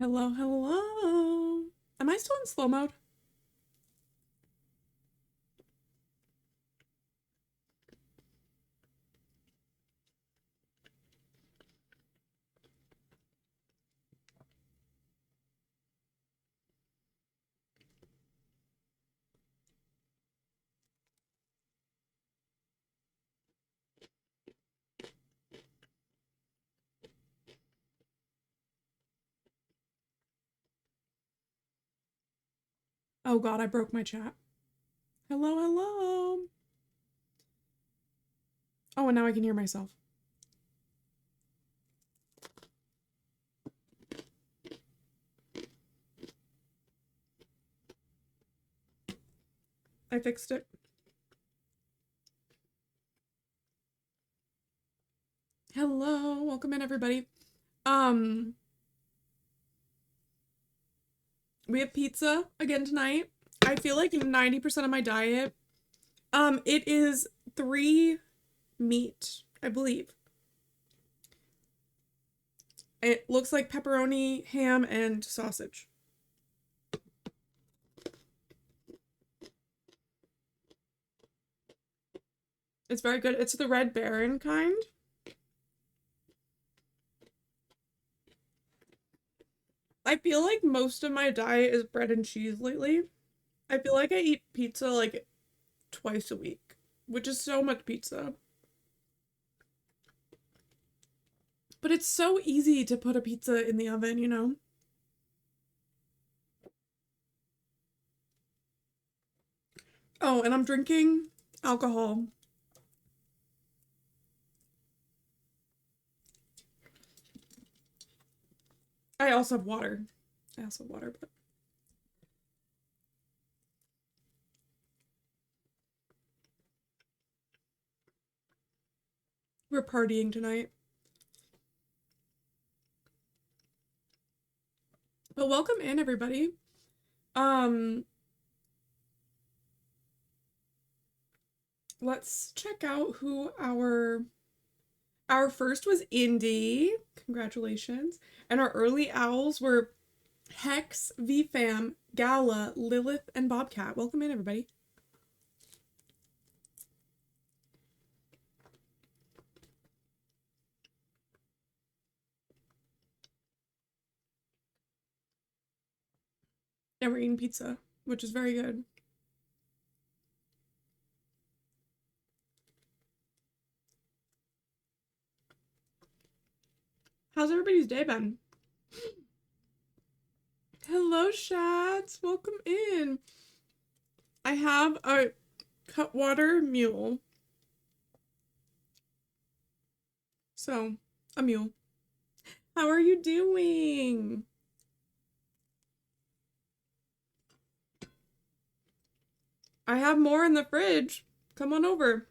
Hello, hello. Am I still in slow mode? Oh god, I broke my chat. Hello, hello. Oh, and now I can hear myself. I fixed it. Hello, welcome in everybody. Um, we have pizza again tonight. I feel like 90% of my diet, it is 3 meat, I believe. It looks like pepperoni, ham, and sausage. It's very good. It's the Red Baron kind. I feel like most of my diet is bread and cheese lately. I feel like I eat pizza like twice a week, which is so much pizza. But it's so easy to put a pizza in the oven, you know? Oh, and I'm drinking alcohol. I also have water. But we're partying tonight. But welcome in, everybody. Let's check out who our first was Indy. Congratulations. And our early owls were Hex, VFam, Gala, Lilith, and Bobcat. Welcome in, everybody. And we're eating pizza, which is very good. How's everybody's day been? Hello, Shads. Welcome in. I have a Cutwater mule. So, a mule. How are you doing? I have more in the fridge. Come on over.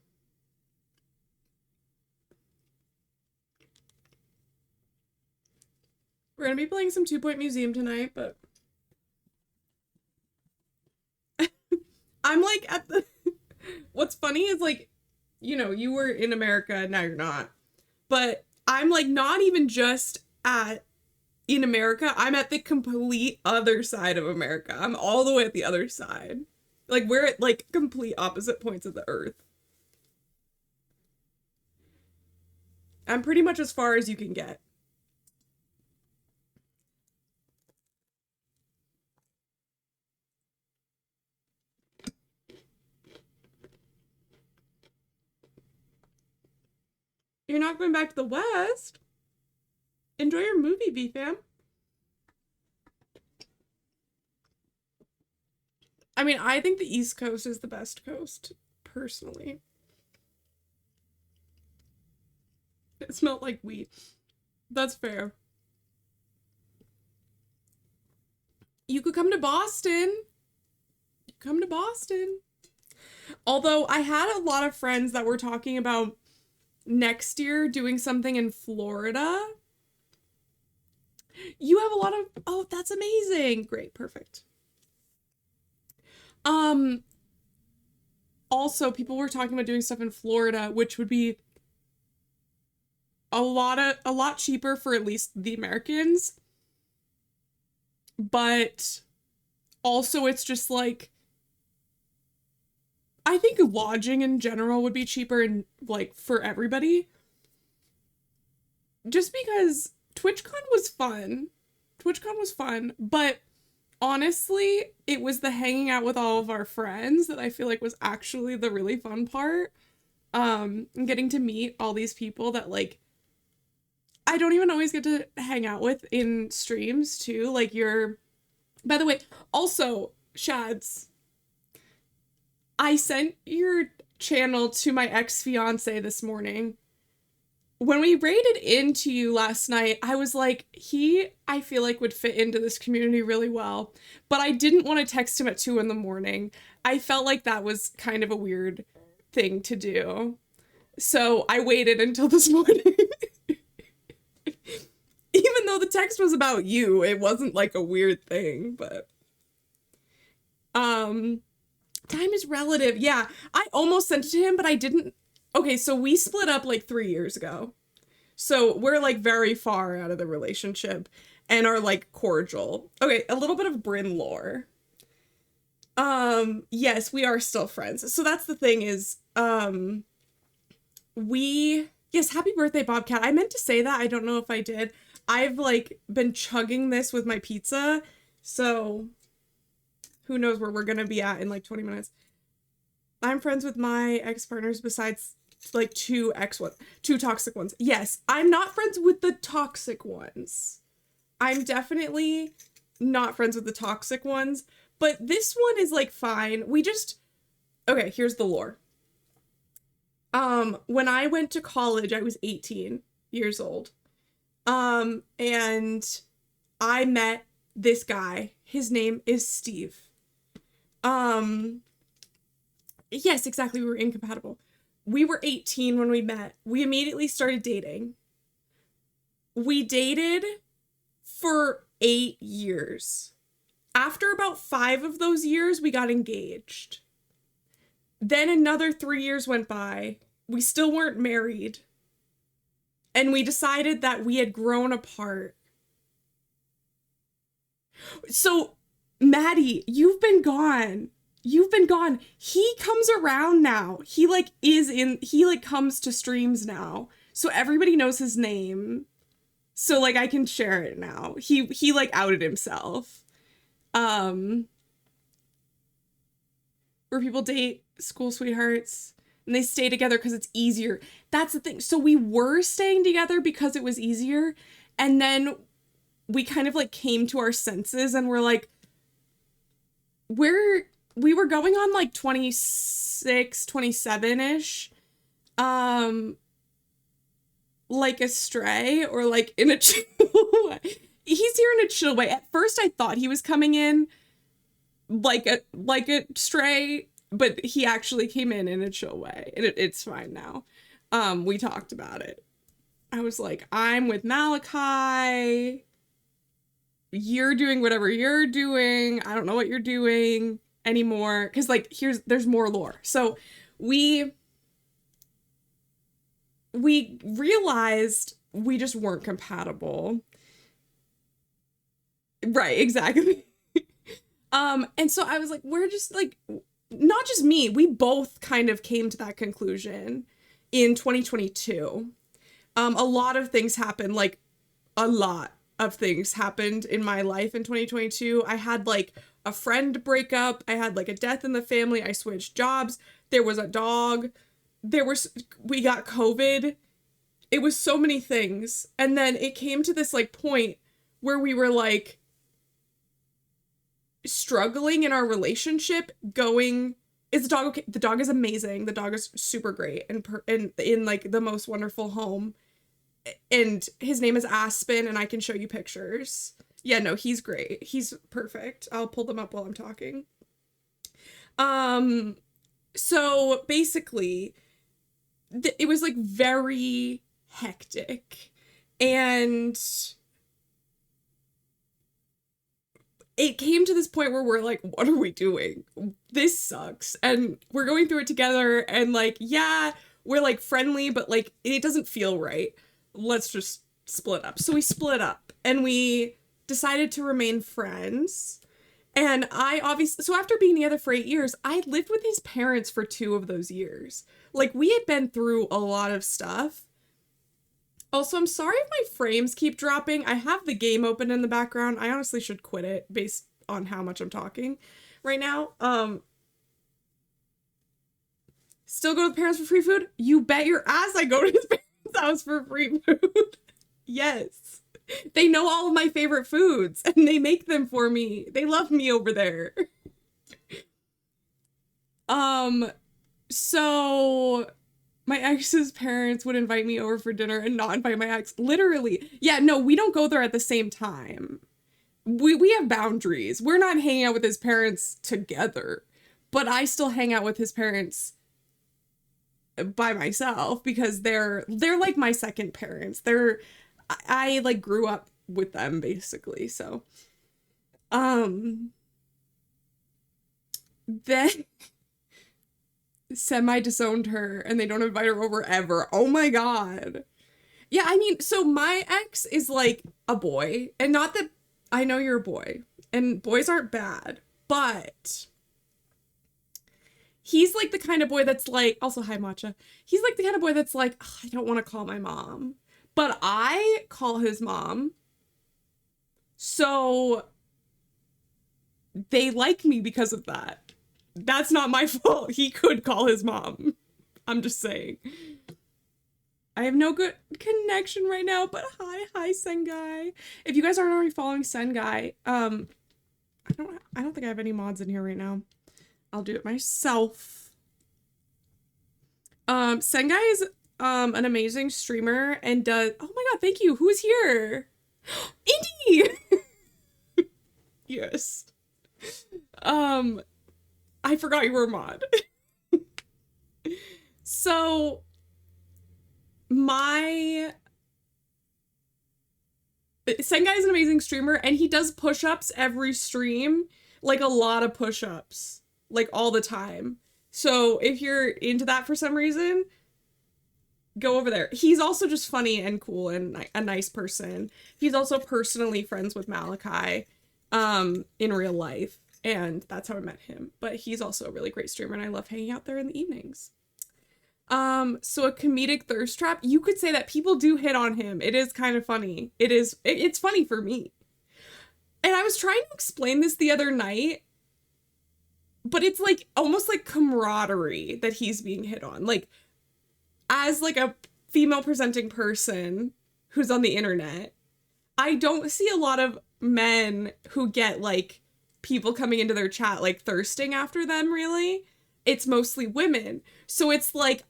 We're gonna be playing some 2 Point Museum tonight, but I'm like at the what's funny is like, you know, you were in America, now you're not. But I'm like not even just at in America, I'm at the complete other side of America. I'm all the way at the other side. Like we're at like complete opposite points of the earth. I'm pretty much as far as you can get. You're not going back to the West? Enjoy your movie, B-fam. I mean, I think the East Coast is the best coast, personally. It smelled like wheat. That's fair. You could come to Boston. Come to Boston. Although I had a lot of friends that were talking about next year doing something in Florida. You have a lot of, oh, that's amazing. Great, perfect. Also people were talking about doing stuff in Florida, which would be a lot cheaper for at least the Americans. but also it's just like, I think lodging in general would be cheaper and like for everybody. Just because TwitchCon was fun. TwitchCon was fun, but honestly, it was the hanging out with all of our friends that I feel like was actually the really fun part. And getting to meet all these people that like I don't even always get to hang out with in streams too. Like you're, by the way, also Shads, I sent your channel to my ex-fiance this morning. When we raided into you last night, I was like, I feel like would fit into this community really well. But I didn't want to text him at 2 a.m. I felt like that was kind of a weird thing to do. So I waited until this morning. Even though the text was about you, it wasn't like a weird thing, but time is relative. Yeah, I almost sent it to him, but I didn't. Okay, so we split up like 3 years ago. So we're like very far out of the relationship and are like cordial. Okay, a little bit of Bryn lore. Yes, we are still friends. So that's the thing is, yes, happy birthday, Bobcat. I meant to say that. I don't know if I did. I've like been chugging this with my pizza. So who knows where we're gonna be at in like 20 minutes. I'm friends with my ex-partners besides like two toxic ones. Yes, I'm not friends with the toxic ones. I'm definitely not friends with the toxic ones, but this one is like fine. Okay, here's the lore. When I went to college, I was 18 years old. And I met this guy. His name is Steve. Yes, exactly. We were incompatible. We were 18 when we met. We immediately started dating. We dated for 8 years. After about 5 of those years, we got engaged. Then another 3 years went by. We still weren't married. And we decided that we had grown apart. So, Maddie, you've been gone. You've been gone. He comes around now. He comes to streams now. So everybody knows his name. So like I can share it now. He like outed himself. Where people date school sweethearts and they stay together because it's easier. That's the thing. So we were staying together because it was easier. And then we kind of like came to our senses and we're like, we were going on like 26, 27-ish. Like a stray or like in a chill way. He's here in a chill way. At first I thought he was coming in like a stray, but he actually came in a chill way. And it's fine now. We talked about it. I was like, I'm with Malachi. You're doing whatever you're doing. I don't know what you're doing anymore. Because like there's more lore. So we realized we just weren't compatible. Right, exactly. And so I was like, we're just like, not just me, we both kind of came to that conclusion in 2022. A lot of things happened, like a lot of things happened in my life in 2022. I had like a friend break up. I had like a death in the family. I switched jobs. There was a dog. We got COVID. It was so many things. And then it came to this like point where we were like struggling in our relationship going, is the dog okay? The dog is amazing. The dog is super great and in like the most wonderful home. And his name is Aspen and I can show you pictures. Yeah, no, he's great. He's perfect. I'll pull them up while I'm talking. So basically it was like very hectic and it came to this point where we're like, what are we doing? This sucks. And we're going through it together and like, yeah, we're like friendly, but like it doesn't feel right. Let's just split up. So we split up and we decided to remain friends. And I obviously, so after being together for 8 years, I lived with his parents for 2 of those years. Like, we had been through a lot of stuff. Also, I'm sorry if my frames keep dropping. I have the game open in the background. I honestly should quit it based on how much I'm talking right now. Still go to the parents for free food? You bet your ass I go to his parents' house for free food. Yes. They know all of my favorite foods and they make them for me. They love me over there. So my ex's parents would invite me over for dinner and not invite my ex. Literally. Yeah, no, we don't go there at the same time. We have boundaries. We're not hanging out with his parents together. But I still hang out with his parents by myself because they're like my second parents. I like grew up with them basically. So then semi disowned her and they don't invite her over ever. Oh my god. Yeah, I mean, so my ex is like a boy, and not that I know you're a boy, and boys aren't bad, but he's like the kind of boy that's like, also hi Matcha. He's like the kind of boy that's like, I don't want to call my mom, but I call his mom. So they like me because of that. That's not my fault. He could call his mom. I'm just saying. I have no good connection right now, but hi Sengai. If you guys aren't already following Sengai, I don't think I have any mods in here right now. I'll do it myself. Sengai is an amazing streamer and does, oh my god, thank you. Who's here? Indy! Yes. I forgot you were a mod. So Sengai is an amazing streamer and he does push-ups every stream, like a lot of push-ups, like all the time. So if you're into that for some reason, go over there. He's also just funny and cool and a nice person. He's also personally friends with Malachi in real life, and that's how I met him. But he's also a really great streamer and I love hanging out there in the evenings. So a comedic thirst trap, you could say that people do hit on him. It is kind of funny. It's funny for me. And I was trying to explain this the other night, but it's like almost like camaraderie that he's being hit on. Like, as like a female presenting person who's on the internet, I don't see a lot of men who get like people coming into their chat like thirsting after them, really. It's mostly women. So it's like,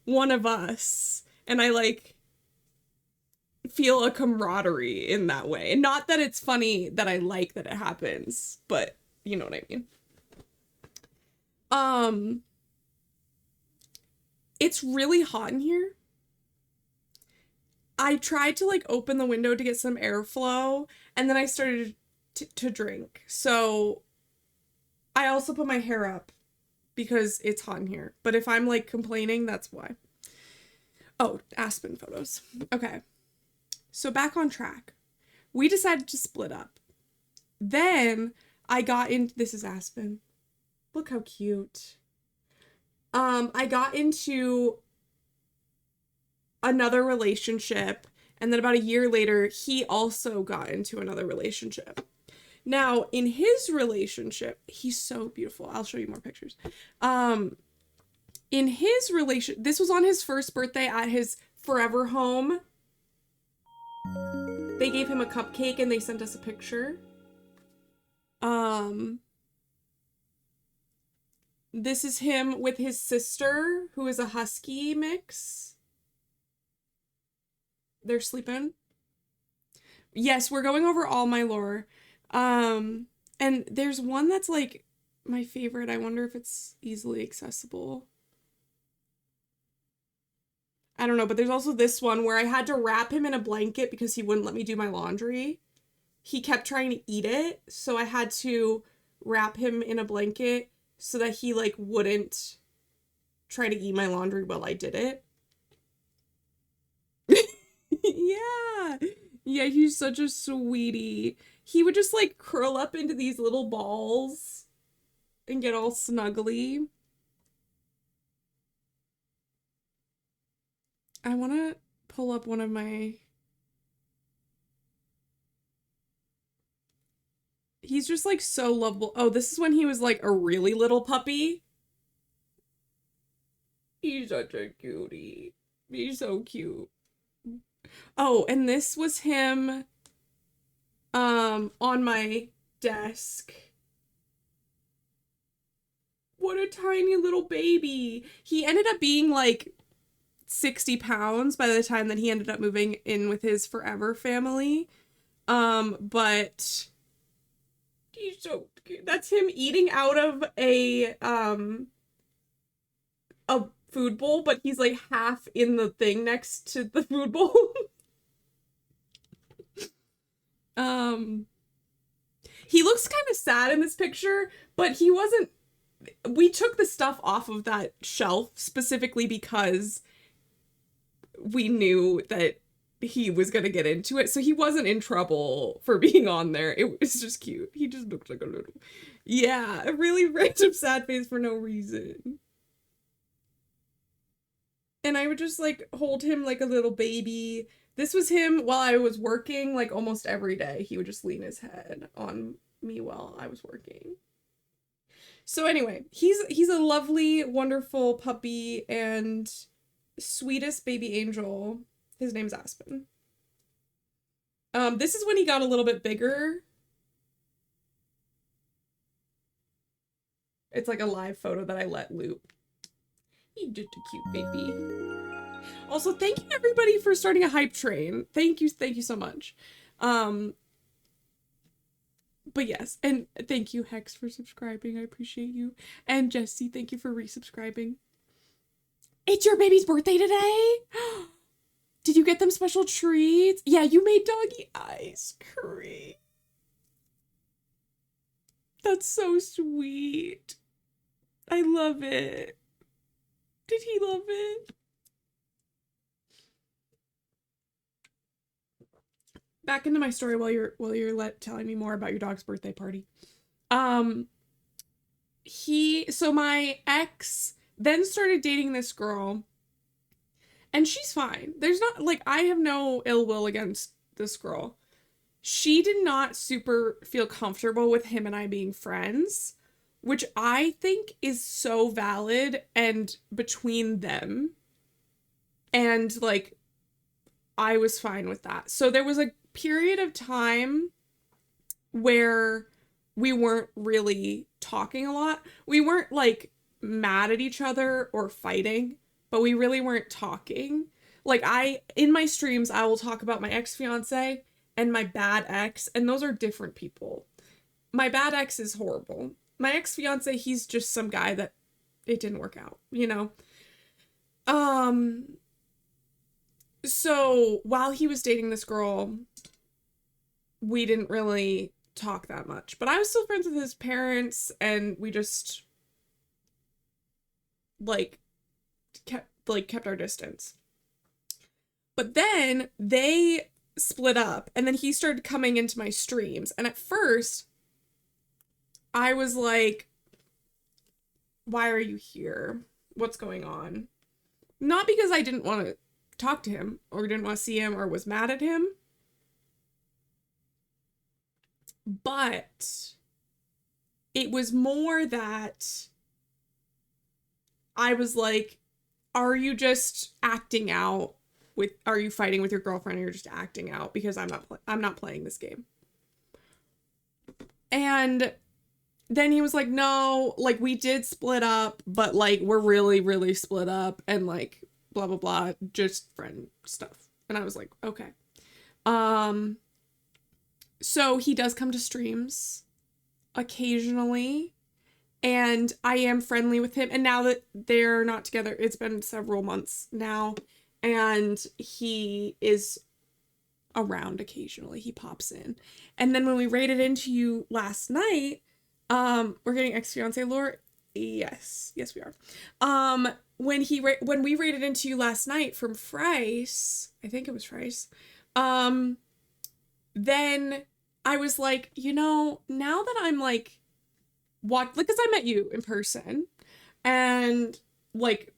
one of us. And I like feel a camaraderie in that way. Not that it's funny that I like that it happens, but you know what I mean. It's really hot in here. I tried to like open the window to get some airflow and then I started to drink. So I also put my hair up because it's hot in here. But if I'm like complaining, that's why. Oh, Aspen photos. Okay. So back on track. We decided to split up. Then I got into, this is Aspen. Look how cute. I got into another relationship, and then about a year later, he also got into another relationship. Now, in his relationship, he's so beautiful. I'll show you more pictures. In his this was on his first birthday at his forever home. They gave him a cupcake and they sent us a picture. This is him with his sister, who is a husky mix. They're sleeping. Yes, we're going over all my lore. And there's one that's like my favorite. I wonder if it's easily accessible. I don't know, but there's also this one where I had to wrap him in a blanket because he wouldn't let me do my laundry. He kept trying to eat it, so I had to wrap him in a blanket so that he like wouldn't try to eat my laundry while I did it. Yeah. Yeah, he's such a sweetie. He would just like curl up into these little balls and get all snuggly. I want to pull up one of my. He's just like so lovable. Oh, this is when he was like a really little puppy. He's such a cutie. He's so cute. Oh, and this was him on my desk. What a tiny little baby. He ended up being like 60 pounds by the time that he ended up moving in with his forever family. But he's so cute. That's him eating out of a food bowl, but he's like half in the thing next to the food bowl. He looks kind of sad in this picture, but he wasn't. We took the stuff off of that shelf specifically because we knew that he was gonna get into it, so he wasn't in trouble for being on there. It was just cute. He just looked like a little, yeah, a really random sad face for no reason. And I would just like hold him like a little baby. This was him while I was working, like almost every day. He would just lean his head on me while I was working. So anyway, he's a lovely, wonderful puppy and sweetest baby angel. His name's Aspen. This is when he got a little bit bigger. It's like a live photo that I let loop. He's just a cute baby. Also, thank you everybody for starting a hype train. Thank you so much. But yes, and thank you Hex for subscribing. I appreciate you. And Jessie, thank you for resubscribing. It's your baby's birthday today? Did you get them special treats? Yeah, you made doggy ice cream. That's so sweet. I love it. Did he love it? Back into my story while you're telling me more about your dog's birthday party. So my ex then started dating this girl, and she's fine. There's not, like, I have no ill will against this girl. She did not super feel comfortable with him and I being friends, which I think is so valid and between them. And like, I was fine with that. So there was a period of time where we weren't really talking a lot. We weren't like mad at each other or fighting, but we really weren't talking. Like, in my streams, I will talk about my ex-fiance and my bad ex, and those are different people. My bad ex is horrible. My ex-fiance, he's just some guy that it didn't work out, you know? So while he was dating this girl, we didn't really talk that much, but I was still friends with his parents, and we just like kept our distance. But then they split up, and then he started coming into my streams, and at first I was like, why are you here? What's going on? Not because I didn't want to talk to him or didn't want to see him or was mad at him, but it was more that I was like, are you just acting out are you fighting with your girlfriend, or you're just acting out because I'm not playing this game? And then he was like, no, like, we did split up, but like, we're really, really split up, and like, blah, blah, blah, just friend stuff. And I was like, okay. So he does come to streams occasionally, and I am friendly with him. And now that they're not together, it's been several months now, and he is around occasionally. He pops in. And then when we raided into you last night, we're getting ex-fiance lore. Yes, we are. When we raided into you last night from Frice, I think it was Frice, then I was like, now that I'm like, because I met you in person and like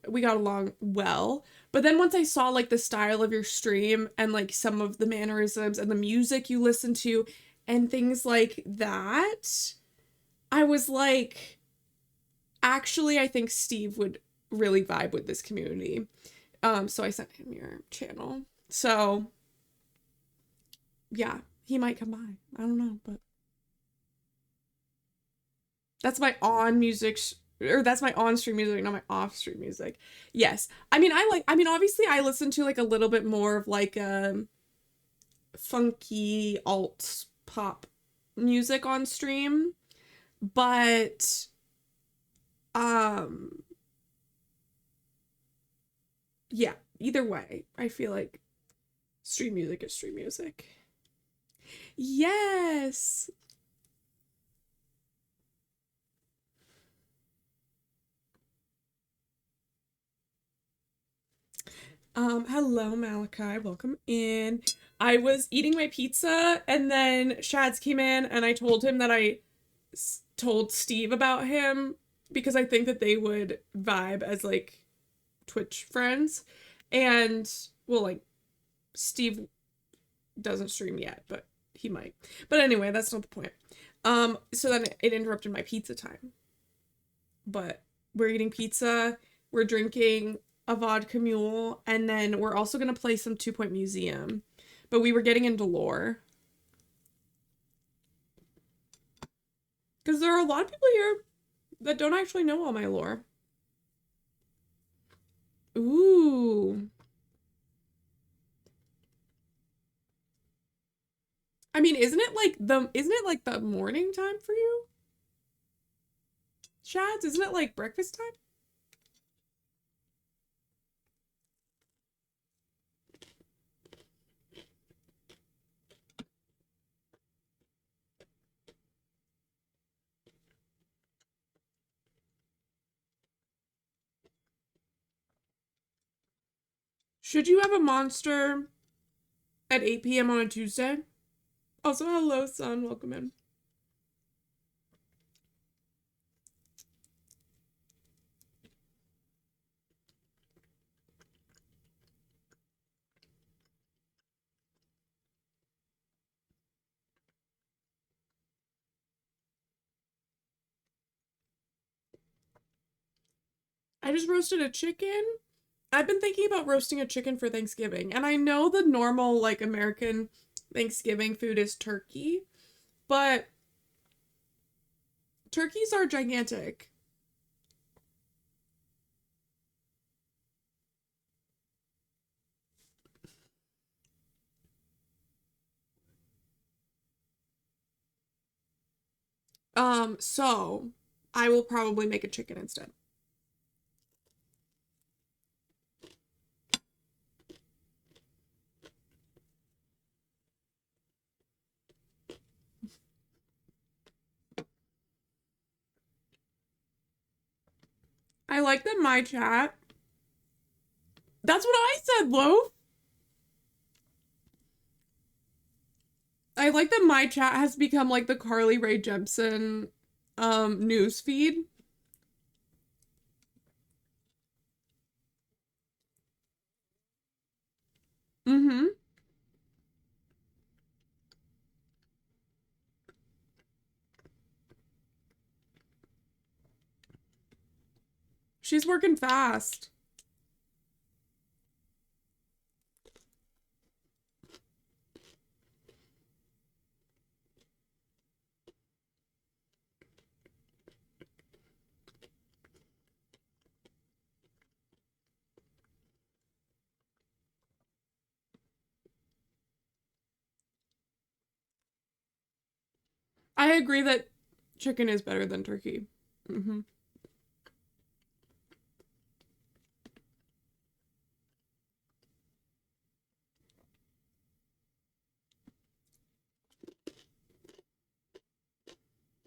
we got along well. But then once I saw like the style of your stream and like some of the mannerisms and the music you listen to and things like that, I was like, actually, I think Steve would really vibe with this community. So I sent him your channel. So yeah, he might come by. I don't know, but that's my on music or that's my on stream music, not my off stream music. Yes. Obviously I listen to like a little bit more of like funky alt pop music on stream, but um yeah, either way, I feel like stream music is stream music. Yes. Hello, Malachi. Welcome in. I was eating my pizza and then Shads came in and I told him that I told Steve about him because I think that they would vibe as like Twitch friends. And well, like Steve doesn't stream yet, but he might. But anyway, that's not the point. So then it interrupted my pizza time. But we're eating pizza, we're drinking a vodka mule, and then we're also gonna play some 2 Point Museum. But we were getting into lore. Because there are a lot of people here that don't actually know all my lore. Ooh. I mean, isn't it like the morning time for you? Shads, isn't it like breakfast time? Should you have a monster at 8 p.m. on a Tuesday? Also, hello, son. Welcome in. I just roasted a chicken. I've been thinking about roasting a chicken for Thanksgiving, and I know the normal, like, American Thanksgiving food is turkey, but turkeys are gigantic. So I will probably make a chicken instead. I like that my chat. That's what I said, Loaf. I like that my chat has become like the Carly Rae Jepsen news feed. Mm-hmm. She's working fast. I agree that chicken is better than turkey. Mm-hmm.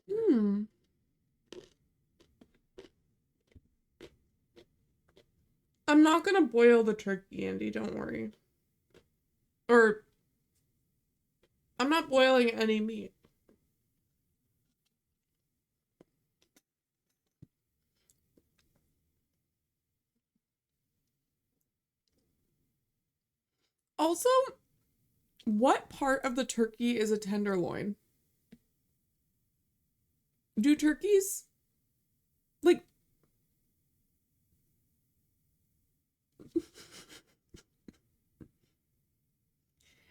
Hmm. I'm not gonna boil the turkey, Andy, don't worry. Or not boiling any meat. Also, what part of the turkey is a tenderloin? Do turkeys like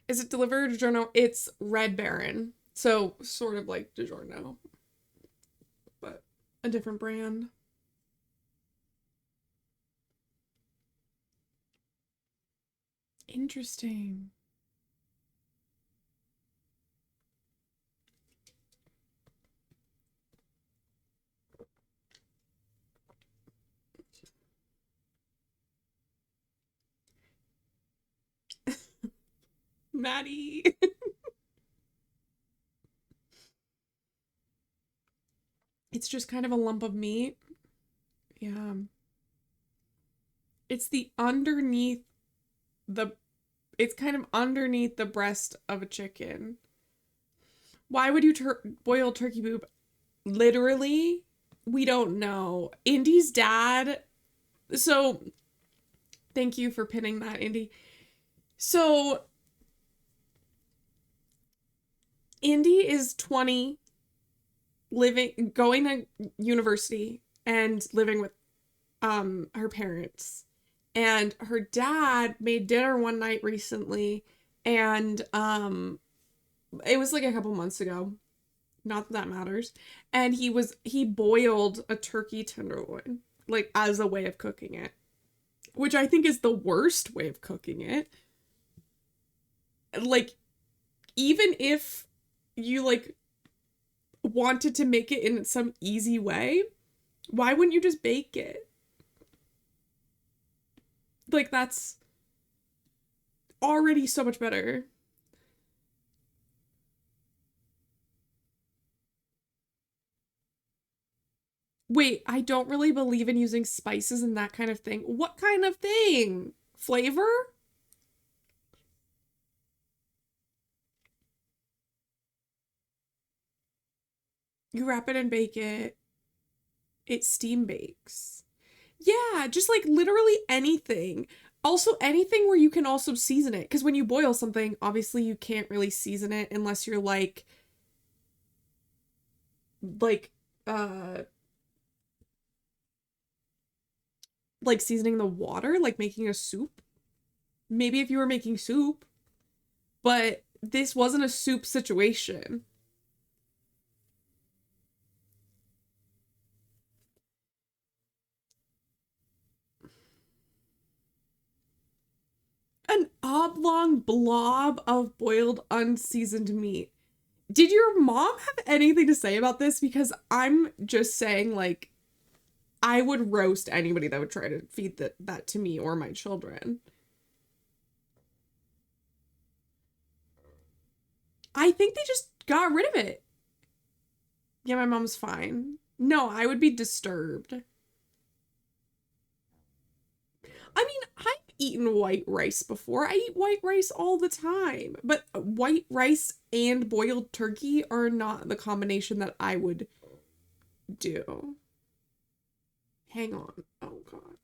is it delivered DiGiorno? It's Red Baron. So sort of like DiGiorno, but a different brand. Interesting. Maddie. It's just kind of a lump of meat. Yeah. It's the underneath the it's kind of underneath the breast of a chicken. Why would you boil turkey boob? Literally, we don't know. Indy's dad. So, thank you for pinning that, Indy. So, Indy is 20, going to university and living with her parents. And her dad made dinner one night recently, and it was like a couple months ago. Not that that matters. And he boiled a turkey tenderloin, like as a way of cooking it, which I think is the worst way of cooking it. Like, even if you like wanted to make it in some easy way, why wouldn't you just bake it? Like, that's already so much better. Wait, I don't really believe in using spices and that kind of thing. What kind of thing? Flavor? You wrap it and bake it. It steam bakes. Yeah, just like literally anything. Also, anything where you can also season it. Because when you boil something, obviously you can't really season it unless you're like, uh, like seasoning the water, like making a soup. Maybe if you were making soup, but this wasn't a soup situation. An oblong blob of boiled unseasoned meat. Did your mom have anything to say about this? Because I'm just saying, like, I would roast anybody that would try to feed that to me or my children. I think they just got rid of it. Yeah, my mom's fine. No, I would be disturbed. I mean, I've eaten white rice before. I eat white rice all the time. But white rice and boiled turkey are not the combination that I would do. Hang on. Oh, God.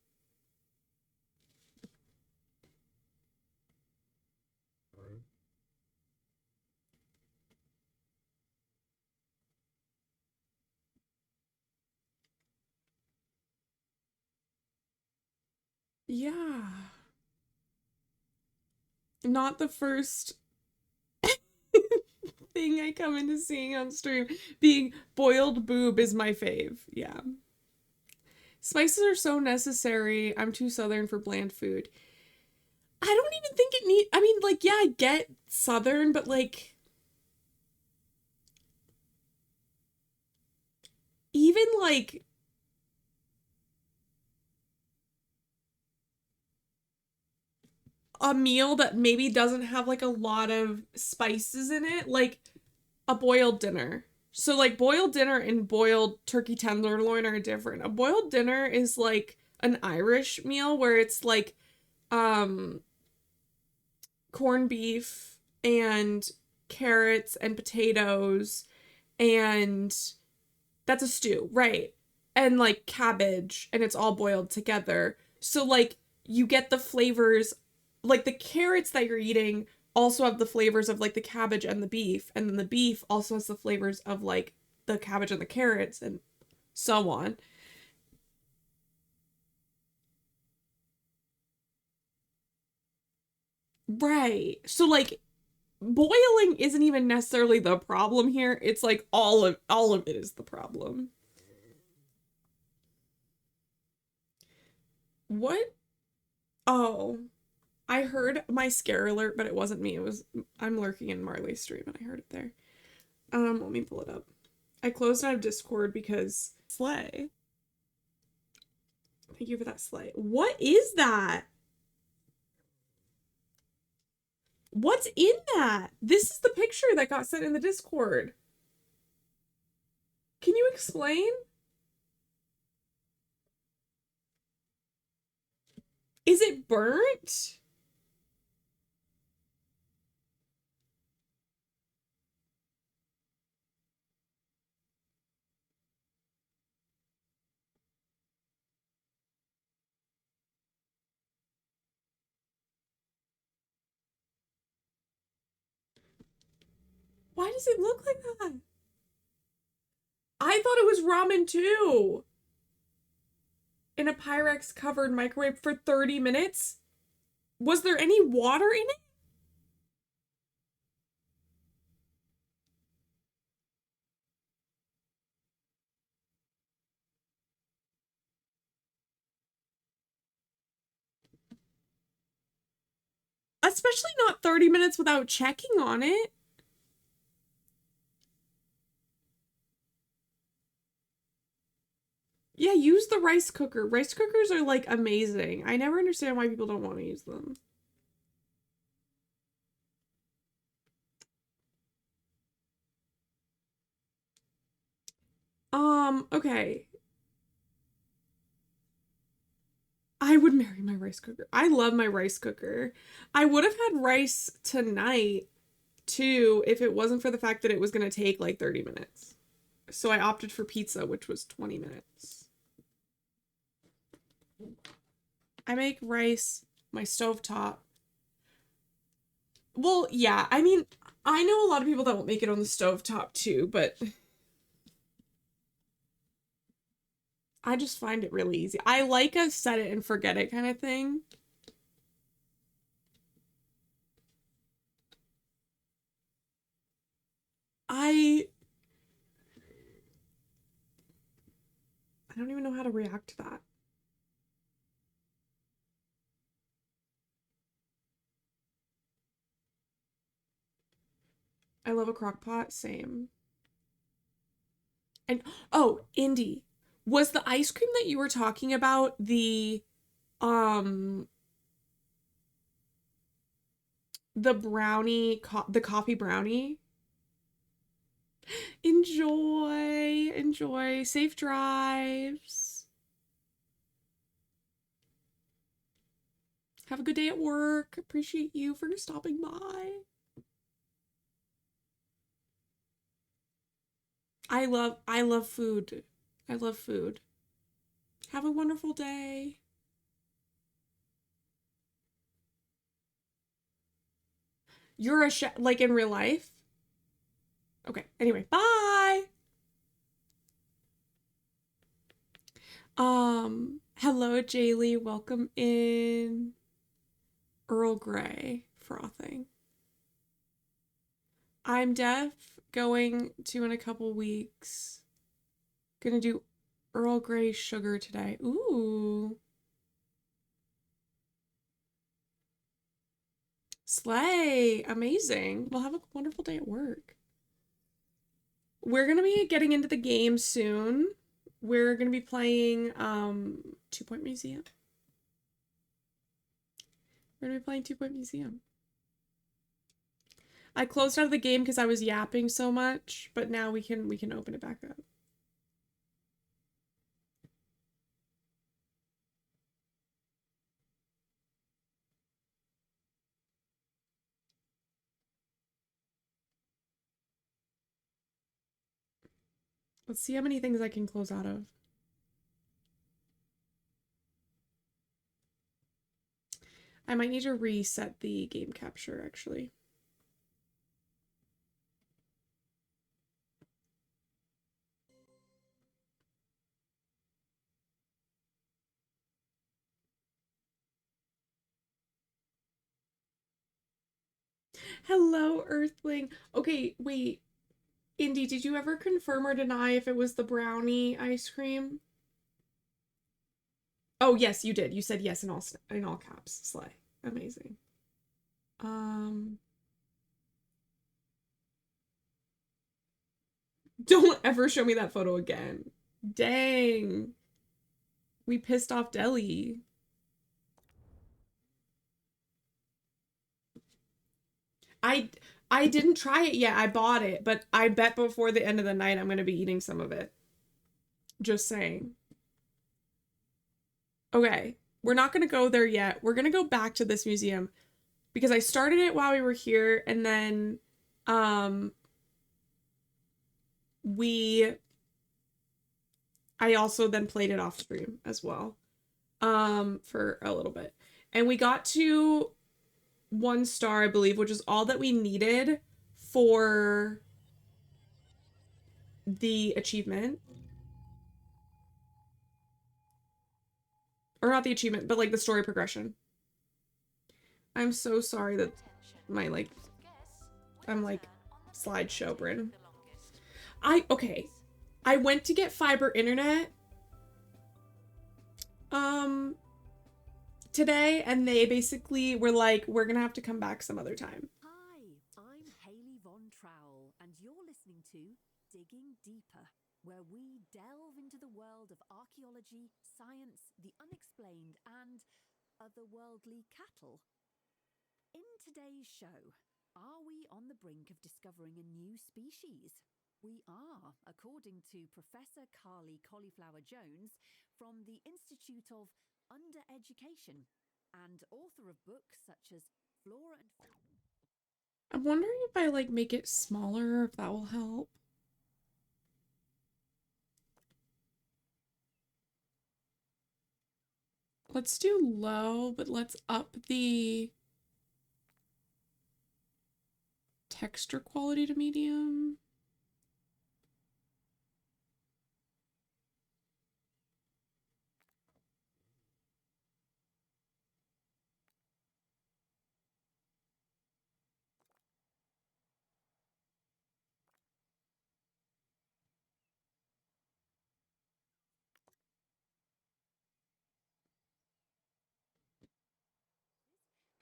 Yeah. Not the first thing I come into seeing on stream. Being boiled boob is my fave. Yeah. Spices are so necessary. I'm too southern for bland food. I don't even think it need I mean, like, yeah, I get southern, but like even like a meal that maybe doesn't have like a lot of spices in it, like a boiled dinner. So like boiled dinner and boiled turkey tenderloin are different. A boiled dinner is like an Irish meal where it's like um corned beef and carrots and potatoes, and that's a stew, right? And like cabbage, and it's all boiled together. So like you get the flavors, like the carrots that you're eating also have the flavors of like the cabbage and the beef, and then the beef also has the flavors of like the cabbage and the carrots, and so on. Right. So like boiling isn't even necessarily the problem here. It's like all of it is the problem. What? Oh, I heard my scare alert, but it wasn't me. It was I'm lurking in Marley's stream and I heard it there. Let me pull it up. I closed out of Discord because Slay. Thank you for that, Slay. What is that? What's in that? This is the picture that got sent in the Discord. Can you explain? Is it burnt? Why does it look like that? I thought it was ramen too. In a Pyrex covered microwave for 30 minutes? Was there any water in it? Especially not 30 minutes without checking on it. Yeah, use the rice cooker. Rice cookers are like amazing. I never understand why people don't want to use them. Okay. I would marry my rice cooker. I love my rice cooker. I would have had rice tonight too if it wasn't for the fact that it was going to take like 30 minutes. So I opted for pizza, which was 20 minutes. I make rice, my stovetop. Well, yeah, I mean, I know a lot of people that won't make it on the stovetop too, but I just find it really easy. I like a set it and forget it kind of thing. I I don't even know how to react to that. I love a crock pot, same. And oh, Indy, was the ice cream that you were talking about um the brownie the coffee brownie? Enjoy, enjoy. Safe drives. Have a good day at work. Appreciate you for stopping by. I love food. I love food. Have a wonderful day. You're a chef, like in real life? Okay. Anyway, bye. Hello, Jaylee. Welcome in. Earl Grey frothing. I'm deaf. Going to in a couple weeks. Gonna do Earl Grey sugar today. Ooh. Slay. Amazing. Well, have a wonderful day at work. We're gonna be getting into the game soon. We're gonna be playing 2 Point Museum. We're gonna be playing 2 Point Museum. I closed out of the game because I was yapping so much, but now we can open it back up. Let's see how many things I can close out of. I might need to reset the game capture, actually. Hello, Earthling. Okay, wait. Indy, did you ever confirm or deny if it was the brownie ice cream? Oh, yes, you did. You said yes in all caps. Slay. Amazing. Don't ever show me that photo again. Dang. We pissed off Deli. I I didn't try it yet. I bought it, but I bet before the end of the night I'm going to be eating some of it. Just saying. Okay, we're not going to go there yet. We're going to go back to this museum because I started it while we were here and then um we I also then played it off stream as well for a little bit. And we got to 1 star, I believe, which is all that we needed for the achievement. Or not the achievement, but like the story progression. I'm so sorry that my I'm like slideshow Bryn. Okay. I went to get fiber internet today and they basically were like, we're gonna have to come back some other time. Hi, I'm Hayley Von Trowell, and you're listening to Digging Deeper, where we delve into the world of archaeology, science, the unexplained, and otherworldly cattle. In today's show, are we on the brink of discovering a new species? We are, according to Professor Carly Cauliflower Jones from the Institute of Undereducation and author of books such as Flora and Fauna. I'm wondering if I like make it smaller, if that will help. Let's do low, but let's up the texture quality to medium.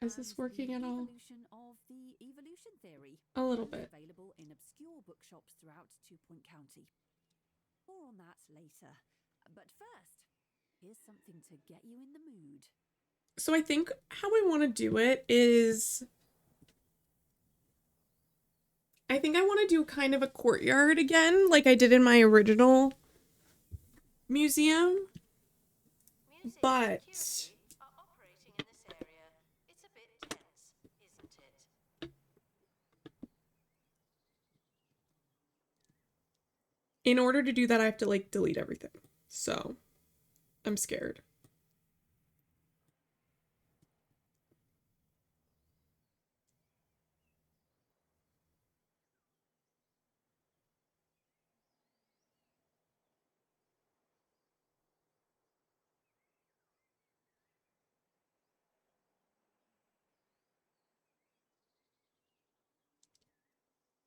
Is this working at all? Evolution of the evolution theory. A little bit. Available in obscure bookshops throughout Two Point County. More on that later. But first, here's something to get you in the mood. So I think how we want to do it is I think I want to do kind of a courtyard again, like I did in my original museum. But in order to do that, I have to like delete everything. So I'm scared.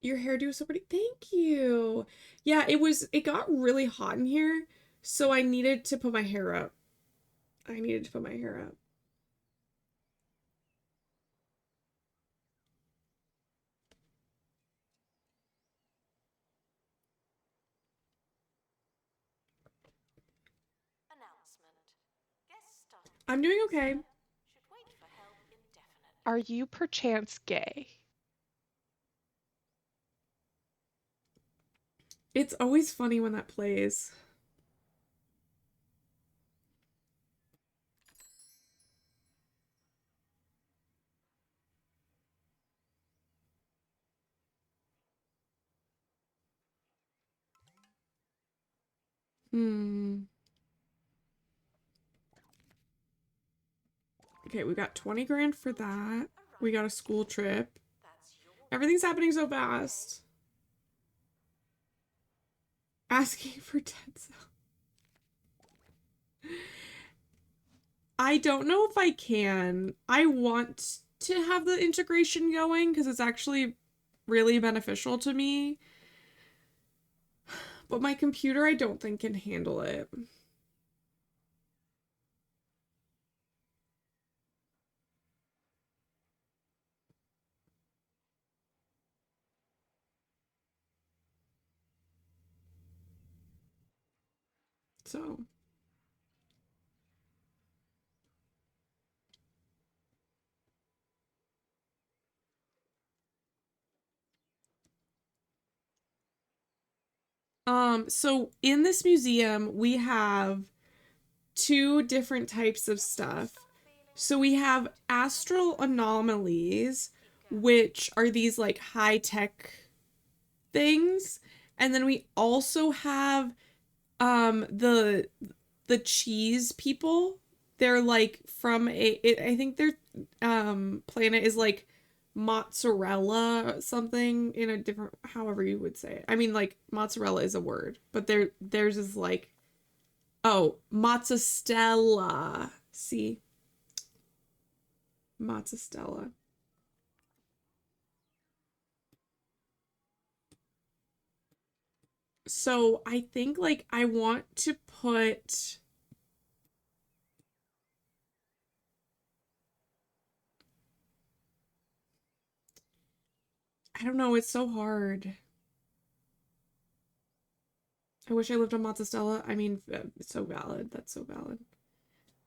Your hairdo is so pretty. Thank you. Yeah, it got really hot in here, so I needed to put my hair up. I needed to put my hair up. I'm doing okay. Are you perchance gay? It's always funny when that plays. Hmm. Okay, we got 20 grand for that. We got a school trip. Everything's happening so fast. Asking for 10 cents. I don't know if I can. I want to have the integration going because it's actually really beneficial to me. But my computer, I don't think can handle it. So, so in this museum, we have two different types of stuff. So we have astral anomalies, which are these like high tech things. And then we also have the cheese people. They're like from I think their planet is like mozzarella something in a different, however you would say it. I mean, like mozzarella is a word, but theirs is like, oh, mozzastella. See? Mozzastella. So I think like I want to put, I don't know, it's so hard. I wish I lived on Mozzastella. I mean, it's so valid. That's so valid.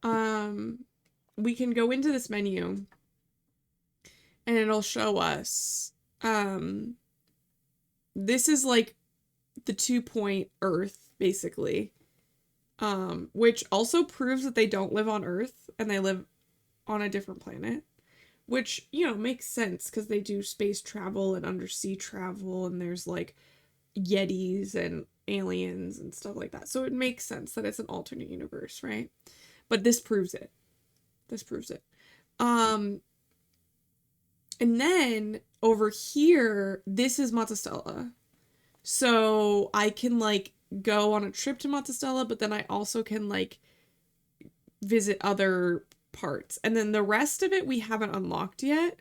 Um, we can go into this menu and it'll show us. This is like the 2 point Earth, basically. Which also proves that they don't live on Earth and they live on a different planet. Which, makes sense because they do space travel and undersea travel, and there's like Yetis and aliens and stuff like that. So it makes sense that it's an alternate universe, right? But this proves it. This proves it. Um, and then over here, this is Montestella. So I can like go on a trip to Montestella, but then I also can like visit other parts. And then the rest of it we haven't unlocked yet,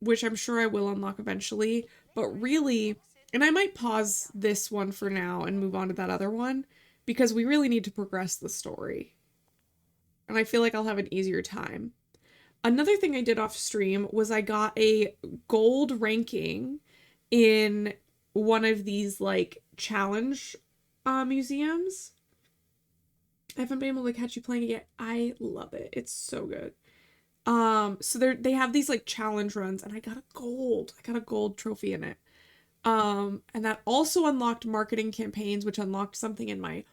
which I'm sure I will unlock eventually. But really, and I might pause this one for now and move on to that other one because we really need to progress the story. And I feel like I'll have an easier time. Another thing I did off stream was I got a gold ranking in one of these like challenge museums. I haven't been able to catch you playing it yet. I love it. It's so good. So they have these like challenge runs and I got a gold. I got a gold trophy in it. And that also unlocked marketing campaigns, which unlocked something in my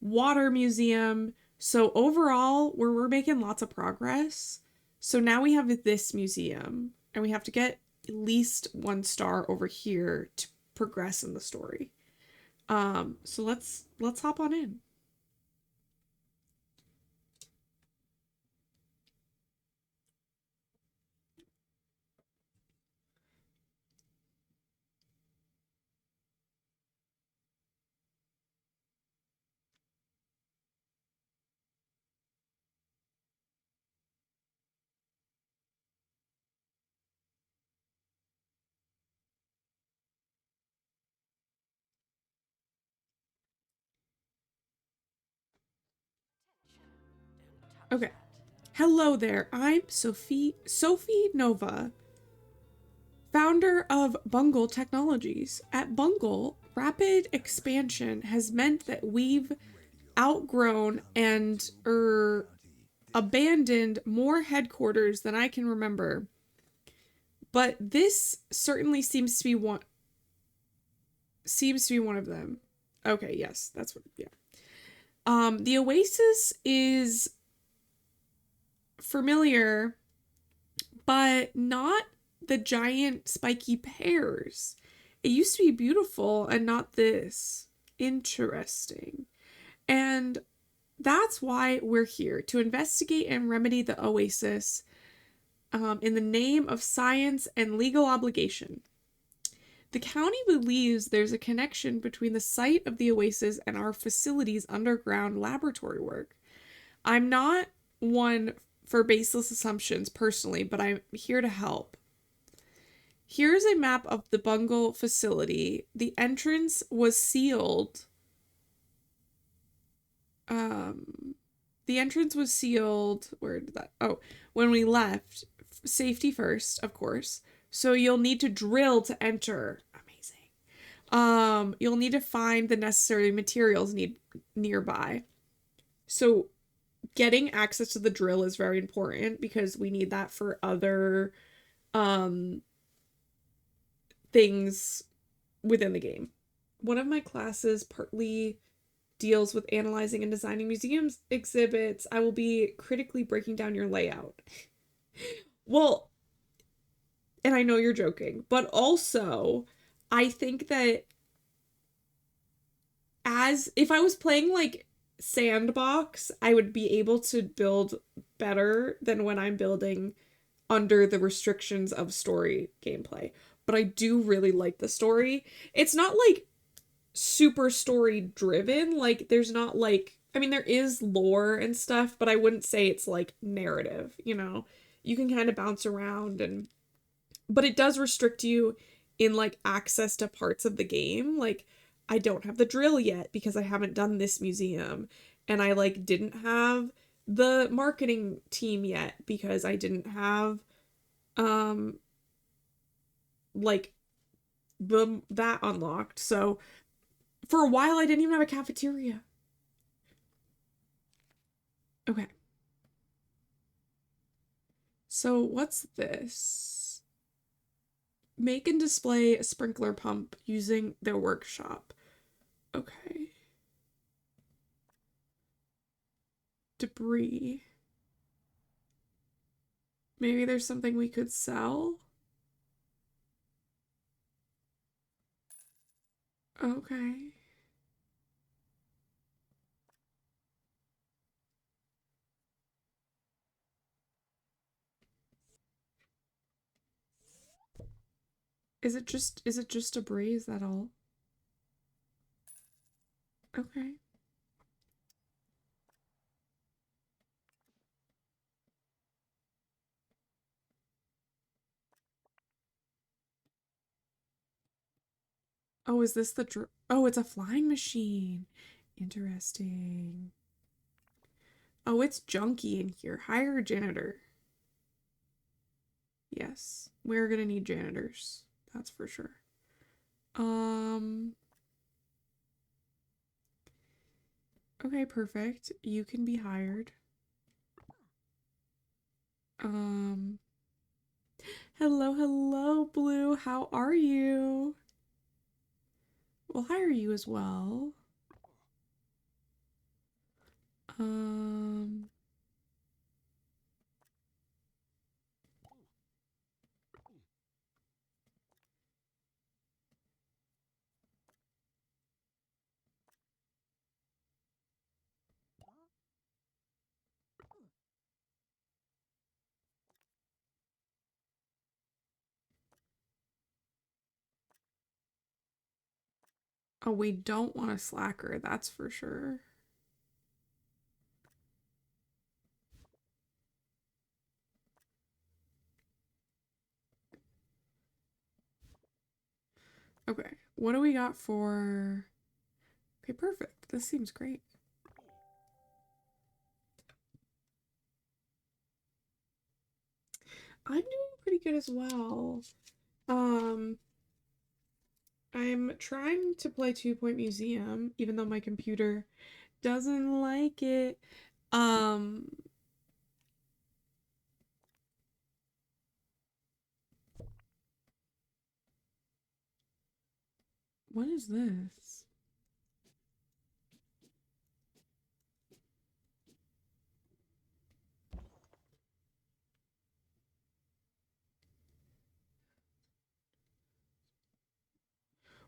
water museum. So overall, we're making lots of progress. So now we have this museum and we have to get at least 1 star over here to progress in the story. So let's hop on in. Okay. Hello there. I'm Sophie Nova, founder of Bungle Technologies. At Bungle, rapid expansion has meant that we've outgrown and abandoned more headquarters than I can remember. But this certainly seems to be one of them. Okay, yes, that's what, yeah. The Oasis is familiar, but not the giant spiky pears. It used to be beautiful and not this. Interesting. And that's why we're here, to investigate and remedy the oasis in the name of science and legal obligation. The county believes there's a connection between the site of the oasis and our facility's underground laboratory work. I'm not one for baseless assumptions personally, but I'm here to help. Here's a map of the Bungle facility. The entrance was sealed. The entrance was sealed. Where did that? Oh, when we left. Safety first, of course. So you'll need to drill to enter. Amazing. You'll need to find the necessary materials nearby. So getting access to the drill is very important because we need that for other things within the game. One of my classes partly deals with analyzing and designing museums exhibits. I will be critically breaking down your layout. Well, and I know you're joking, but also I think that as if I was playing like Sandbox, I would be able to build better than when I'm building under the restrictions of story gameplay. But I do really like the story. It's not like super story driven. Like there's not like, I mean, there is lore and stuff, but I wouldn't say it's like narrative, you know? You can kind of bounce around but it does restrict you in like access to parts of the game. Like I don't have the drill yet because I haven't done this museum, and I like didn't have the marketing team yet because I didn't have like that unlocked. So for a while I didn't even have a cafeteria. Okay. So what's this? Make and display a sprinkler pump using their workshop. Okay. Debris. Maybe there's something we could sell? Okay. Is it just debris? Is that all? Okay. Oh, is this the oh, it's a flying machine. Interesting. Oh, it's junky in here. Hire a janitor. Yes, we're gonna need janitors. That's for sure. Um, okay, perfect. You can be hired. Um, hello, hello, Blue. How are you? We'll hire you as well. Um, oh, we don't want a slacker, that's for sure. Okay, what do we got for... Okay, perfect. This seems great. I'm doing pretty good as well. Um, I'm trying to play Two Point Museum, even though my computer doesn't like it. Um, what is this?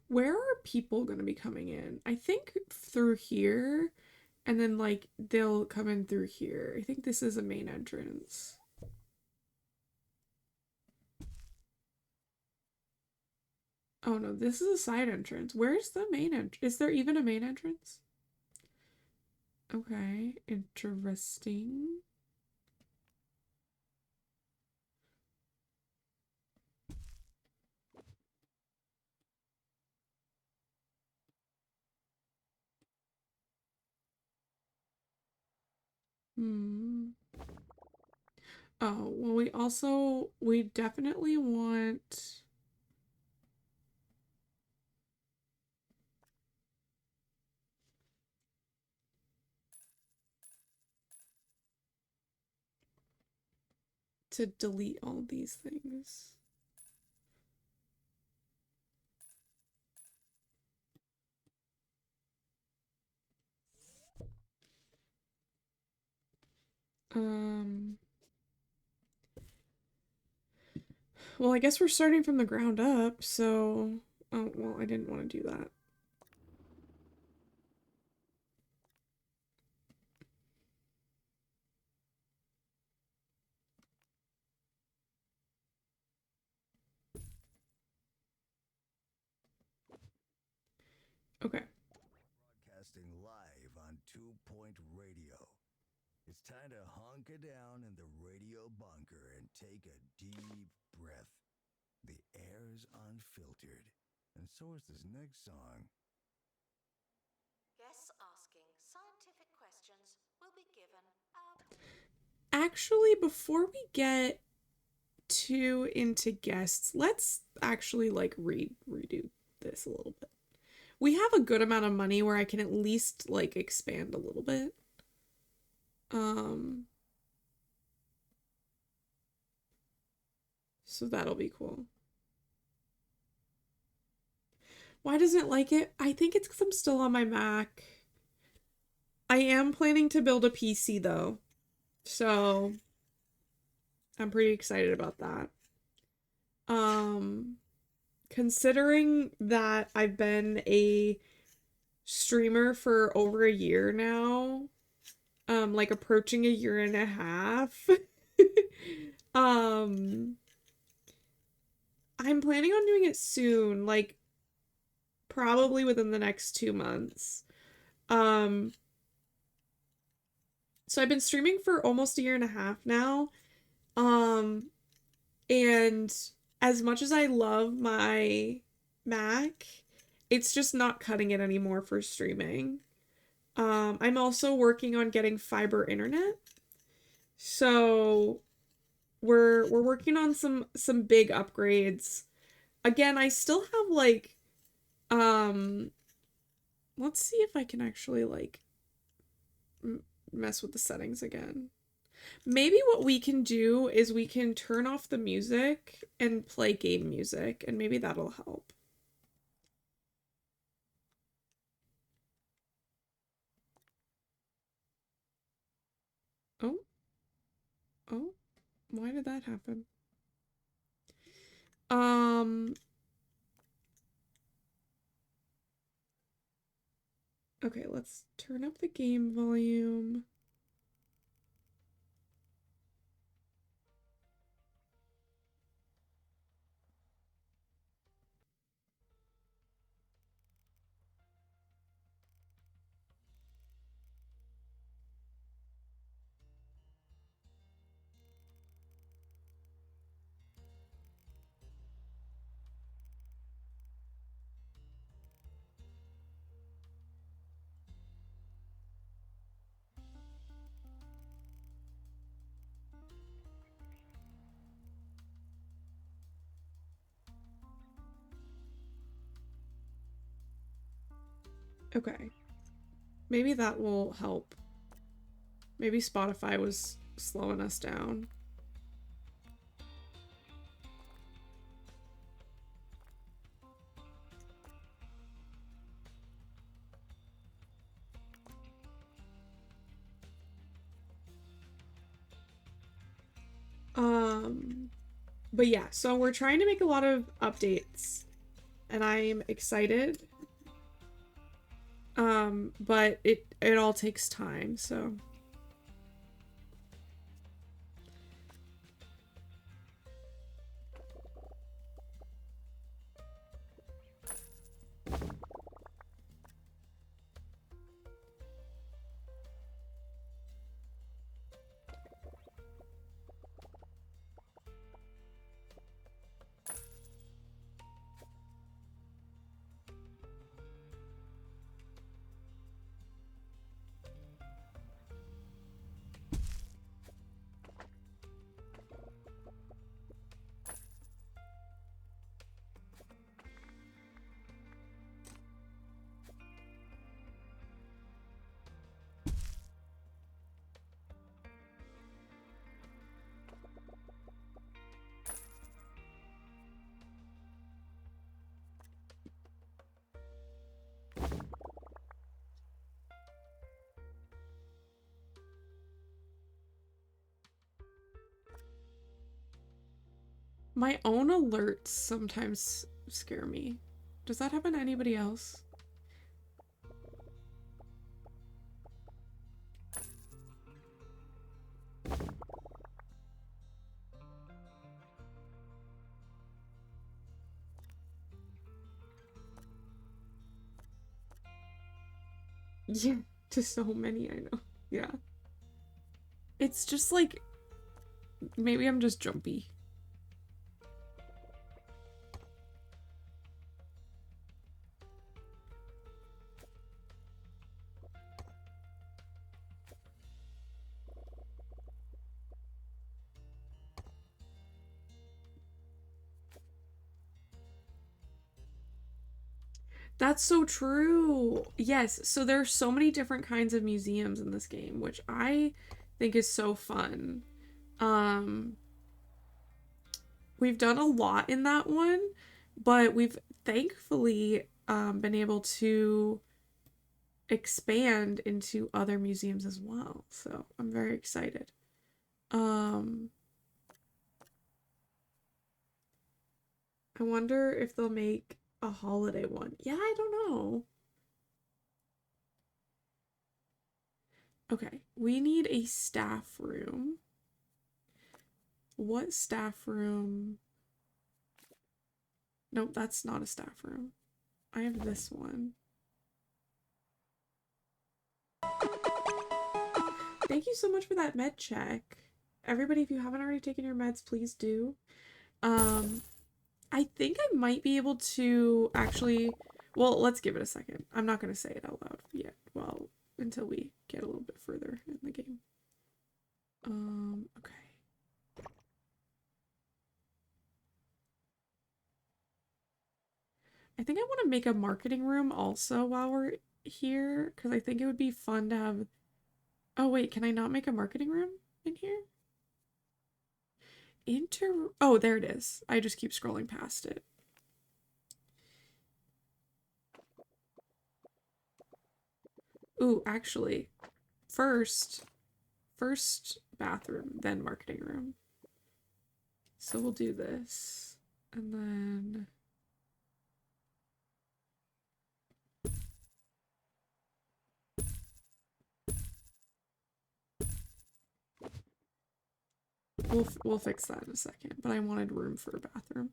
Where are people going to be coming in? I think through here, And then, like, they'll come in through here. I think this is a main entrance. Oh no, this is a side entrance. Where's the main entrance? Is there even a main entrance? Okay, interesting. Hmm. Oh, well, we definitely want... to delete all these things. Well, I guess we're starting from the ground up, so... Oh, well, I didn't want to do that. Okay. Broadcasting live on 2-Point Radio. It's time to hunker down in the radio bunker and take a deep breath. The air is unfiltered, and so is this next song. Guests asking scientific questions will be given Actually, before we get too into guests, let's actually, like, redo this a little bit. We have a good amount of money where I can at least, like, expand a little bit. So that'll be cool. Why doesn't it like it? I think it's because I'm still on my Mac. I am planning to build a PC though. So I'm pretty excited about that. Considering that I've been a streamer for over a year now, like approaching a year and a half, I'm planning on doing it soon, like probably within the next 2 months. So I've been streaming for almost a year and a half now. And as much as I love my Mac, it's just not cutting it anymore for streaming. I'm also working on getting fiber internet. So we're working on some big upgrades. Again, I still have like let's see if I can actually like mess with the settings again. Maybe what we can do is we can turn off the music and play game music, and maybe that'll help. Oh. Oh. Why did that happen? Okay, let's turn up the game volume. Okay. Maybe that will help. Maybe Spotify was slowing us down. But yeah, so we're trying to make a lot of updates, and I'm excited. But it all takes time, so. My own alerts sometimes scare me. Does that happen to anybody else? Yeah, to so many, I know. Yeah. It's just like, maybe I'm just jumpy. That's so true. Yes, so there are so many different kinds of museums in this game, which I think is so fun. Um, we've done a lot in that one, but we've thankfully been able to expand into other museums as well. So I'm very excited. Um, I wonder if they'll make a holiday one. Yeah, I don't know. Okay, we need a staff room. What staff room? Nope, that's not a staff room. I have this one. Thank you so much for that med check. Everybody, if you haven't already taken your meds, please do. I think I might be able to actually, well, let's give it a second. I'm not going to say it out loud yet. Well, until we get a little bit further in the game. Okay. I think I want to make a marketing room also while we're here, because I think it would be fun to have. Oh, wait, can I not make a marketing room in here? Oh, there it is. I just keep scrolling past it. Ooh, actually, first bathroom, then marketing room. So we'll do this, and then we'll fix that in a second. But I wanted room for a bathroom.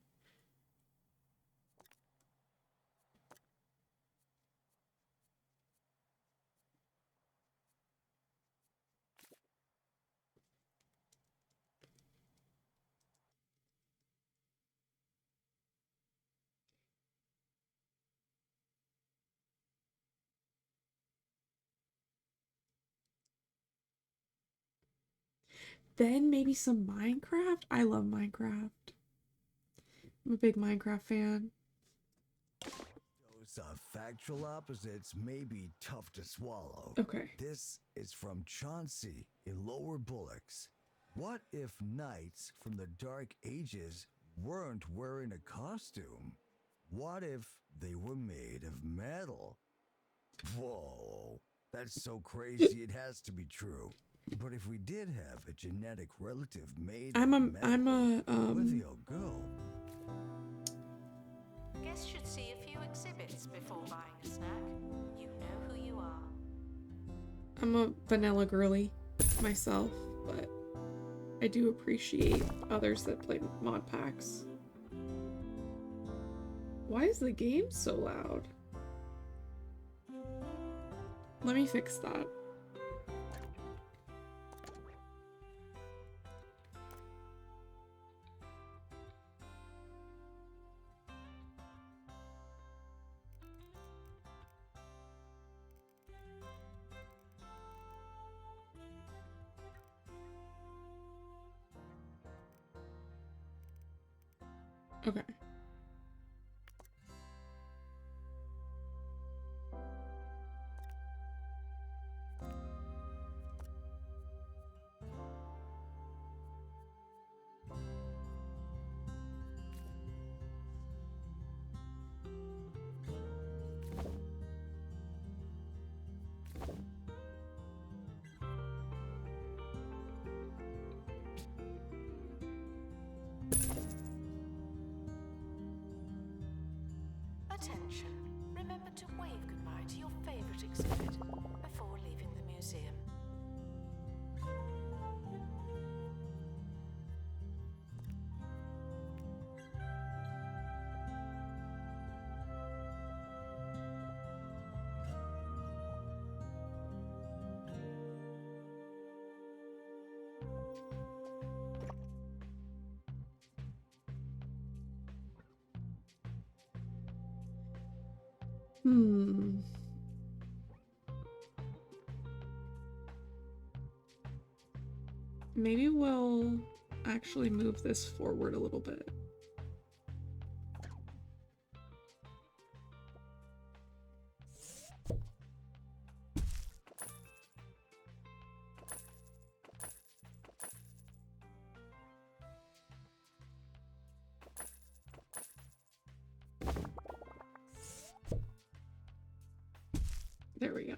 Then maybe some Minecraft. I love Minecraft. I'm a big Minecraft fan. Those factual opposites may be tough to swallow. Okay. This is from Chauncey in Lower Bullocks. What if knights from the Dark Ages weren't wearing a costume? What if they were made of metal? Whoa, that's so crazy it has to be true. But if we did have a genetic relative made of metal, where'd they all go? Guests should see a few exhibits before buying a snack. You know who I'm a vanilla girly myself, but I do appreciate others that play mod packs. Why is the game so loud? Let me fix that. Okay. Attention. Remember to wave goodbye to your favorite exhibit before leaving the museum. Maybe we'll actually move this forward a little bit. There we go.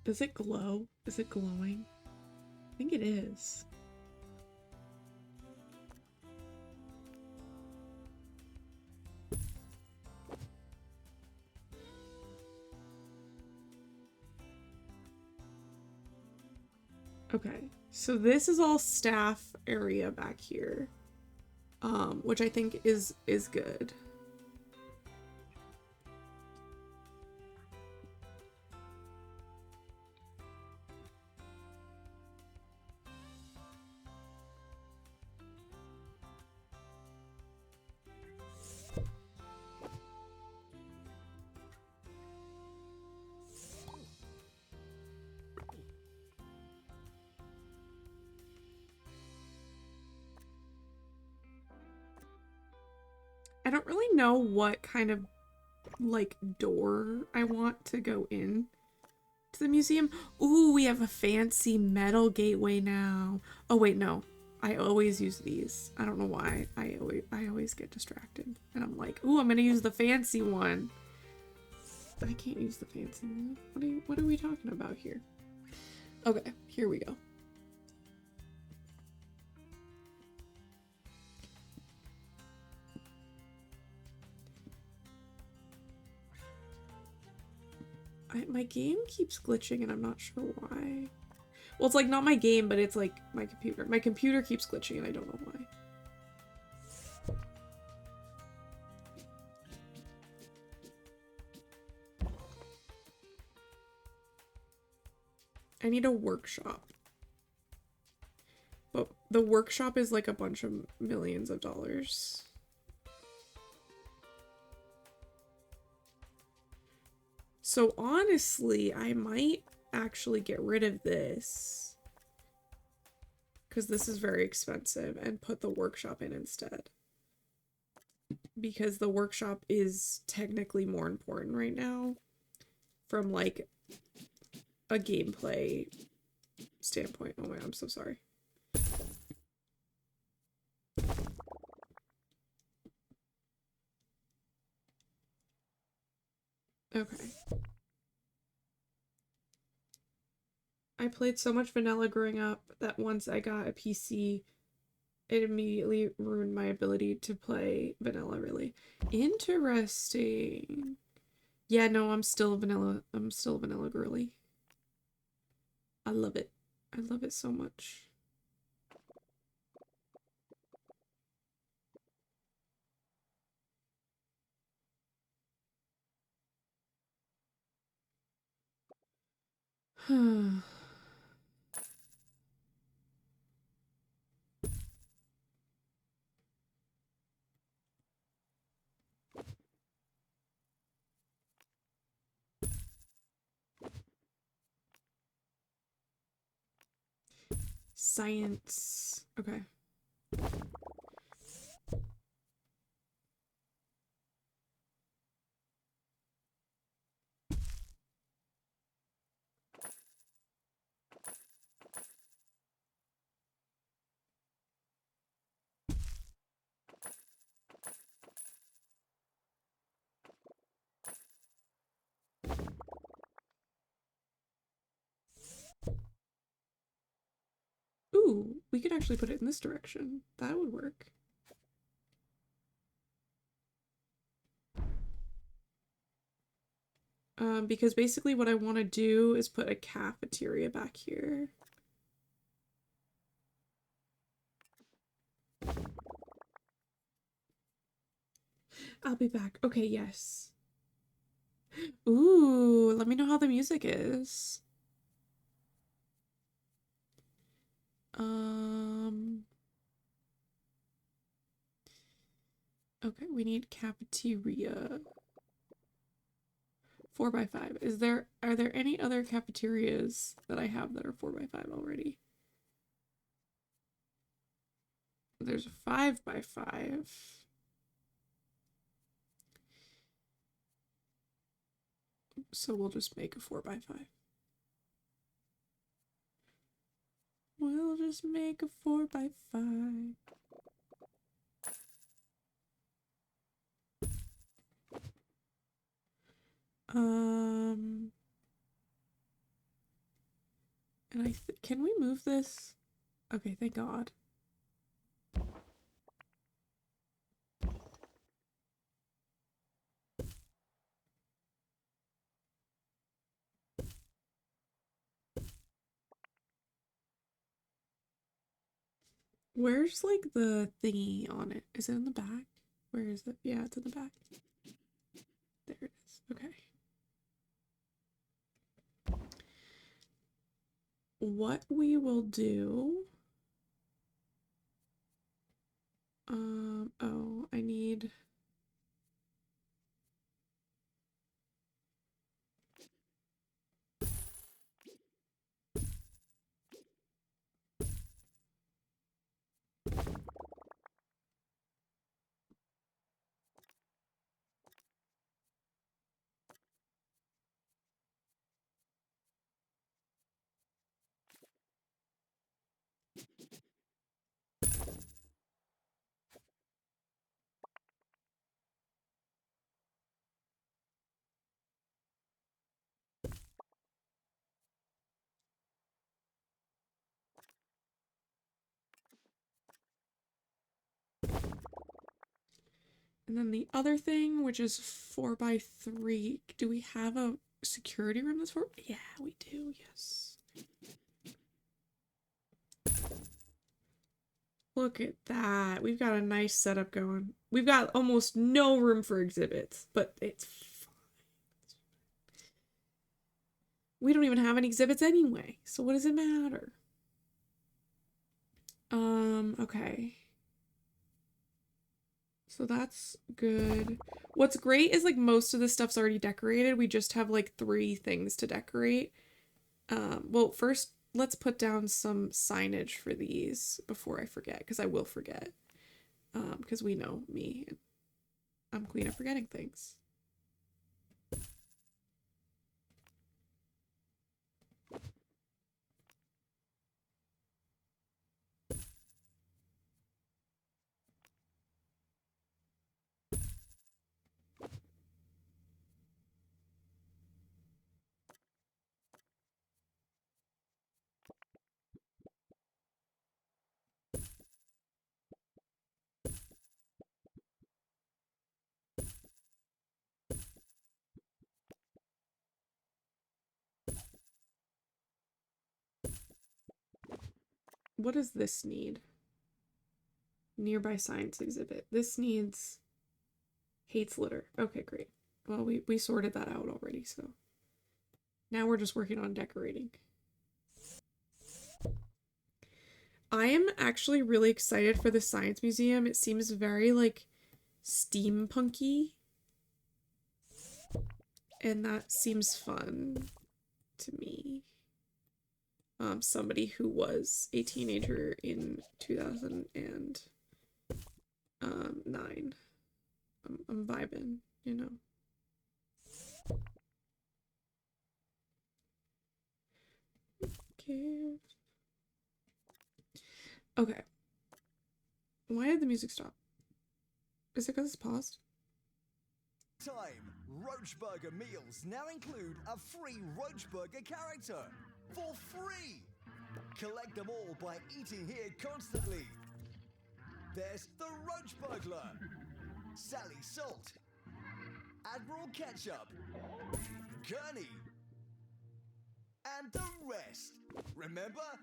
Does it glow? Is it glowing? I think it is. Okay, so this is all staff area back here, which I think is good. I don't really know what kind of like door I want to go in to the museum. Ooh, we have a fancy metal gateway now. Oh wait, no. I always use these. I don't know why. I always get distracted. And I'm like, ooh, I'm gonna use the fancy one. I can't use the fancy one. What are we talking about here? Okay, here we go. My game keeps glitching and I'm not sure why. Well, it's like not my game, but it's like my computer. My computer keeps glitching and I don't know why. I need a workshop. But the workshop is like a bunch of millions of dollars. So honestly, I might actually get rid of this because this is very expensive, and put the workshop in instead. Because the workshop is technically more important right now from like a gameplay standpoint. Oh my god, I'm so sorry. Okay. I played so much vanilla growing up that once I got a PC, it immediately ruined my ability to play vanilla, really. Interesting. Yeah, no, I'm still vanilla girly. I love it. I love it so much. Science. Okay. Ooh, we could actually put it in this direction. That would work. Because basically what I want to do is put a cafeteria back here. I'll be back. Okay, yes. Ooh, let me know how the music is. Okay, we need cafeteria. 4x5. Are there any other cafeterias that I have that are 4x5 already? There's a 5x5. So we'll just make a 4x5. We'll just make a 4x5. And can we move this? Okay, thank God. Where's like the thingy on it? Is it in the back? Where is it? Yeah, it's in the back. There it is. Okay. What we will do. Oh, I need. And then the other thing, which is 4x3. Do we have a security room that's 4? Yeah, we do. Yes. Look at that. We've got a nice setup going. We've got almost no room for exhibits, but it's fine. We don't even have any exhibits anyway, so what does it matter? Okay. So that's good. What's great is like most of the stuff's already decorated. We just have like 3 things to decorate. Well, first let's put down some signage for these before I forget, because I will forget. Because we know me. I'm queen of forgetting things. What does this need? Nearby science exhibit. This needs hates litter. Okay, great. Well, we sorted that out already, so now we're just working on decorating. I am actually really excited for the science museum. It seems very like steampunky, and that seems fun to me. Somebody who was a teenager in 2009. I'm vibing, you know. Okay. Okay. Why did the music stop? Is it because it's paused? Time! Roach Burger meals now include a free Roach Burger character. For free! Collect them all by eating here constantly. There's the Roach Burglar, Sally Salt, Admiral Ketchup, Gurney, and the rest. Remember?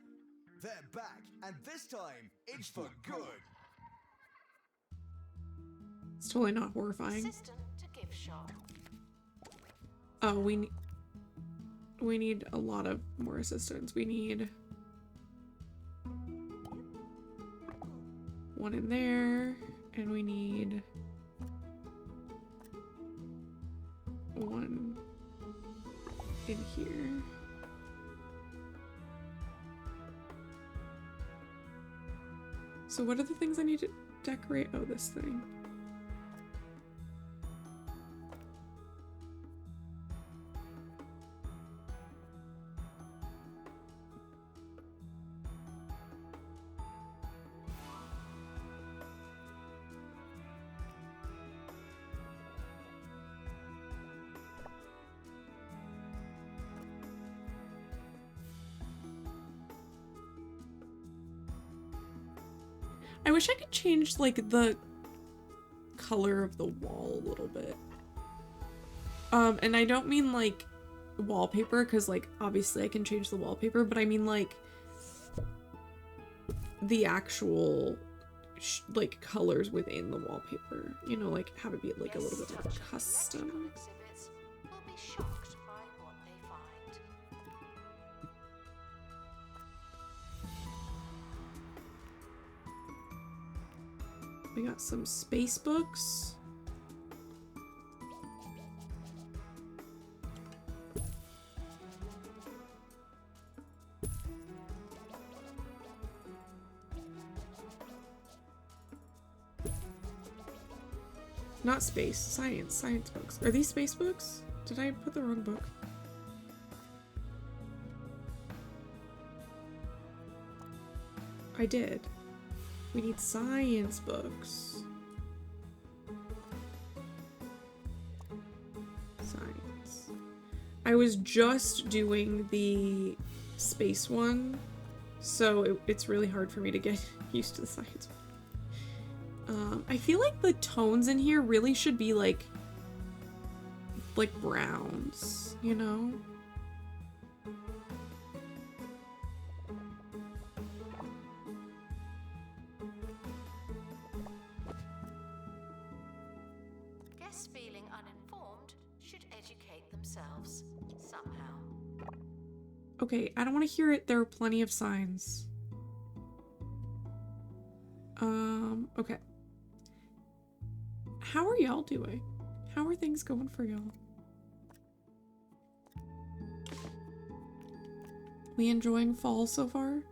They're back, and this time, it's for good. It's totally not horrifying. Assistant to gift shop. Oh, we need a lot of more assistants. We need one in there, and we need one in here. So what are the things I need to decorate? Oh, this thing. I wish I could change, like, the color of the wall a little bit. And I don't mean, like, wallpaper, because, like, obviously I can change the wallpaper, but I mean, like, the actual, like, colors within the wallpaper. You know, like, have it be, like, a little bit more custom. Exhibits will be shocked by what they find. We got some space books. Not space, science books. Are these space books? Did I put the wrong book? I did. We need science books. Science. I was just doing the space one, so it's really hard for me to get used to the science one. I feel like the tones in here really should be like browns, you know? Guests feeling uninformed should educate themselves somehow. Okay, I don't want to hear it. There are plenty of signs. Okay. How are y'all doing? How are things going for y'all? We enjoying fall so far?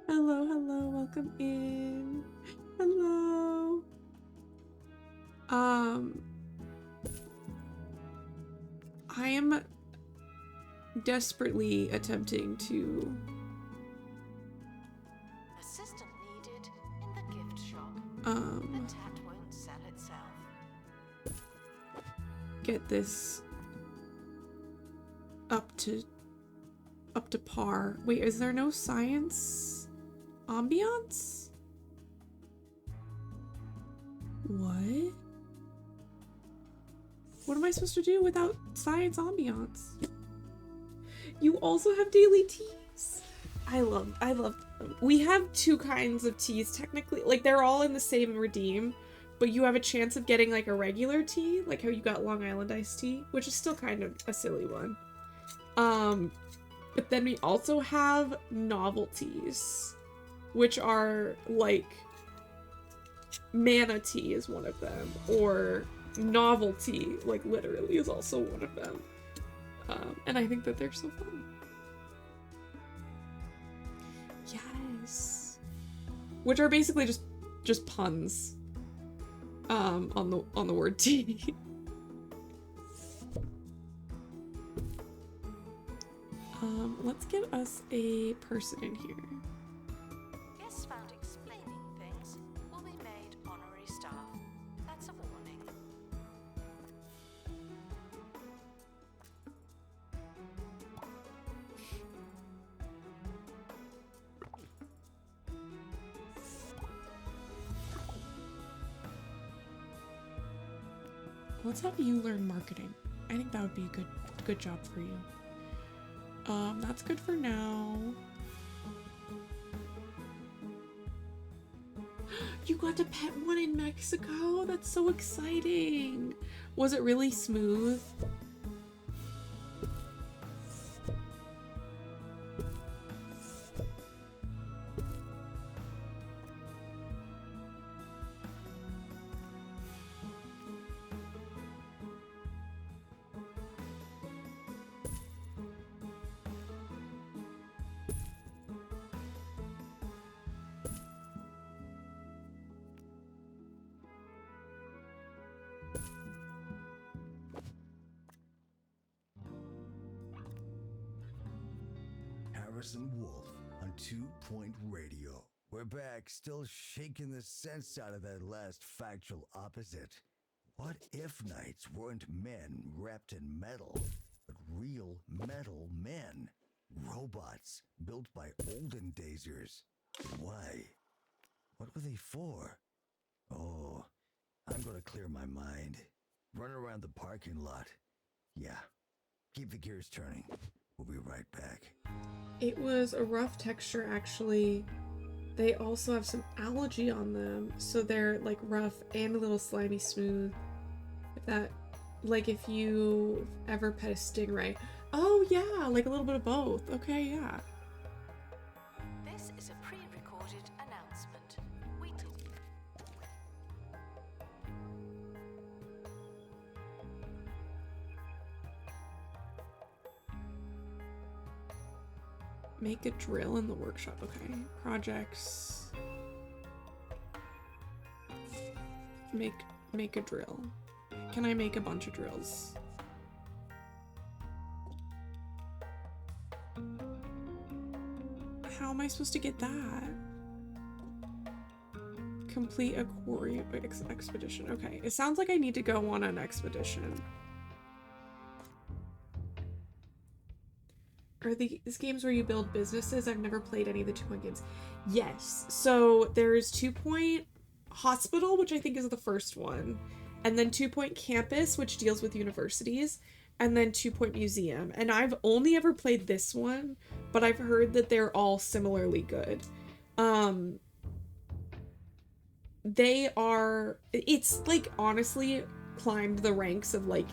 Hello, hello, welcome in. Hello. I am desperately attempting to Assistant needed in the gift shop. The tat won't sell itself. get this up to par. Wait, is there no science ambiance? What? What am I supposed to do without science ambiance? You also have daily teas. I love we have two kinds of teas technically. Like they're all in the same redeem, but you have a chance of getting like a regular tea, like how you got Long Island iced tea, which is still kind of a silly one. But then we also have novelties, which are like Mana tea is one of them, or novelty, like literally is also one of them. And I think that they're so fun. Yes. Which are basically just puns on the word tea. Let's get us a person in here. Guests found explaining things will be made honorary staff. That's a warning. Let's have you learn marketing. I think that would be a good job for you. That's good for now. You got to pet one in Mexico? That's so exciting. Was it really smooth? Harrison Wolf on 2 Point Radio. We're back, still shaking the sense out of that last factual opposite. What if knights weren't men wrapped in metal, but real metal men? Robots built by olden daysers. Why? What were they for? Oh, I'm gonna clear my mind. Run around the parking lot. Yeah, keep the gears turning. We'll be right back. It was a rough texture, actually. They also have some algae on them, so they're like rough and a little slimy smooth. If that, like if you ever pet a stingray. Oh yeah, like a little bit of both. Okay, yeah. This is a pre-recorded announcement. We did. Make a drill in the workshop. Okay. Projects. Make a drill. Can I make a bunch of drills? How am I supposed to get that? Complete a quarry expedition. Okay. It sounds like I need to go on an expedition. Are these games where you build businesses? I've never played any of the 2 Point games. Yes. So there's 2 Point Hospital, which I think is the first one. And then 2 Point Campus, which deals with universities. And then 2 Point Museum. And I've only ever played this one, but I've heard that they're all similarly good. It's like honestly climbed the ranks of like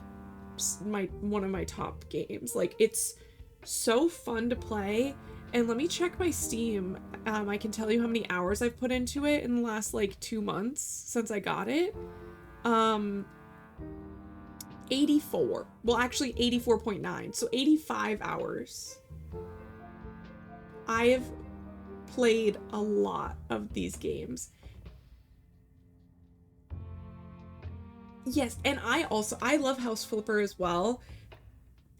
one of my top games. Like it's so fun to play. And let me check my Steam. I can tell you how many hours I've put into it in the last like 2 months since I got it. 84. Well, actually 84.9. So 85 hours. I have played a lot of these games. Yes, and I love House Flipper as well.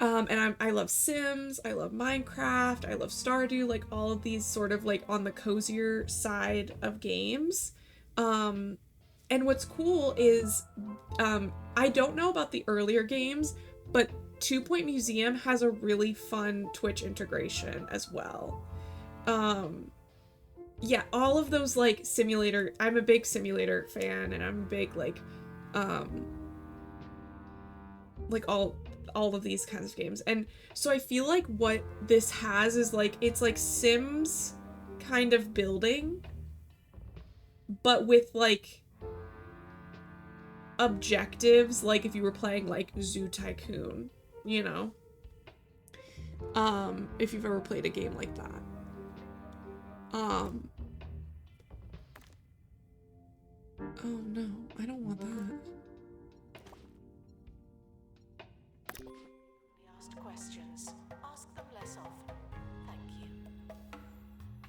And I love Sims, I love Minecraft, I love Stardew, like all of these sort of like on the cozier side of games. And what's cool is, I don't know about the earlier games, but 2 Point Museum has a really fun Twitch integration as well. Yeah, all of those like simulator, I'm a big simulator fan, and I'm a big like all of these kinds of games. And so I feel like what this has is like, it's like Sims kind of building, but with like objectives, like if you were playing like Zoo Tycoon, you know? If you've ever played a game like that. Oh no, I don't want that. We asked questions. Ask them less often. Thank you.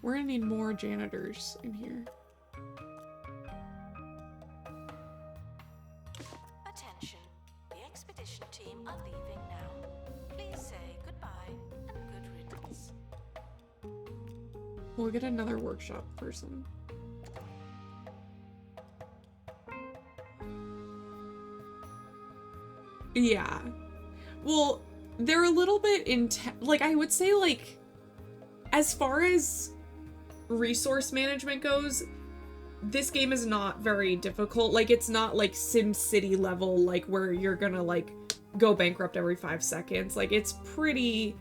We're gonna need more janitors in here. Attention. The expedition team are leaving now. Please say goodbye and good riddance. We'll get another workshop person. Yeah. Well, they're a little bit like, I would say, like, as far as resource management goes, this game is not very difficult. Like, it's not like SimCity level, like, where you're gonna, like, go bankrupt every 5 seconds. Like, it's pretty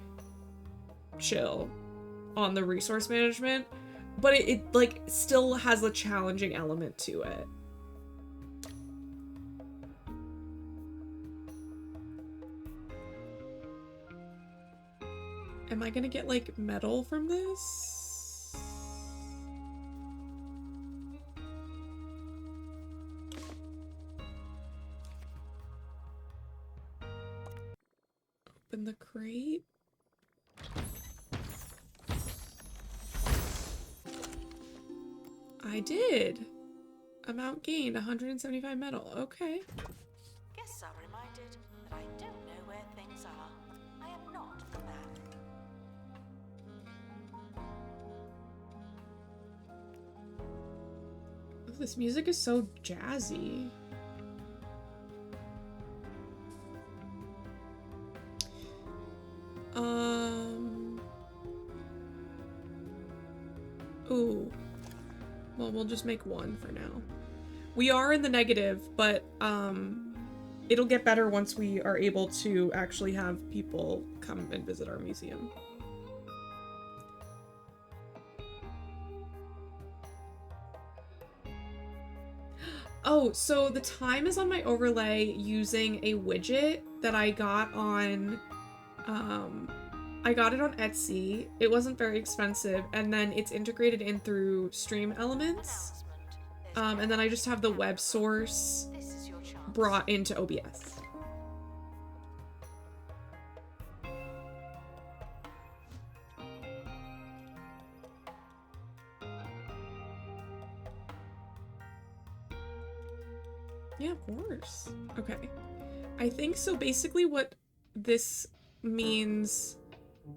chill on the resource management, but it like still has a challenging element to it. Am I gonna get like metal from this? Open the crate. I did. Amount gained, 175 metal. Okay. Guests are reminded that I don't know where things are. I am not a map. Oh, this music is so jazzy. Ooh. Well, we'll just make one for now. We are in the negative, but it'll get better once we are able to actually have people come and visit our museum. Oh, so the time is on my overlay using a widget that I got on, I got it on Etsy. It wasn't very expensive, and then it's integrated in through Stream Elements. And then I just have the web source brought into OBS. Yeah, of course. Okay. I think so. Basically what this means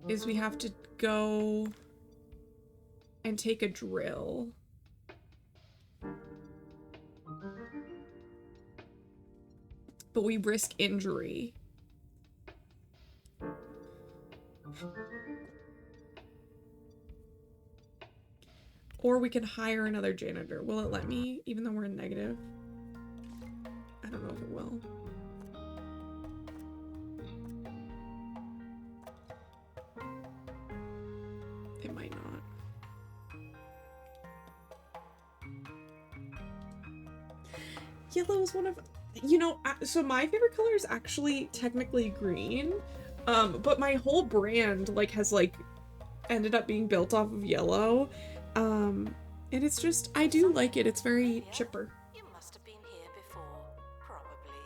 is we have to go and take a drill. But we risk injury. Or we can hire another janitor. Will it let me, even though we're in negative? I don't know if it will. It might not. Yellow is one of... You know, so my favorite color is actually technically green, But my whole brand like has like ended up being built off of yellow. And it's just, I do like it. It's very chipper. You must have been here before, probably.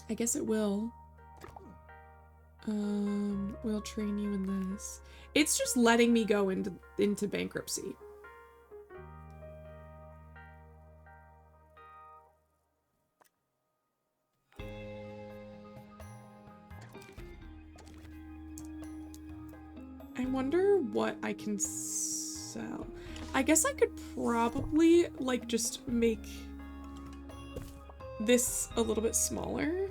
I guess it will. We'll train you in this. It's just letting me go into bankruptcy. I wonder what I can sell. I guess I could probably like just make this a little bit smaller.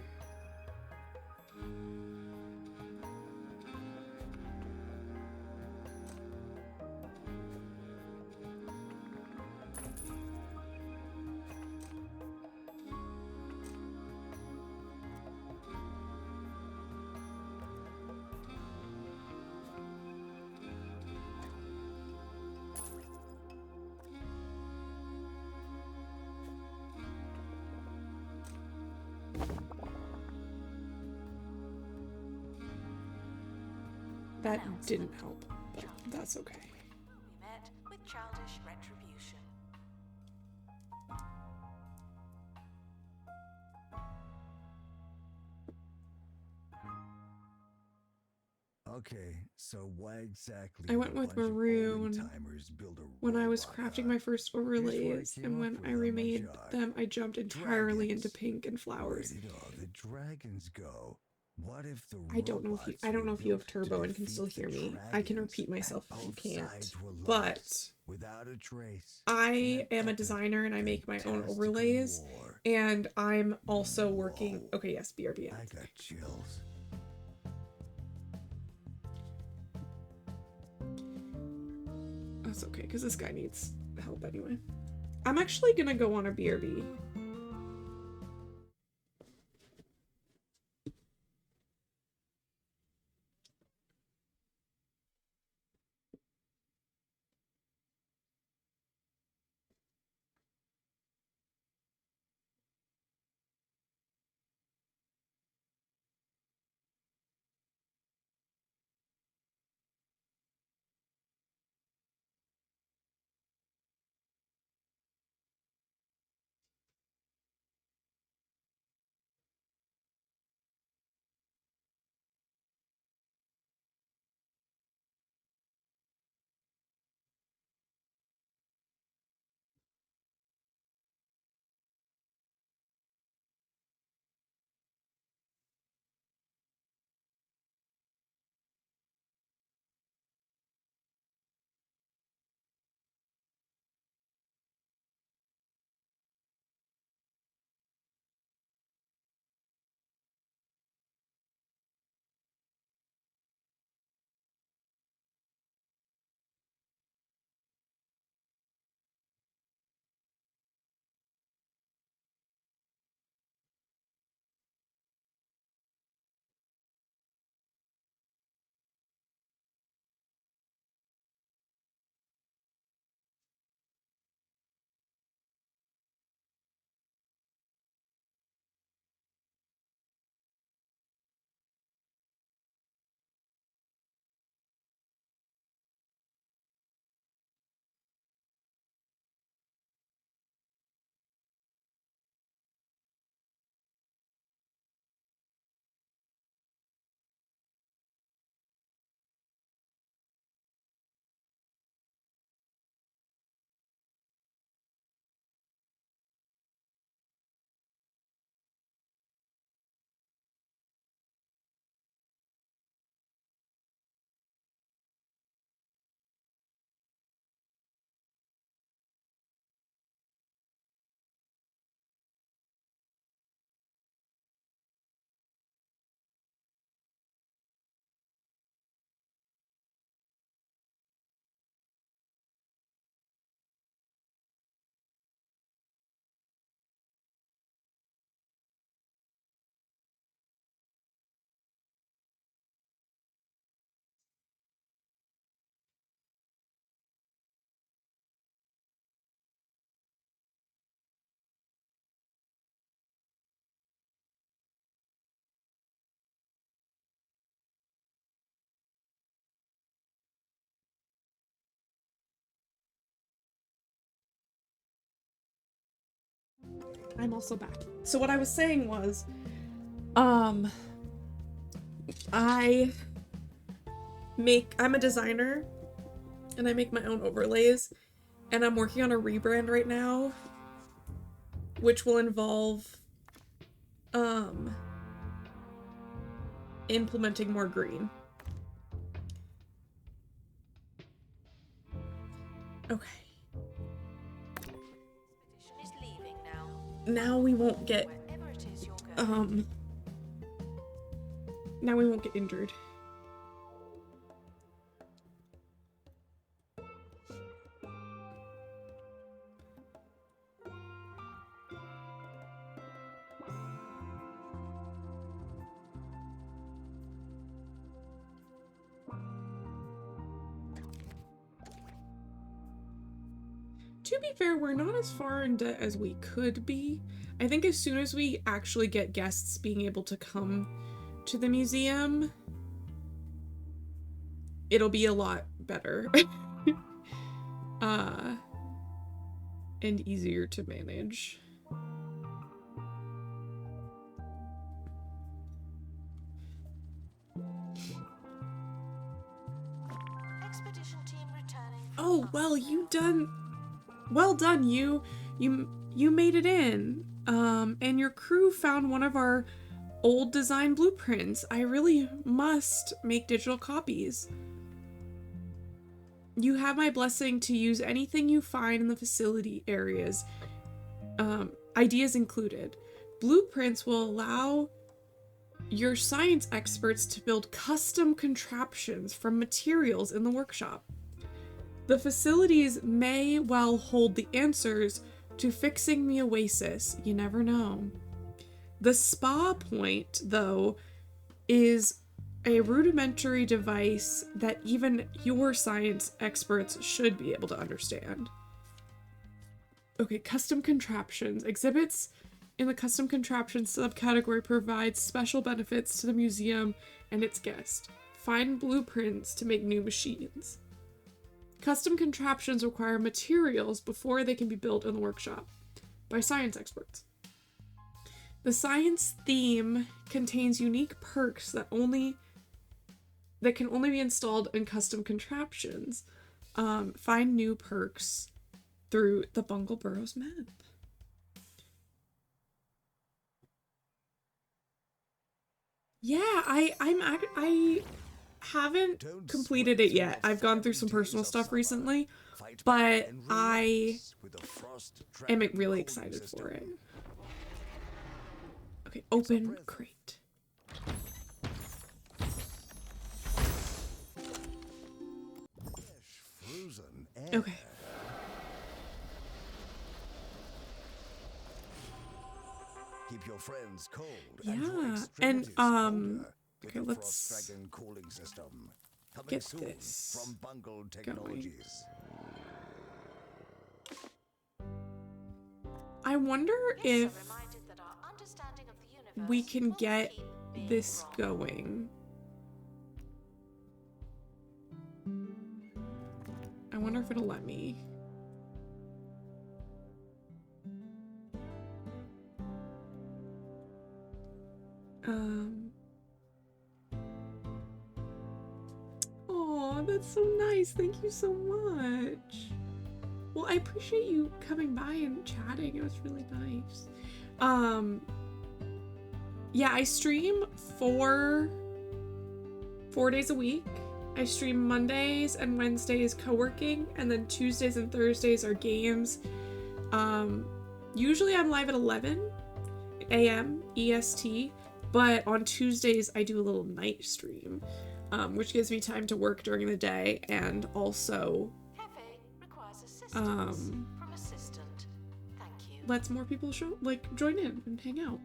That didn't help, but that's okay. We met with childish retribution. Okay, so why exactly? I went would a with bunch of maroon old-timers build a when I was robot crafting hut? my first overlays, came and up when with I on my remade job. them, I jumped entirely into Dragons. pink and flowers. Where did all the dragons go? What if the I don't know if you have turbo and can still hear me. I can repeat myself if you can't. But without a trace. I am a designer and I make my own overlays, and I'm also working. Okay, yes, BRB. I got chills. That's okay, because this guy needs help anyway. I'm actually gonna go on a BRB. I'm also back. So what I was saying was, I'm a designer and I make my own overlays, and I'm working on a rebrand right now, which will involve implementing more green. Okay. Expedition is leaving now. Now we won't get Wherever it is you're going. now we won't get injured. To be fair, we're not as far in debt as we could be. I think as soon as we actually get guests being able to come to the museum, it'll be a lot better. And easier to manage. Expedition team returning. From Oh, well, well done, you made it in. And your crew found one of our old design blueprints. I really must make digital copies. You have my blessing to use anything you find in the facility areas, ideas included. Blueprints will allow your science experts to build custom contraptions from materials in the workshop. The facilities may well hold the answers to fixing the oasis. You never know. The spa point, though, is a rudimentary device that even your science experts should be able to understand. Okay, custom contraptions. Exhibits in the custom contraptions subcategory provide special benefits to the museum and its guests. Find blueprints to make new machines. Custom contraptions require materials before they can be built in the workshop by science experts. The science theme contains unique perks that can only be installed in custom contraptions. Find new perks through the Bungle Burrows map. Yeah, I haven't completed it yet. I've gone through some personal stuff recently, but I am really excited for it. Okay, open crate. Okay. Keep your friends cold. Yeah, your and extremities colder with okay, the let's Frost Dragon cooling system. Coming get soon this from Bungle Technologies. I wonder Guests if are reminded that our understanding of the universe we can will get keep being this wrong. going. I wonder if it'll let me. Oh, that's so nice. Thank you so much. Well, I appreciate you coming by and chatting. It was really nice. Yeah, I stream 4 days a week. I stream Mondays and Wednesdays co-working, and then Tuesdays and Thursdays are games. Usually I'm live at 11 a.m. EST, but on Tuesdays I do a little night stream, which gives me time to work during the day and also Hefe requires assistance from assistant. Thank you. lets more people join in and hang out.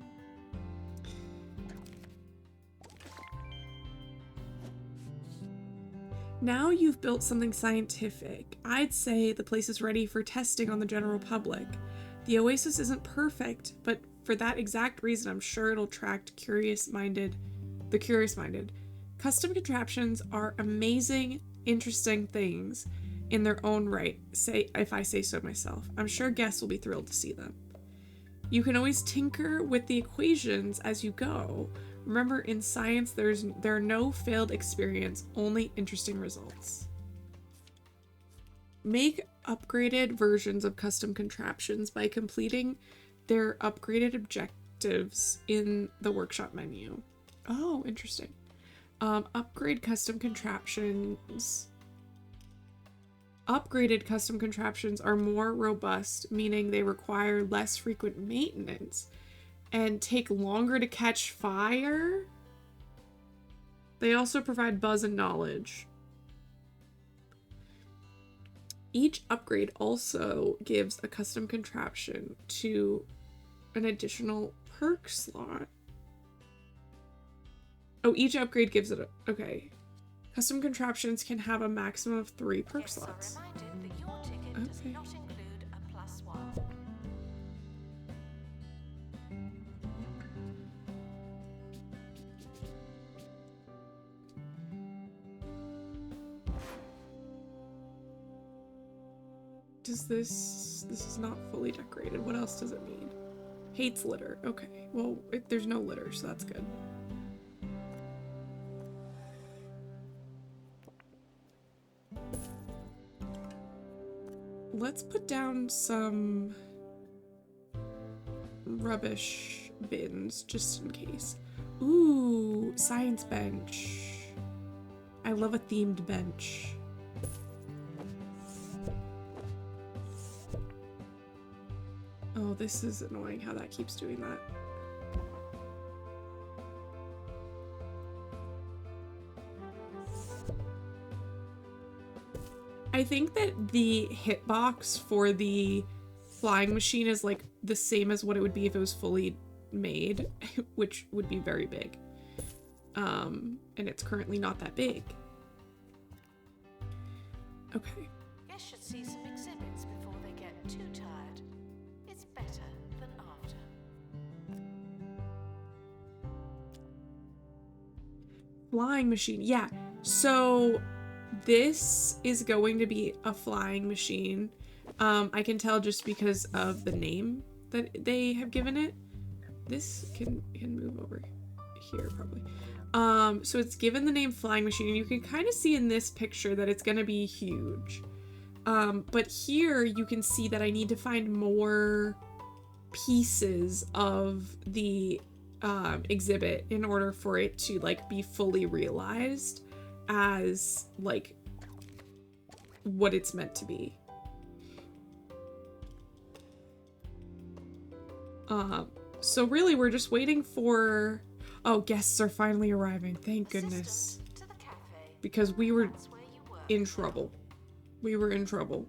Now you've built something scientific. I'd say the place is ready for testing on the general public. The Oasis isn't perfect, but for that exact reason, I'm sure it'll attract the curious-minded. Custom contraptions are amazing, interesting things in their own right, if I say so myself. I'm sure guests will be thrilled to see them. You can always tinker with the equations as you go. Remember, in science, there are no failed experiments, only interesting results. Make upgraded versions of custom contraptions by completing their upgraded objectives in the workshop menu. Oh, interesting. Upgrade custom contraptions. Upgraded custom contraptions are more robust, meaning they require less frequent maintenance and take longer to catch fire. They also provide buzz and knowledge. Each upgrade also gives a custom contraption to an additional perk slot. Oh, each upgrade gives it a... Okay. Custom contraptions can have a maximum of 3 perk slots. Guests are reminded that your ticket does not include a +1. Does this is not fully decorated. What else does it mean? Hates litter. Okay. Well, there's no litter, so that's good. Let's put down some rubbish bins just in case. Ooh, science bench. I love a themed bench. Oh, this is annoying how that keeps doing that. I think that the hitbox for the flying machine is like the same as what it would be if it was fully made, which would be very big. And it's currently not that big. Okay. Guests should see some exhibits before they get too tired. It's better than after. Flying machine. Yeah. So this is going to be a flying machine. I can tell just because of the name that they have given it. This can move over here probably. So it's given the name flying machine, and you can kind of see in this picture that it's going to be huge. But here you can see that I need to find more pieces of the exhibit in order for it to like be fully realized as like what it's meant to be. So really we're just waiting for... Oh, guests are finally arriving. Thank goodness. Assistant to the cafe. Because we were That's where you work. in trouble. We were in trouble.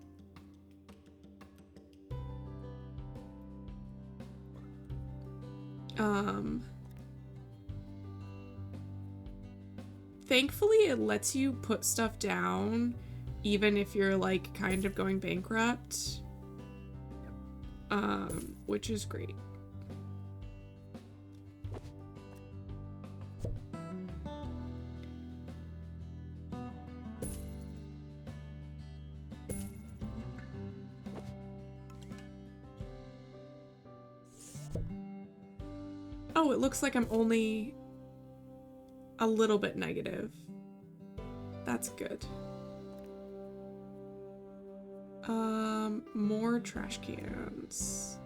Thankfully it lets you put stuff down even if you're like kind of going bankrupt. Which is great. Oh, it looks like I'm only a little bit negative. That's good. More trash cans.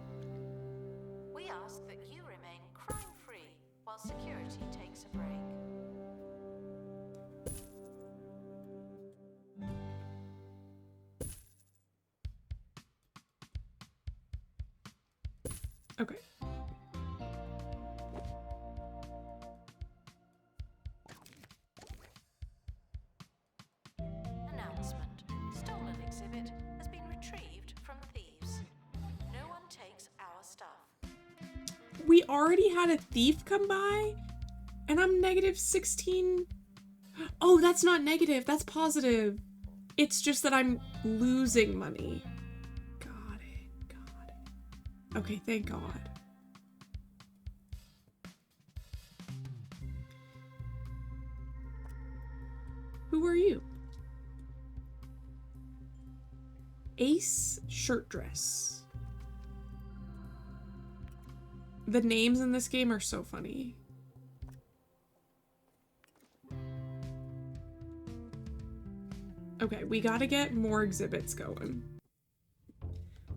We ask that you remain crime-free while security takes a break. Okay. Announcement. Stolen exhibit has been retrieved from thieves. No one takes our stuff. We already had a thief come by, and I'm negative 16. Oh, that's not negative. That's positive. It's just that I'm losing money. Got it. Got it. Okay, thank God. Who are you? Ace shirt dress. The names in this game are so funny. Okay, we gotta get more exhibits going.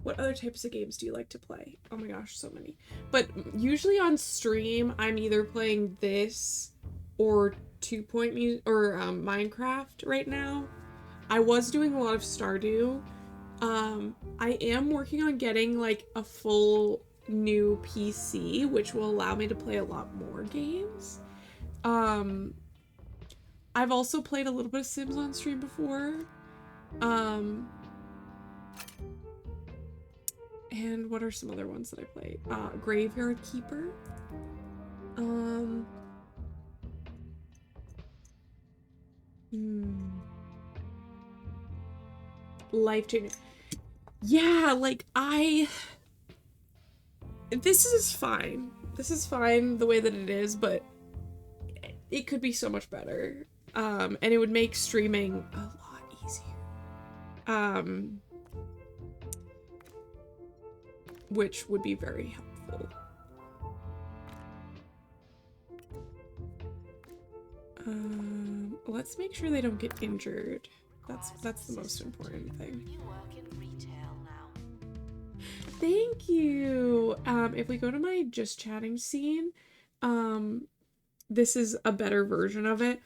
What other types of games do you like to play? Oh my gosh, so many. But usually on stream, I'm either playing this or Minecraft right now. I was doing a lot of Stardew. I am working on getting like a full new PC, which will allow me to play a lot more games. I've also played a little bit of Sims on stream before. And what are some other ones that I played? Graveyard Keeper. Life Changing. Yeah, like this is fine. This is fine the way that it is, but it could be so much better. And it would make streaming a lot easier. Which would be very helpful. Let's make sure they don't get injured. That's the most important thing. You work in retail now. Thank you. If we go to my just chatting scene, this is a better version of it.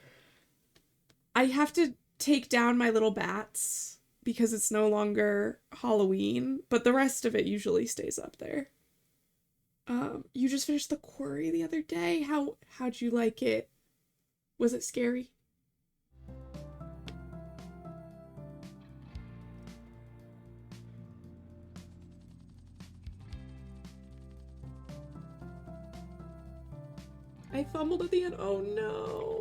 I have to take down my little bats because it's no longer Halloween, but the rest of it usually stays up there. You just finished the quarry the other day. How'd you like it? Was it scary? I fumbled at the end. Oh no.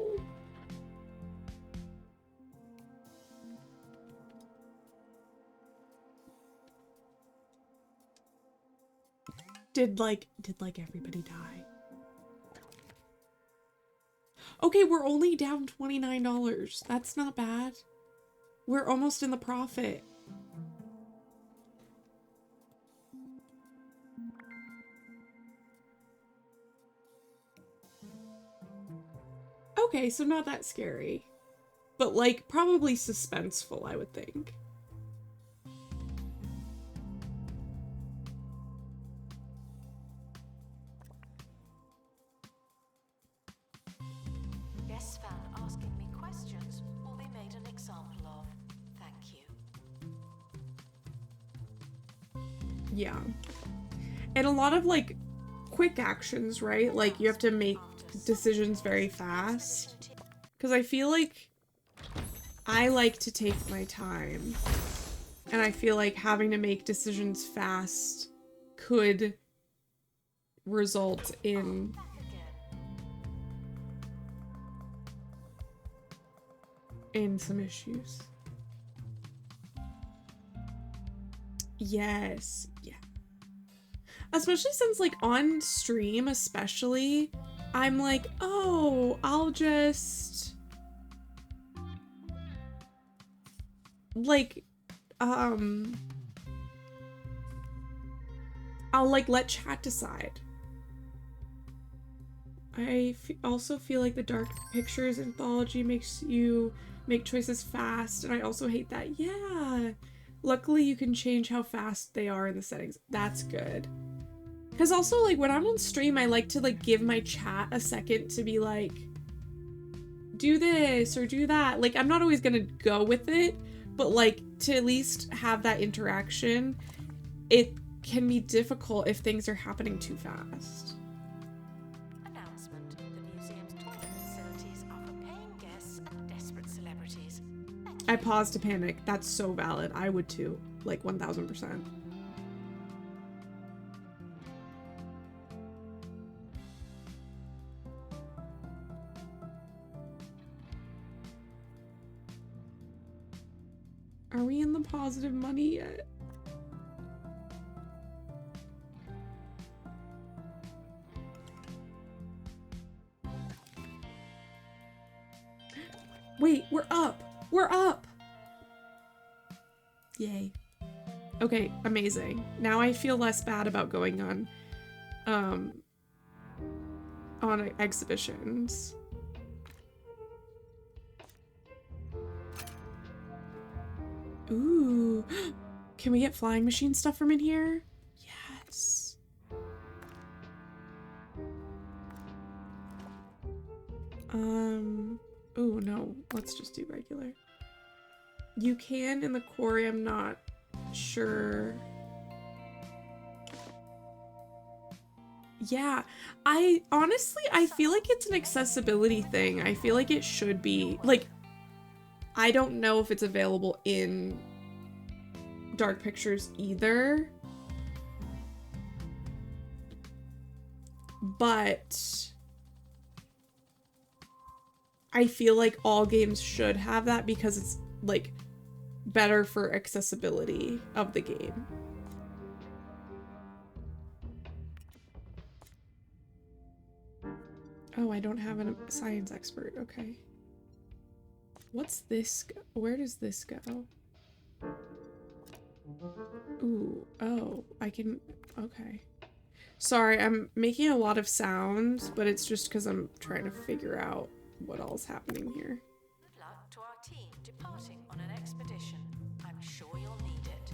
Did everybody die? Okay, we're only down $29. That's not bad. We're almost in the profit. Okay, so not that scary. But like probably suspenseful, I would think. Guests found asking me questions will be made an example of. Thank you. Yeah. And a lot of like quick actions, right? Like you have to make decisions very fast. Because I feel like I like to take my time. And I feel like having to make decisions fast could result in Back again. some issues. Yes. Yeah. Especially since like on stream especially, I'm like, oh, I'll just like I'll like let chat decide. I also feel like the Dark Pictures anthology makes you make choices fast, and I also hate that. Yeah. Luckily you can change how fast they are in the settings. That's good. Because also, like, when I'm on stream, I like to, like, give my chat a second to be like, do this or do that. Like, I'm not always gonna go with it, but, like, to at least have that interaction, it can be difficult if things are happening too fast. Announcement. The museum's toilet facilities are for paying guests and desperate celebrities. Thank you. I pause to panic. That's so valid. I would too. Like, 1000%. Are we in the positive money yet? Wait, we're up! We're up! Yay. Okay, amazing. Now I feel less bad about going on on exhibitions. Ooh, can we get flying machine stuff from in here? Yes. Ooh, no, let's just do regular. You can in the quarry, I'm not sure. Yeah, I feel like it's an accessibility thing. I feel like it should be, like, I don't know if it's available in Dark Pictures either. But I feel like all games should have that because it's, like, better for accessibility of the game. Oh, I don't have a science expert. Okay. What's this? Where does this go? Ooh, oh, I can, okay. Sorry, I'm making a lot of sounds, but it's just because I'm trying to figure out what all's happening here. Good luck to our team departing on an expedition. I'm sure you'll need it.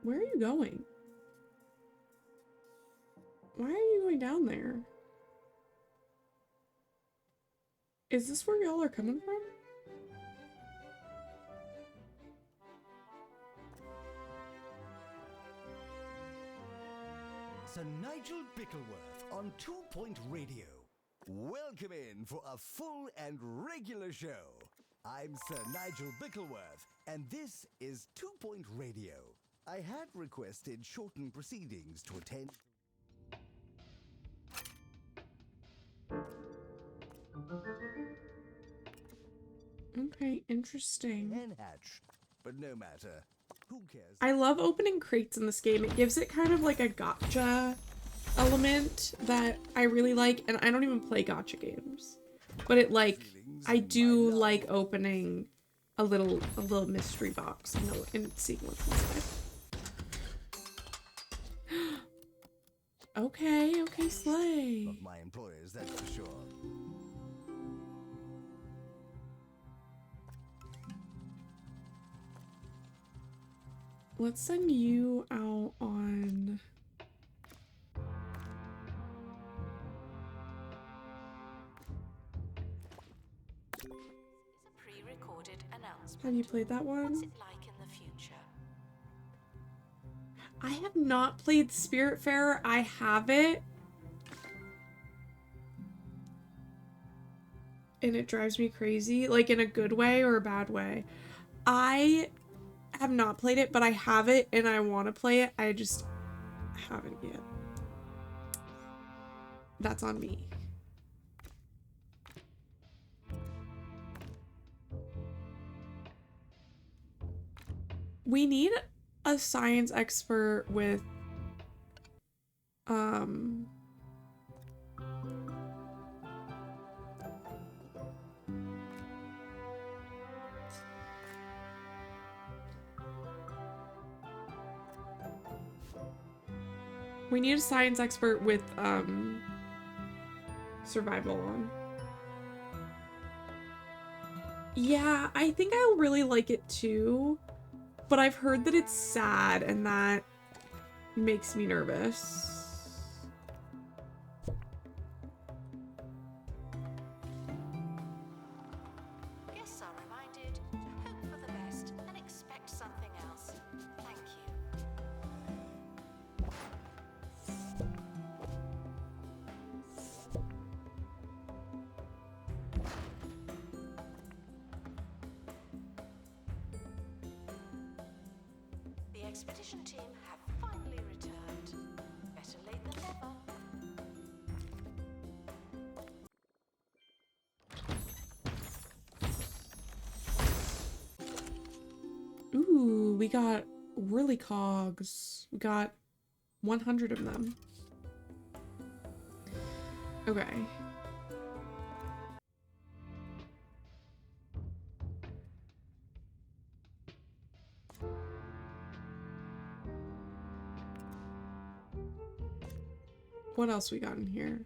Where are you going? Why are you going down there? Is this where y'all are coming from? Sir Nigel Bickleworth on 2 Point Radio. Welcome in for a full and regular show. I'm Sir Nigel Bickleworth, and this is 2 Point Radio. I had requested shortened proceedings to attend. Okay, interesting. Hen hatch, but no matter. Who cares? I love opening crates in this game. It gives it kind of like a gotcha element that I really like, and I don't even play gotcha games. But it, like, I do like opening a little mystery box and seeing what's inside. Okay, slay. Not my employers, that's for sure. Let's send you out on... This is a pre-recorded announcement. Have you played that What's one? it like in the future? I have not played Spiritfarer. I have it. And it drives me crazy, like in a good way or a bad way. I have not played it, but I have it and I want to play it. I just haven't yet. That's on me. We need a science expert with we need a science expert with survival on. Yeah, I think I'll really like it too, but I've heard that it's sad and that makes me nervous. Guests are reminded to hope for the best and expect something else. Thank you. expedition team have finally returned. Better late than never. Ooh, we got whirly cogs. We got 100 of them. Okay. What else we got in here?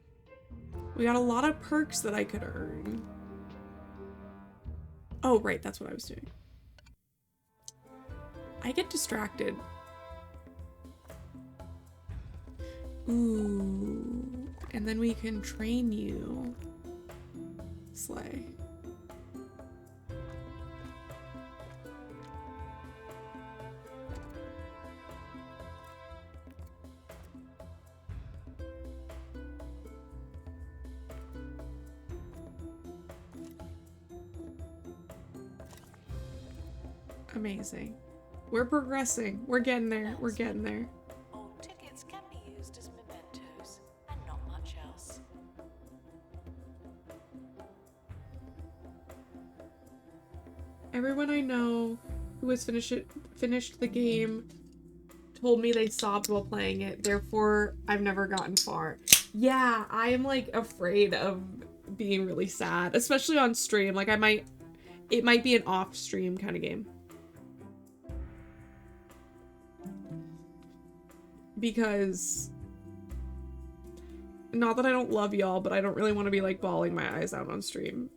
We got a lot of perks that I could earn. Oh, right, that's what I was doing. I get distracted. Ooh, and then we can train you. Slay. Amazing. We're progressing. We're getting there. We're getting there. Old tickets can be used as mementos, and not much else. Everyone I know who has finished the game told me they stopped while playing it. Therefore, I've never gotten far. Yeah, I am like afraid of being really sad, especially on stream. Like it might be an off stream kind of game. Because not that I don't love y'all, but I don't really want to be like bawling my eyes out on stream.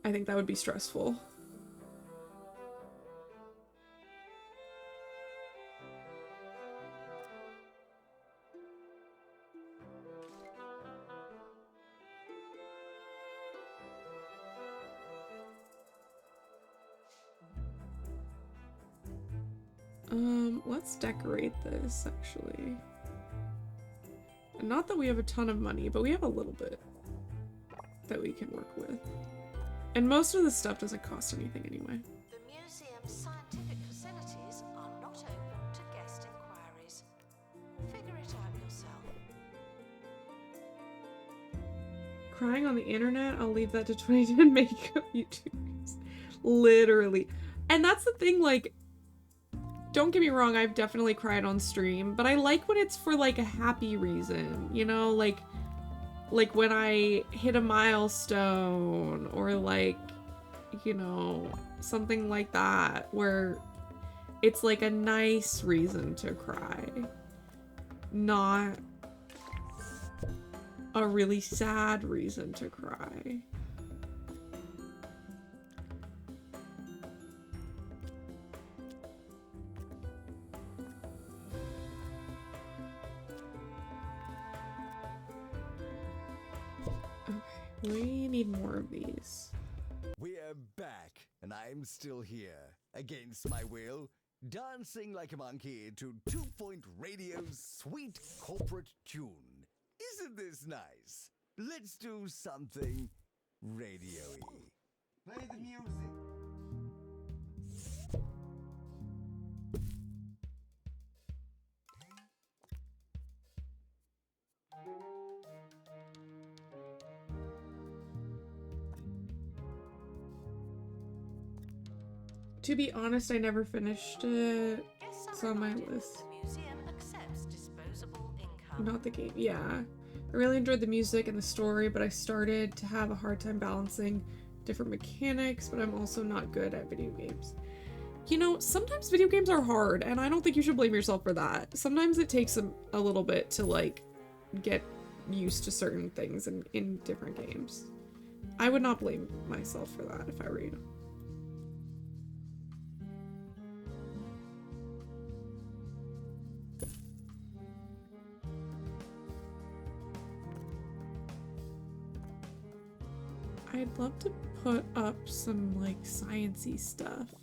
I think that would be stressful. Let's decorate this, actually. Not that we have a ton of money, but we have a little bit that we can work with. And most of the stuff doesn't cost anything anyway. The museum's scientific facilities are not open to guest inquiries. Figure it out yourself. Crying on the internet, I'll leave that to 2010 makeup YouTubers. Literally. And that's the thing, like, don't get me wrong, I've definitely cried on stream, but I like when it's for like a happy reason, you know, like when I hit a milestone or like, you know, something like that where it's like a nice reason to cry, not a really sad reason to cry. We need more of these. We're back, and I'm still here, against my will, dancing like a monkey to 2 Point Radio's sweet corporate tune. Isn't this nice? Let's do something radio-y. Play the music. To be honest, I never finished it. Guests It's are on my reminded list. the museum accepts disposable income. Not the game. Yeah. I really enjoyed the music and the story, but I started to have a hard time balancing different mechanics, but I'm also not good at video games. You know, sometimes video games are hard, and I don't think you should blame yourself for that. Sometimes it takes a little bit to, like, get used to certain things in different games. I would not blame myself for that if I were you. I'd love to put up some, like, science-y stuff.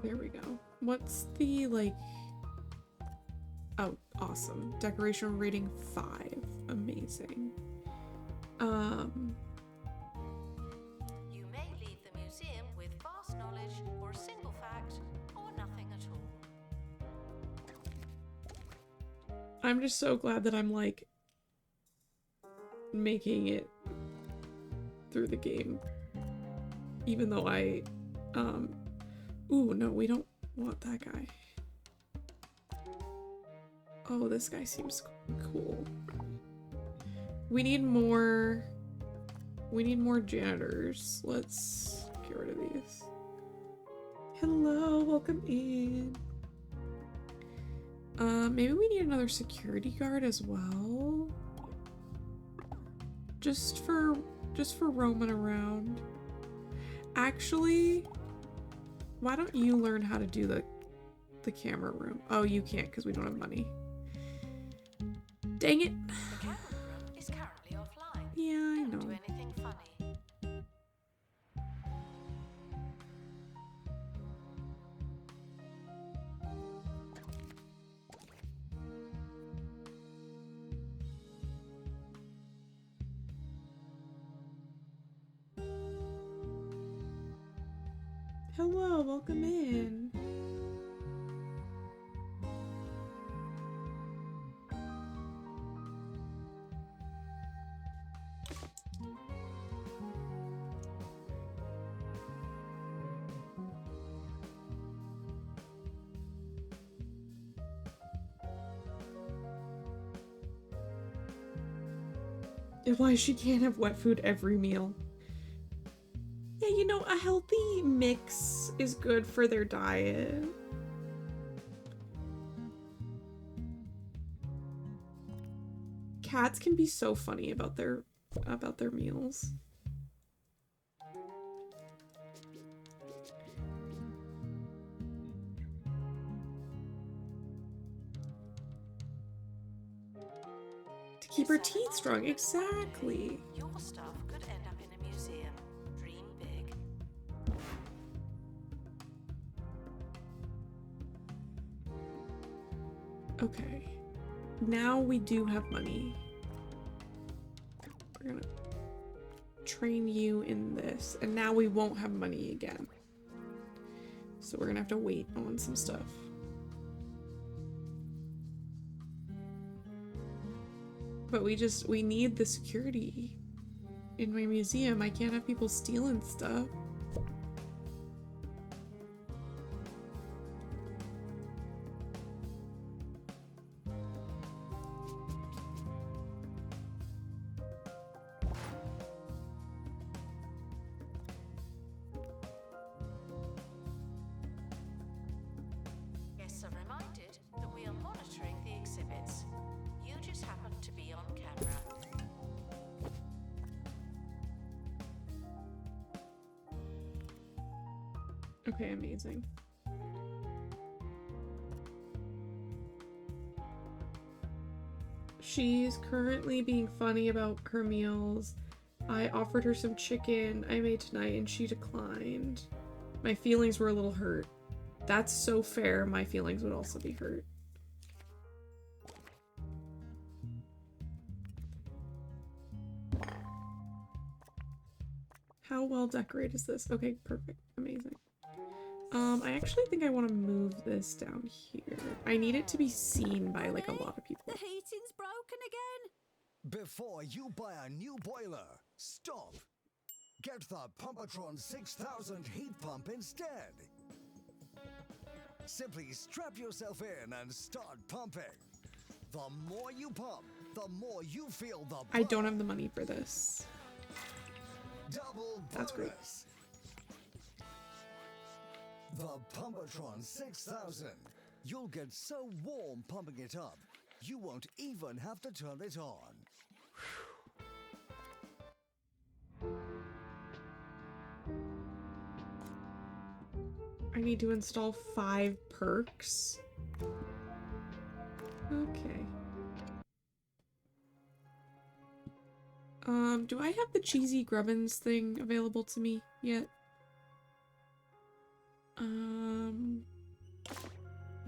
There we go. What's the, like... Oh, awesome. Decoration rating 5. Amazing. You may leave the museum with vast knowledge or a single fact or nothing at all. I'm just so glad that I'm, like, making it through the game. Even though I, ooh, no, we don't want that guy. Oh, this guy seems cool. We need more janitors. Let's get rid of these. Hello, welcome in. Maybe we need another security guard as well. Just for roaming around. Actually, why don't you learn how to do the camera room? Oh, you can't because we don't have money. Dang it. The camera room is currently offline. Yeah, I Don't know. do anything funny. Hello, welcome in. Why she can't have wet food every meal. Yeah, you know, a healthy mix is good for their diet. Cats can be so funny about their meals. To keep her teeth strong, exactly. Your stuff could end up in a museum. Dream big. Okay. Now we do have money. We're gonna train you in this, and now we won't have money again. So we're gonna have to wait on some stuff. But we need the security in my museum. I can't have people stealing stuff. Guests are reminded that we are monitoring the exhibits. You just happen to be on camera. Okay, amazing. She's currently being funny about her meals. I offered her some chicken I made tonight and she declined. My feelings were a little hurt. That's so fair. My feelings would also be hurt. How well decorated is this? Okay, perfect. Amazing. I actually think I want to move this down here. I need it to be seen by like a lot of people. The heating's broken again. Before you buy a new boiler, stop. Get the Pumpatron 6000 heat pump instead. Simply strap yourself in and start pumping. The more you pump, the more you feel the I don't have the money for this. double That's great. bonus. The Pumpatron 6000. You'll get so warm pumping it up, you won't even have to turn it on. I need to install 5 perks. Okay. Do I have the cheesy grubbins thing available to me yet? I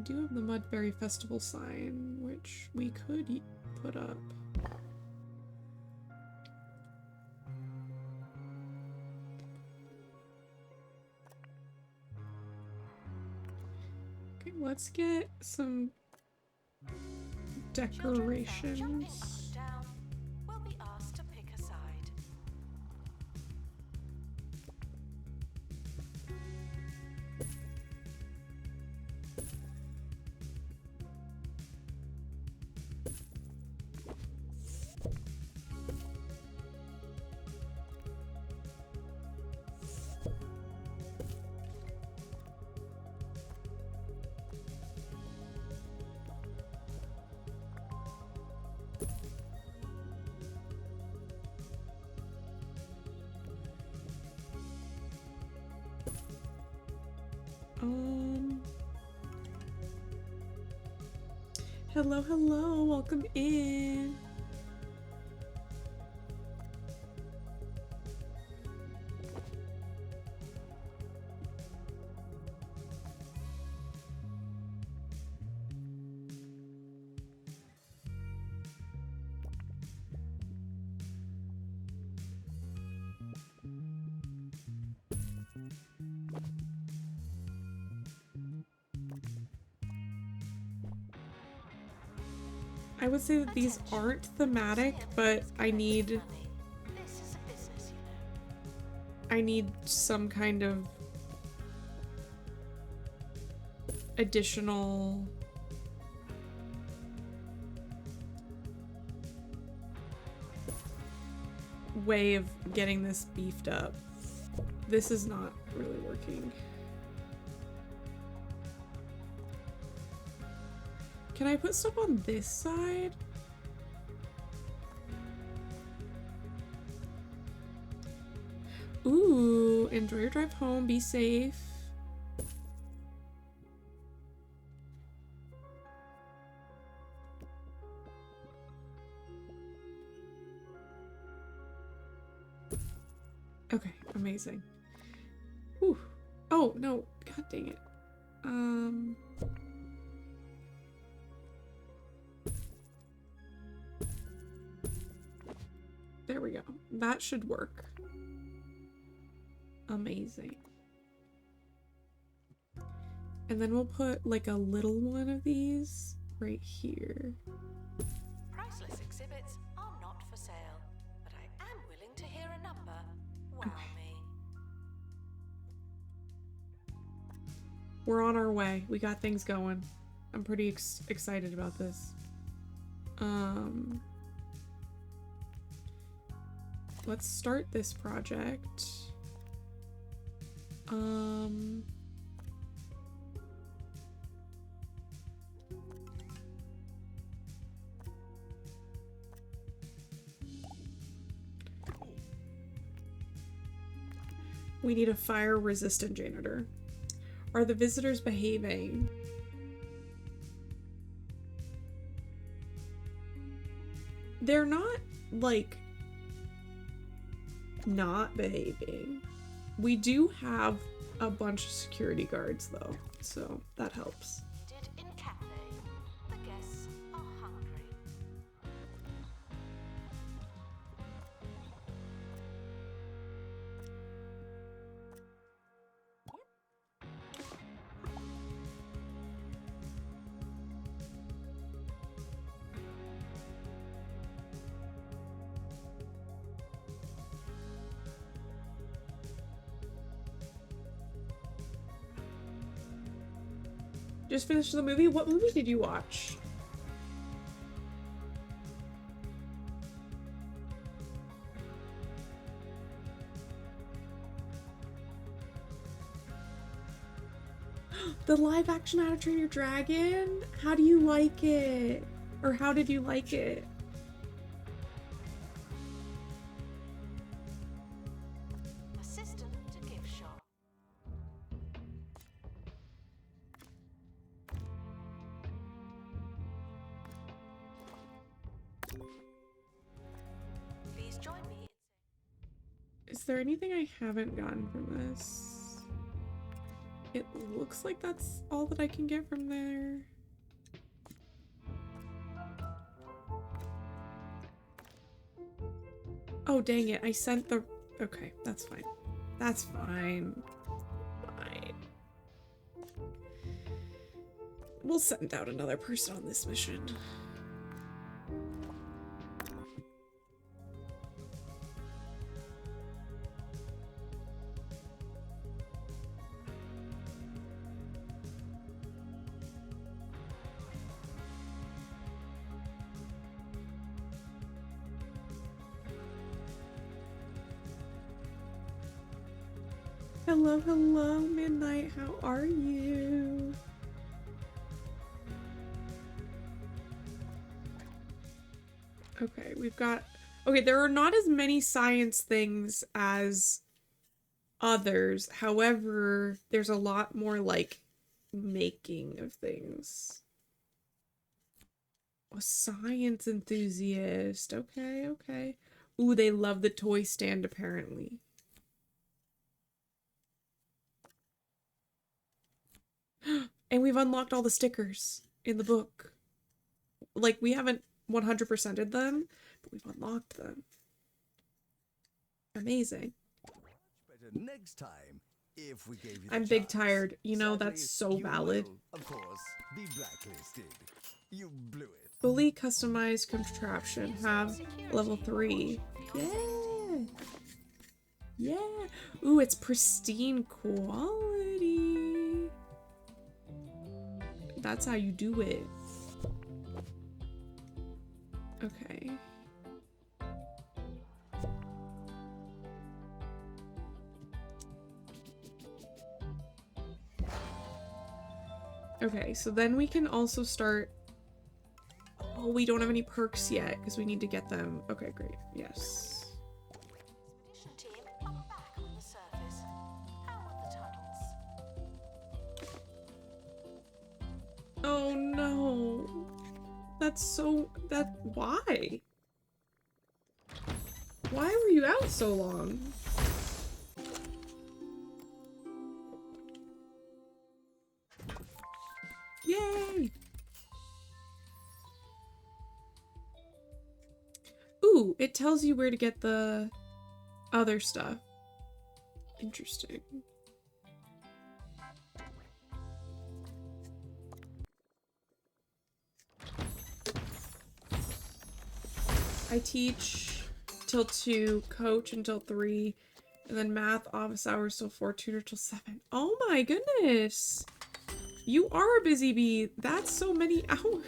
do have the Mudberry Festival sign, which we could put up. Okay, let's get some decorations. Down will be asked to pick a side. Hello, hello, welcome in. I would say that these aren't thematic, but I need This is a business, you know. I need some kind of additional way of getting this beefed up. This is not really working. Can I put stuff on this side? Ooh, enjoy your drive home, be safe. Okay, amazing. Ooh. Oh, no, god dang it. There we go. That should work. Amazing. And then we'll put like a little one of these right here. Priceless exhibits are not for sale, but I am willing to hear a number. Wow me. We're on our way. We got things going. I'm pretty excited about this. Let's start this project. We need a fire-resistant janitor. Are the visitors behaving? They're not, like, not behaving. We do have a bunch of security guards, though, so that helps. Did in cafe. The guests are hungry. Just finished the movie? What movie did you watch? The live action How to Train Your Dragon? How do you like it? Or how did you like it? Assistant to gift shop. Please join me. Is there anything I haven't gotten from this? It looks like that's all that I can get from there. Oh, dang it. I sent the... Okay, that's fine. That's fine. Fine. We'll send out another person on this mission. Hello, hello, Midnight. How are you? Okay, we've got... Okay, there are not as many science things as others. However, there's a lot more, like, making of things. A science enthusiast. Okay, okay. Ooh, they love the toy stand, apparently. And we've unlocked all the stickers in the book. Like, we haven't 100%ed them, but we've unlocked them. Amazing. Better next time if we gave you the I'm big chance. tired. You know, Sadly, that's so you valid. will, of course, be blacklisted. You blew it. Fully customized contraption. Have level 3. Yeah. Yeah. Ooh, it's pristine quality. That's how you do it. Okay. Okay, so then we can also start... Oh, we don't have any perks yet because we need to get them. Okay, great. Yes. Expedition team are back on the surface. How are the tunnels? Oh no. That's so... Why? Why were you out so long? Yay! Ooh, it tells you where to get the other stuff. Interesting. I teach till 2, coach until 3, and then math office hours till 4, tutor till 7. Oh my goodness! You are a busy bee. That's so many hours.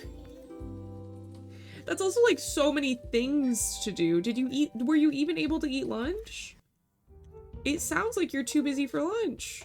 That's also like so many things to do. Did you eat? Were you even able to eat lunch? It sounds like you're too busy for lunch.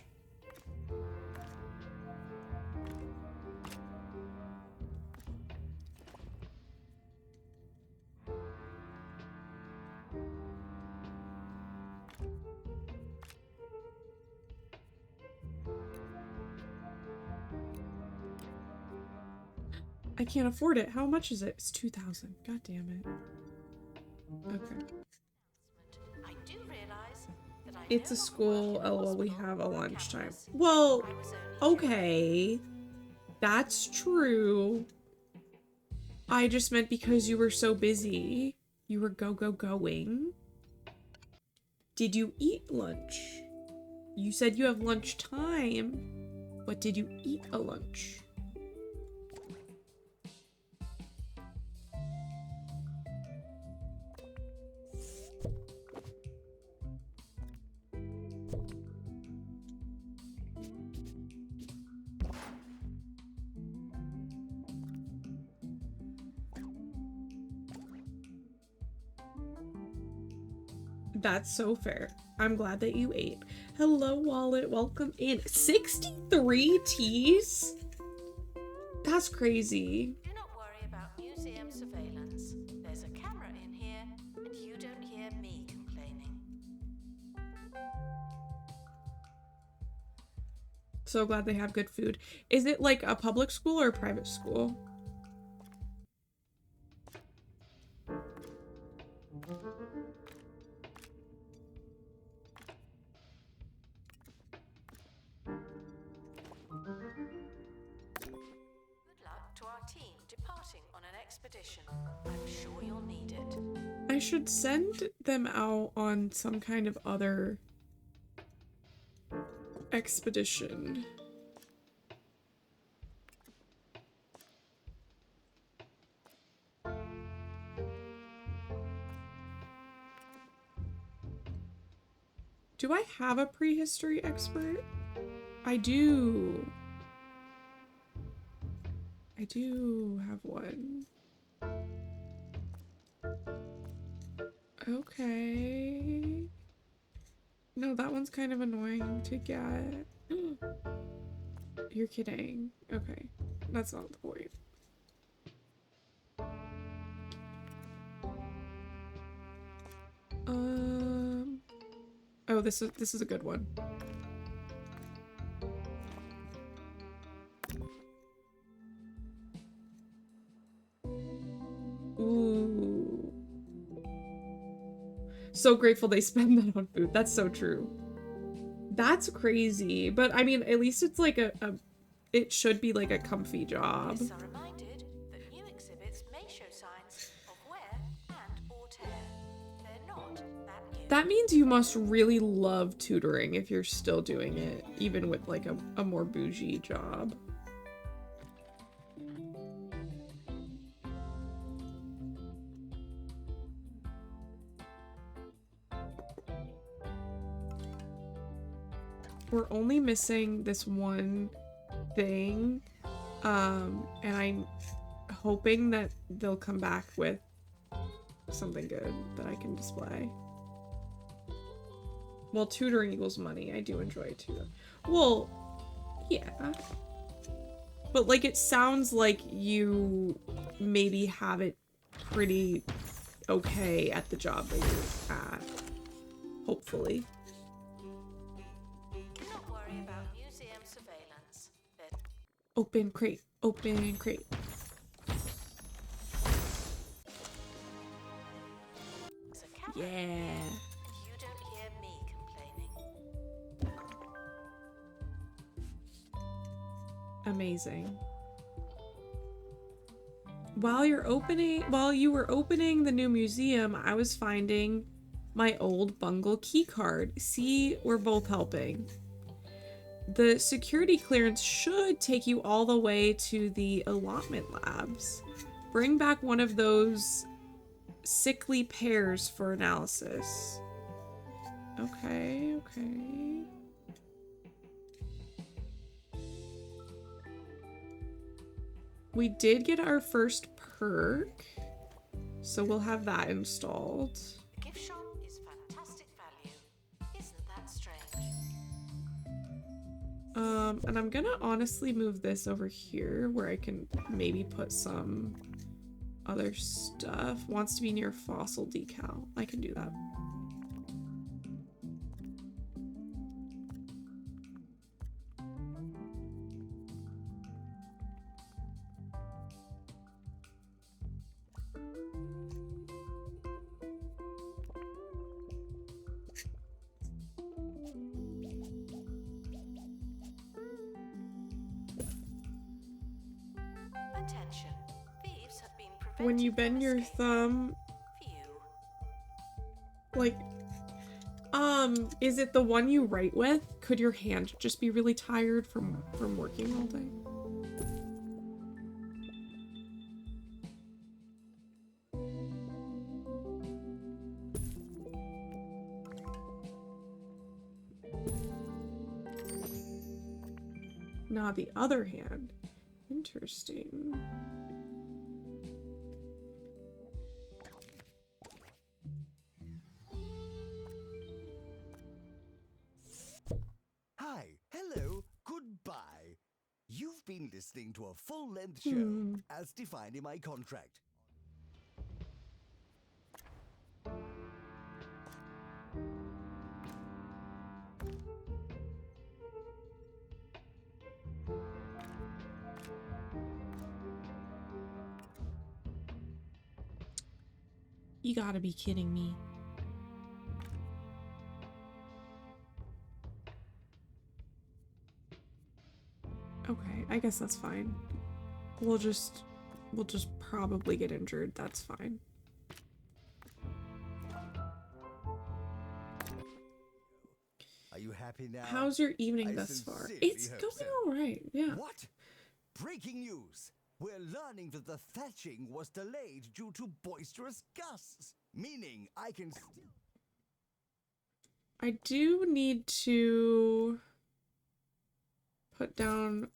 I can't afford it. How much is it? It's 2,000. God damn it. Okay. I do realize that I It's no a longer school. work in LOL, we hospital have a or lunchtime. campus. Well, I was only okay. That's true. I just meant because you were so busy. You were going. Did you eat lunch? You said you have lunchtime, but did you eat a lunch? That's so fair. I'm glad that you ate. Hello, Wallet. Welcome in. 63 teas? That's crazy. Do not worry about museum surveillance. There's a camera in here, and you don't hear me complaining. So glad they have good food. Is it like a public school or a private school? expedition. I'm sure you'll need it. I should send them out on some kind of other expedition. Do I have a prehistory expert? I do. I do have one. Okay. No, that one's kind of annoying to get. You're kidding. Okay. That's not the point. Oh, this is a good one. Ooh. So grateful they spend that on food. That's so true. That's crazy. But I mean, at least it's like it should be like a comfy job. Guests are reminded that new exhibits may show signs of wear and or tear. They're not that new. That means you must really love tutoring if you're still doing it, even with like a more bougie job. We're only missing this one thing, and I'm hoping that they'll come back with something good that I can display. Well, tutoring equals money. I do enjoy tutoring. Well, yeah. But like, it sounds like you maybe have it pretty okay at the job that you're at. Hopefully. Do not worry about museum surveillance. Open crate. Open crate. There's a camera. Yeah. You don't hear me complaining. Amazing. While you were opening the new museum, I was finding my old Bungle key card. See, we're both helping. The security clearance should take you all the way to the allotment labs. Bring back one of those sickly pears for analysis. Okay, okay. We did get our first perk, so we'll have that installed. The gift shop is fantastic value. Isn't that strange? And I'm gonna honestly move this over here where I can maybe put some other stuff. Wants to be near fossil decal. I can do that. Attention. Thieves have been prevented When you from bend your escape. thumb, Phew. like, is it the one you write with? Could your hand just be really tired from working all day? Nah, the other hand. Interesting. Hi, hello, goodbye. You've been listening to a full-length show Hmm. as defined in my contract. You gotta be kidding me. Okay, I guess that's fine. We'll just will just probably get injured. That's fine. Are you happy now? How's your evening I thus far? sincerely It's hope going so. all right. Yeah. What? Breaking news! We're learning that the thatching was delayed due to boisterous gusts, meaning I can still... I do need to put down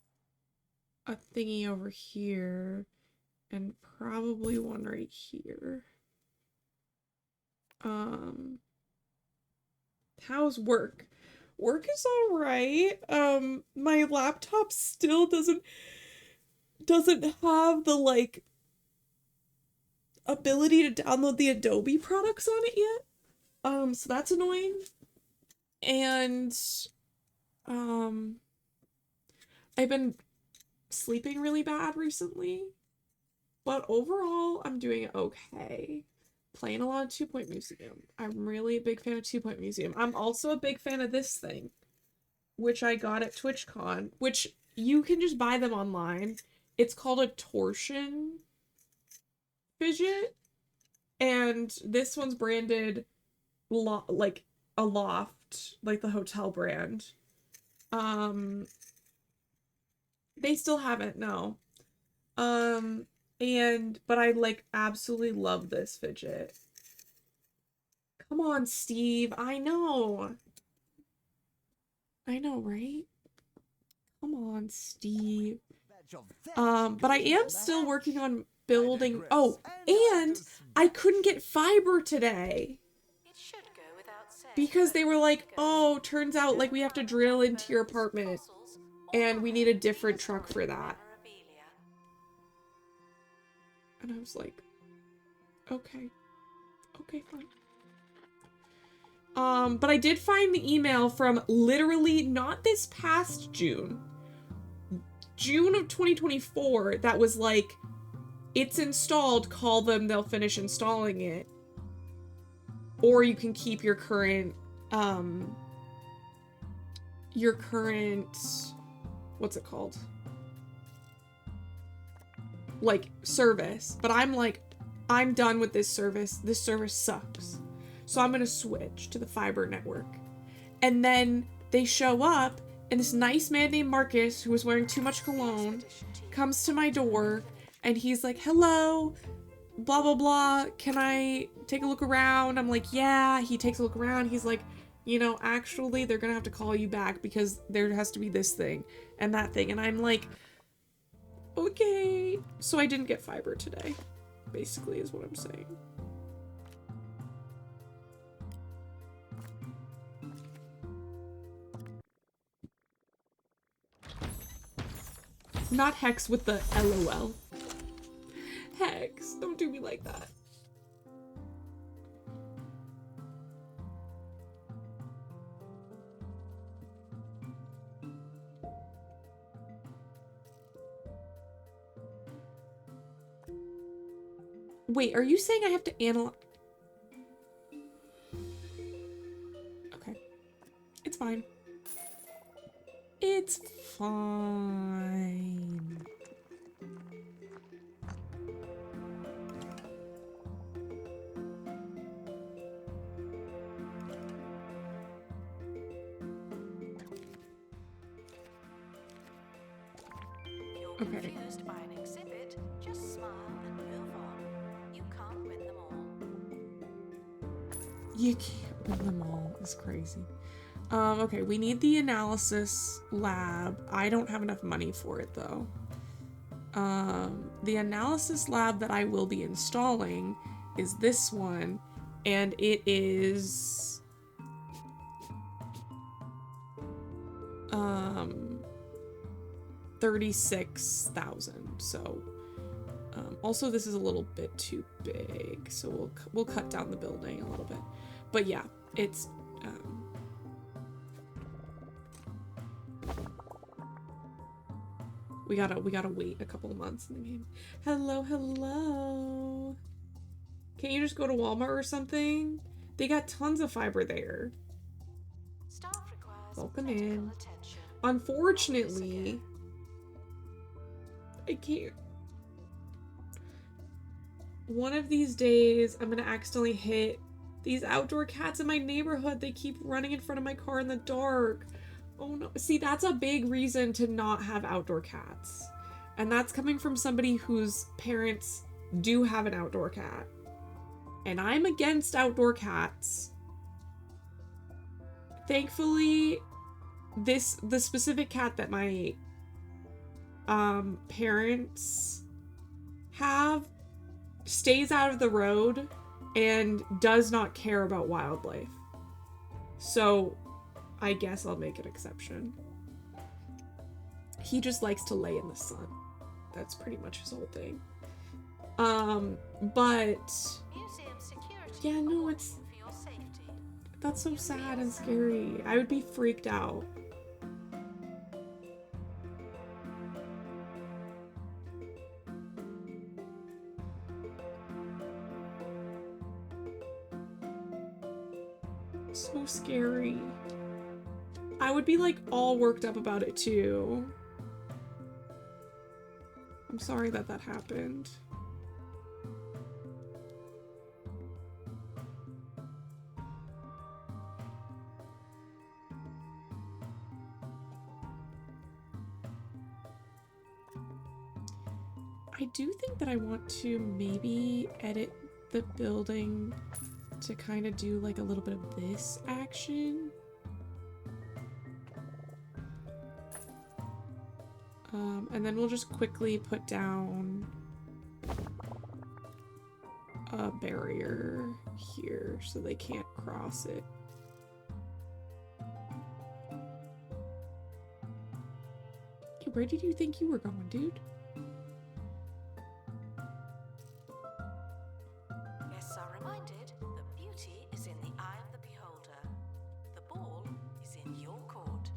a thingy over here and probably one right here. How's work? Work is all right. My laptop still doesn't have the like ability to download the Adobe products on it yet. So that's annoying. And I've been sleeping really bad recently, but overall I'm doing okay. Playing a lot of 2 Point Museum. I'm really a big fan of 2 Point Museum. I'm also a big fan of this thing, which I got at TwitchCon, which you can just buy them online. It's called a torsion fidget, and this one's branded like a Loft, like the hotel brand. They still haven't, no. But I like absolutely love this fidget. Come on, Steve. I know, right? Come on, Steve. But I am still working on building. Oh, and I couldn't get fiber today It should go without saying, because they but were like, because oh, turns out like we have to drill into your apartment fossils and we need a different prehistoric truck for that. memorabilia. And I was like, okay, fine. But I did find the email from literally not this past June of 2024 that was like, it's installed, call them, they'll finish installing it. Or you can keep your current, what's it called? Like, service. But I'm like, I'm done with this service. This service sucks. So I'm gonna switch to the fiber network. And then they show up, and this nice man named Marcus, who was wearing too much cologne, comes to my door, and he's like, hello, blah, blah, blah. Can I take a look around? I'm like, yeah. He takes a look around. He's like, you know, actually, they're gonna have to call you back because there has to be this thing and that thing. And I'm like, okay. So I didn't get fiber today, basically, is what I'm saying. Not Hex with the LOL. Hex, don't do me like that. Wait, are you saying I have to analyze? Okay. It's fine. It's fine. You're Okay. confused by an exhibit, just smile and move on. You can't win them all. You can't win them all. It's crazy. Okay, we need the analysis lab. I don't have enough money for it though. The analysis lab that I will be installing is this one, and it is 36,000. So also this is a little bit too big, so we'll cut down the building a little bit. But yeah, it's we gotta wait a couple of months in the game. Hello. Can't you just go to Walmart or something? They got tons of fiber there. Staff requires Welcome medical in. attention. Unfortunately, I can't one of these days I'm gonna accidentally hit these outdoor cats in my neighborhood. They keep running in front of my car in the dark. Oh no. See, that's a big reason to not have outdoor cats. And that's coming from somebody whose parents do have an outdoor cat. And I'm against outdoor cats. Thankfully, the specific cat that my parents have stays out of the road and does not care about wildlife. So I guess I'll make an exception. He just likes to lay in the sun. That's pretty much his whole thing. But Museum security yeah, no, are it's calling for your safety. that's so sad and scary. I would be freaked out. So scary. I would be like all worked up about it too. I'm sorry that that happened. I do think that I want to maybe edit the building to kind of do like a little bit of this action. And then we'll just quickly put down a barrier here so they can't cross it. Hey, where did you think you were going, dude? Guests are reminded that beauty is in the eye of the beholder. The ball is in your court.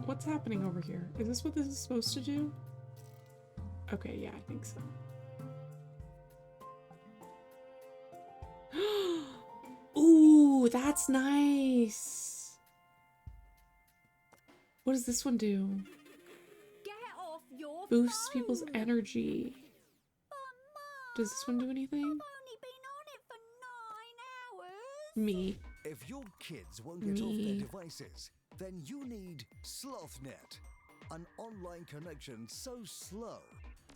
What's happening over here? Is this what this is supposed to do? Okay, yeah, I think so. Ooh, that's nice. What does this one do? Get off your Boosts phone. people's energy. But Does this one do anything? I've only been on it for 9 hours. Me. If your kids won't get off their Me. devices, then you need SlothNet, an online connection so slow,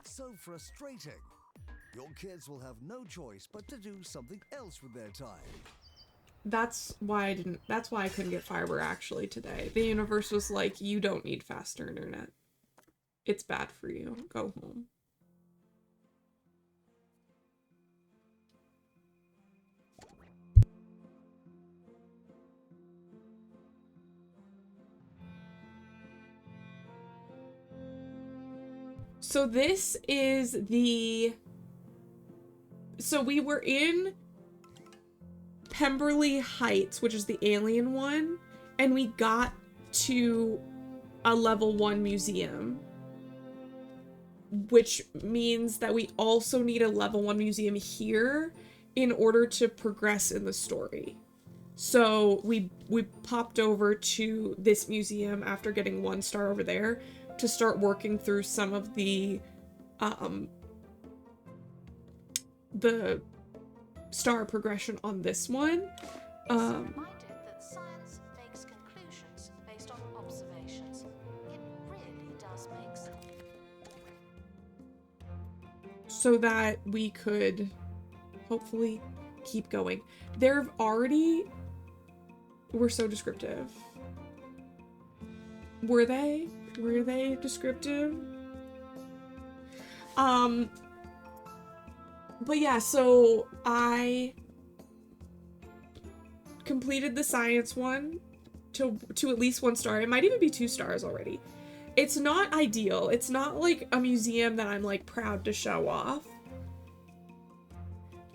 so frustrating. Your kids will have no choice but to do something else with their time. That's why I couldn't get fiber actually today. The universe was like, you don't need faster internet. It's bad for you. Go home. So this is so we were in Pemberley Heights, which is the alien one, and we got to a level 1 museum, which means that we also need a level 1 museum here in order to progress in the story. So we popped over to this museum after getting 1 star over there to start working through some of the star progression on this one. Guests are reminded that science makes conclusions based on observations. It really does make sense. So that we could hopefully keep going. We're so descriptive. Were they descriptive? But yeah, so I completed the science one to at least 1 star. It might even be 2 stars already. It's not ideal. It's not like a museum that I'm like proud to show off.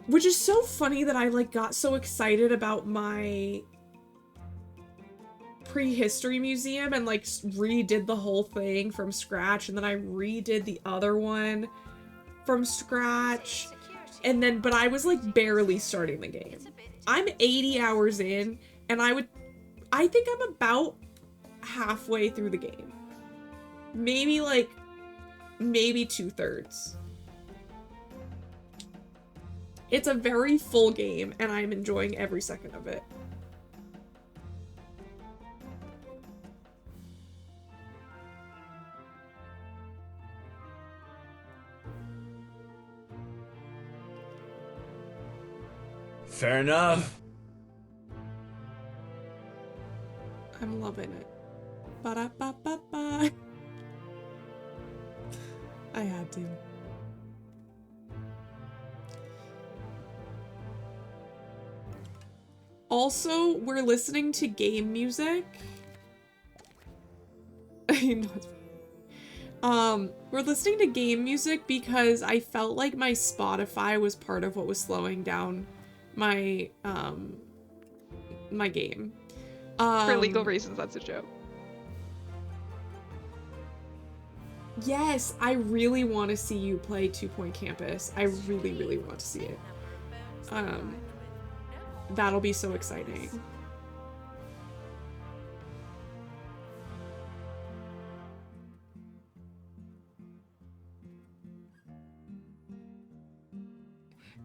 Which is so funny that I like got so excited about my prehistory museum and like redid the whole thing from scratch, and then I redid the other one from scratch. And then, but I was like barely starting the game. I'm 80 hours in, and I think I'm about halfway through the game. Maybe 2/3. It's a very full game, and I'm enjoying every second of it. Fair enough. I'm loving it. Ba-da-ba-ba-ba. I had to. Also, we're listening to game music. We're listening to game music because I felt like my Spotify was part of what was slowing down my my game. For legal reasons, that's a joke. Yes, I really want to see you play 2 Point Campus. I really, really want to see it. That'll be so exciting.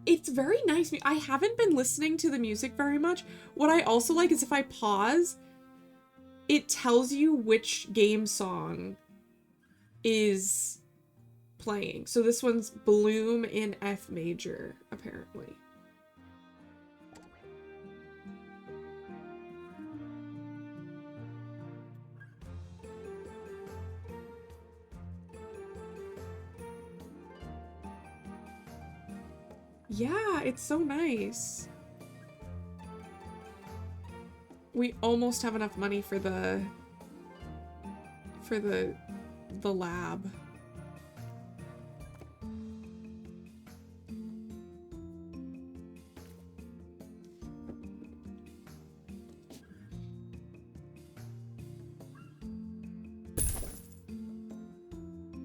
It's very nice. I haven't been listening to the music very much. What I also like is if I pause, it tells you which game song is playing. So this one's Bloom in F major, apparently. Yeah, it's so nice. We almost have enough money for the lab.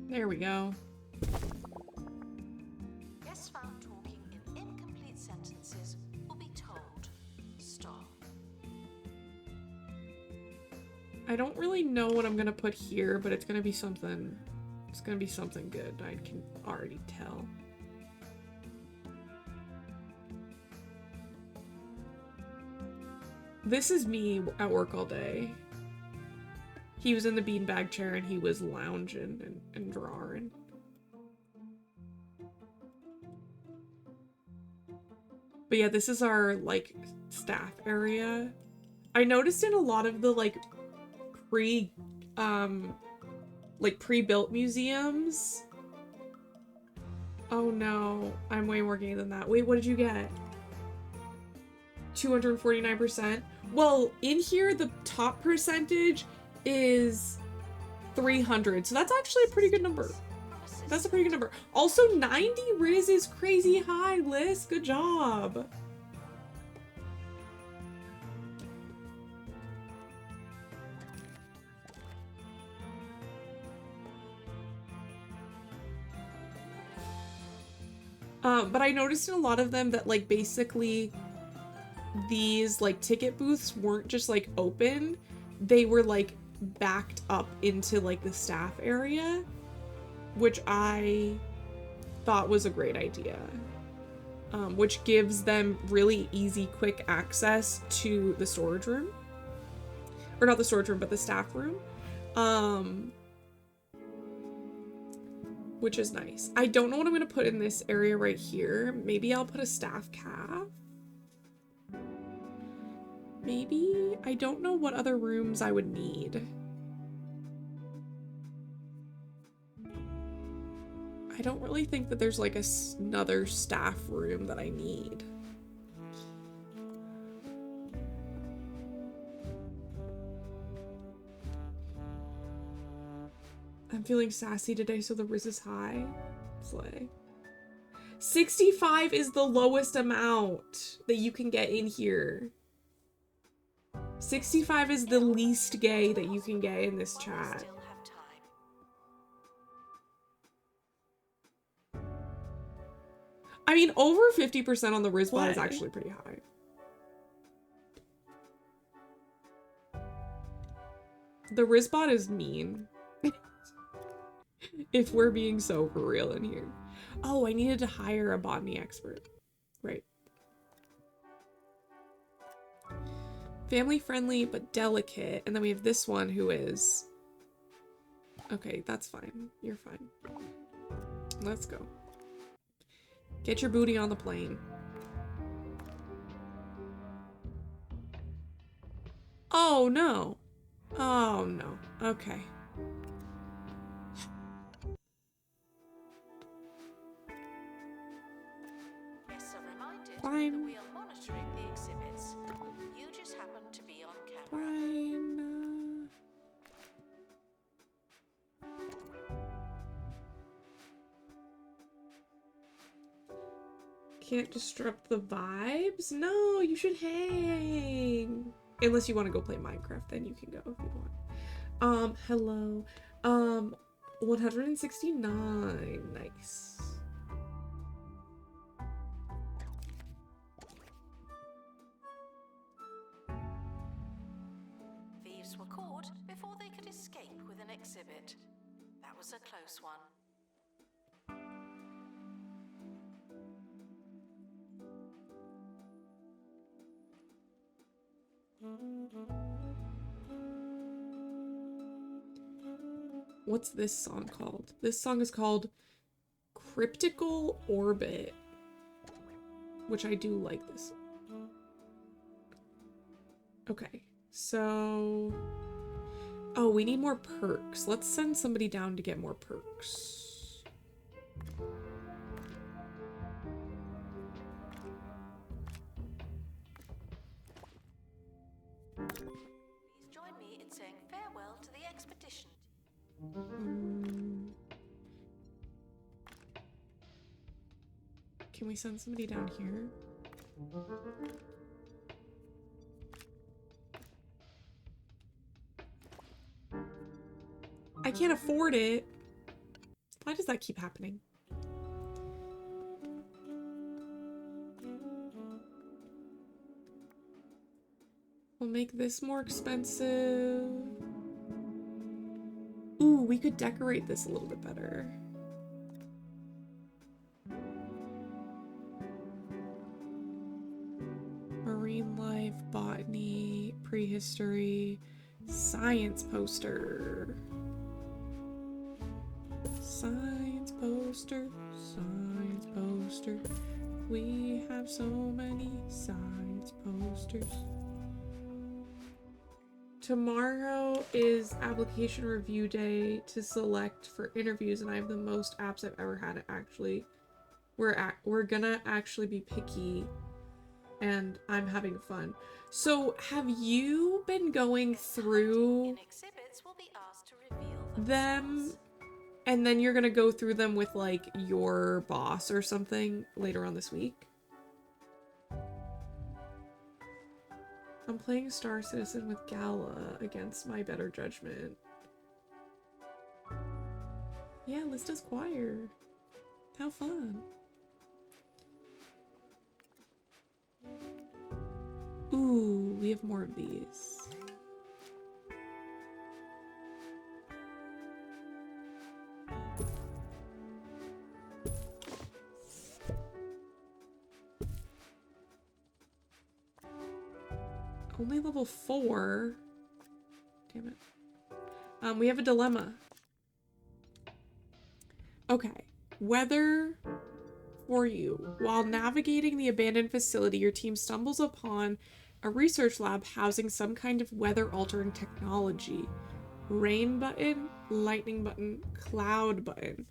There we go. Guests found talking in incomplete sentences will be told stop. I don't really know what I'm gonna put here, but it's gonna be something. It's gonna be something good. I can already tell. This is me at work all day. He was in the beanbag chair and he was lounging and drawing. But yeah, this is our, like, staff area. I noticed in a lot of the, like, pre-built museums. Oh no, I'm way more gay than that. Wait, what did you get? 249%? Well, in here, the top percentage is 300, so that's actually a pretty good number. That's a pretty good number. Also, 90 Riz is crazy high, Liz. Good job. But I noticed in a lot of them that, like, basically these, like, ticket booths weren't just, like, open. They were, like, backed up into, like, the staff area, which I thought was a great idea. Which gives them really easy, quick access to the storage room. Or not the storage room, but the staff room. Which is nice. I don't know what I'm gonna put in this area right here. Maybe I'll put a staff caf. Maybe? I don't know what other rooms I would need. I don't really think that there's like another staff room that I need. I'm feeling sassy today, so the Riz is high. Slay. 65 is the lowest amount that you can get in here. 65 is the least gay that you can get in this chat. Still have time. I mean, over 50% on the Rizbot is actually pretty high. The Rizbot is mean. If we're being so for real in here. Oh, I needed to hire a botany expert. Right. Family friendly, but delicate. And then we have this one who is... Okay, that's fine. You're fine. Let's go. Get your booty on the plane. Oh, no. Oh, no. Okay. Guests are reminded Fine. that we are monitoring the exhibits. You just happen to be on camera. Fine. Can't disrupt the vibes? No, you should hang. Unless you want to go play Minecraft, then you can go if you want. Hello. 169. Nice. Thieves were caught before they could escape with an exhibit. That was a close one. What's this song called? This song is called Cryptical Orbit, which I do like this. Okay, so... Oh, we need more perks. Let's send somebody down to get more perks. Please join me in saying farewell to the expedition. Can we send somebody down here? I can't afford it. Why does that keep happening? We'll make this more expensive. Ooh, we could decorate this a little bit better. Marine life, botany, prehistory, science poster. Science poster, science poster. We have so many science posters. Tomorrow is application review day to select for interviews, and I have the most apps I've ever had. Actually, we're gonna actually be picky, and I'm having fun. So, have you been going through In exhibits will be asked to reveal them, themselves. and then you're gonna go through them with like your boss or something later on this week? I'm playing Star Citizen with Gala against my better judgment. Yeah, Lista's choir. How fun. Ooh, we have more of these. Only level 4. Damn it. We have a dilemma. Okay. Weather for you. While navigating the abandoned facility, your team stumbles upon a research lab housing some kind of weather-altering technology. Rain button, lightning button, cloud button.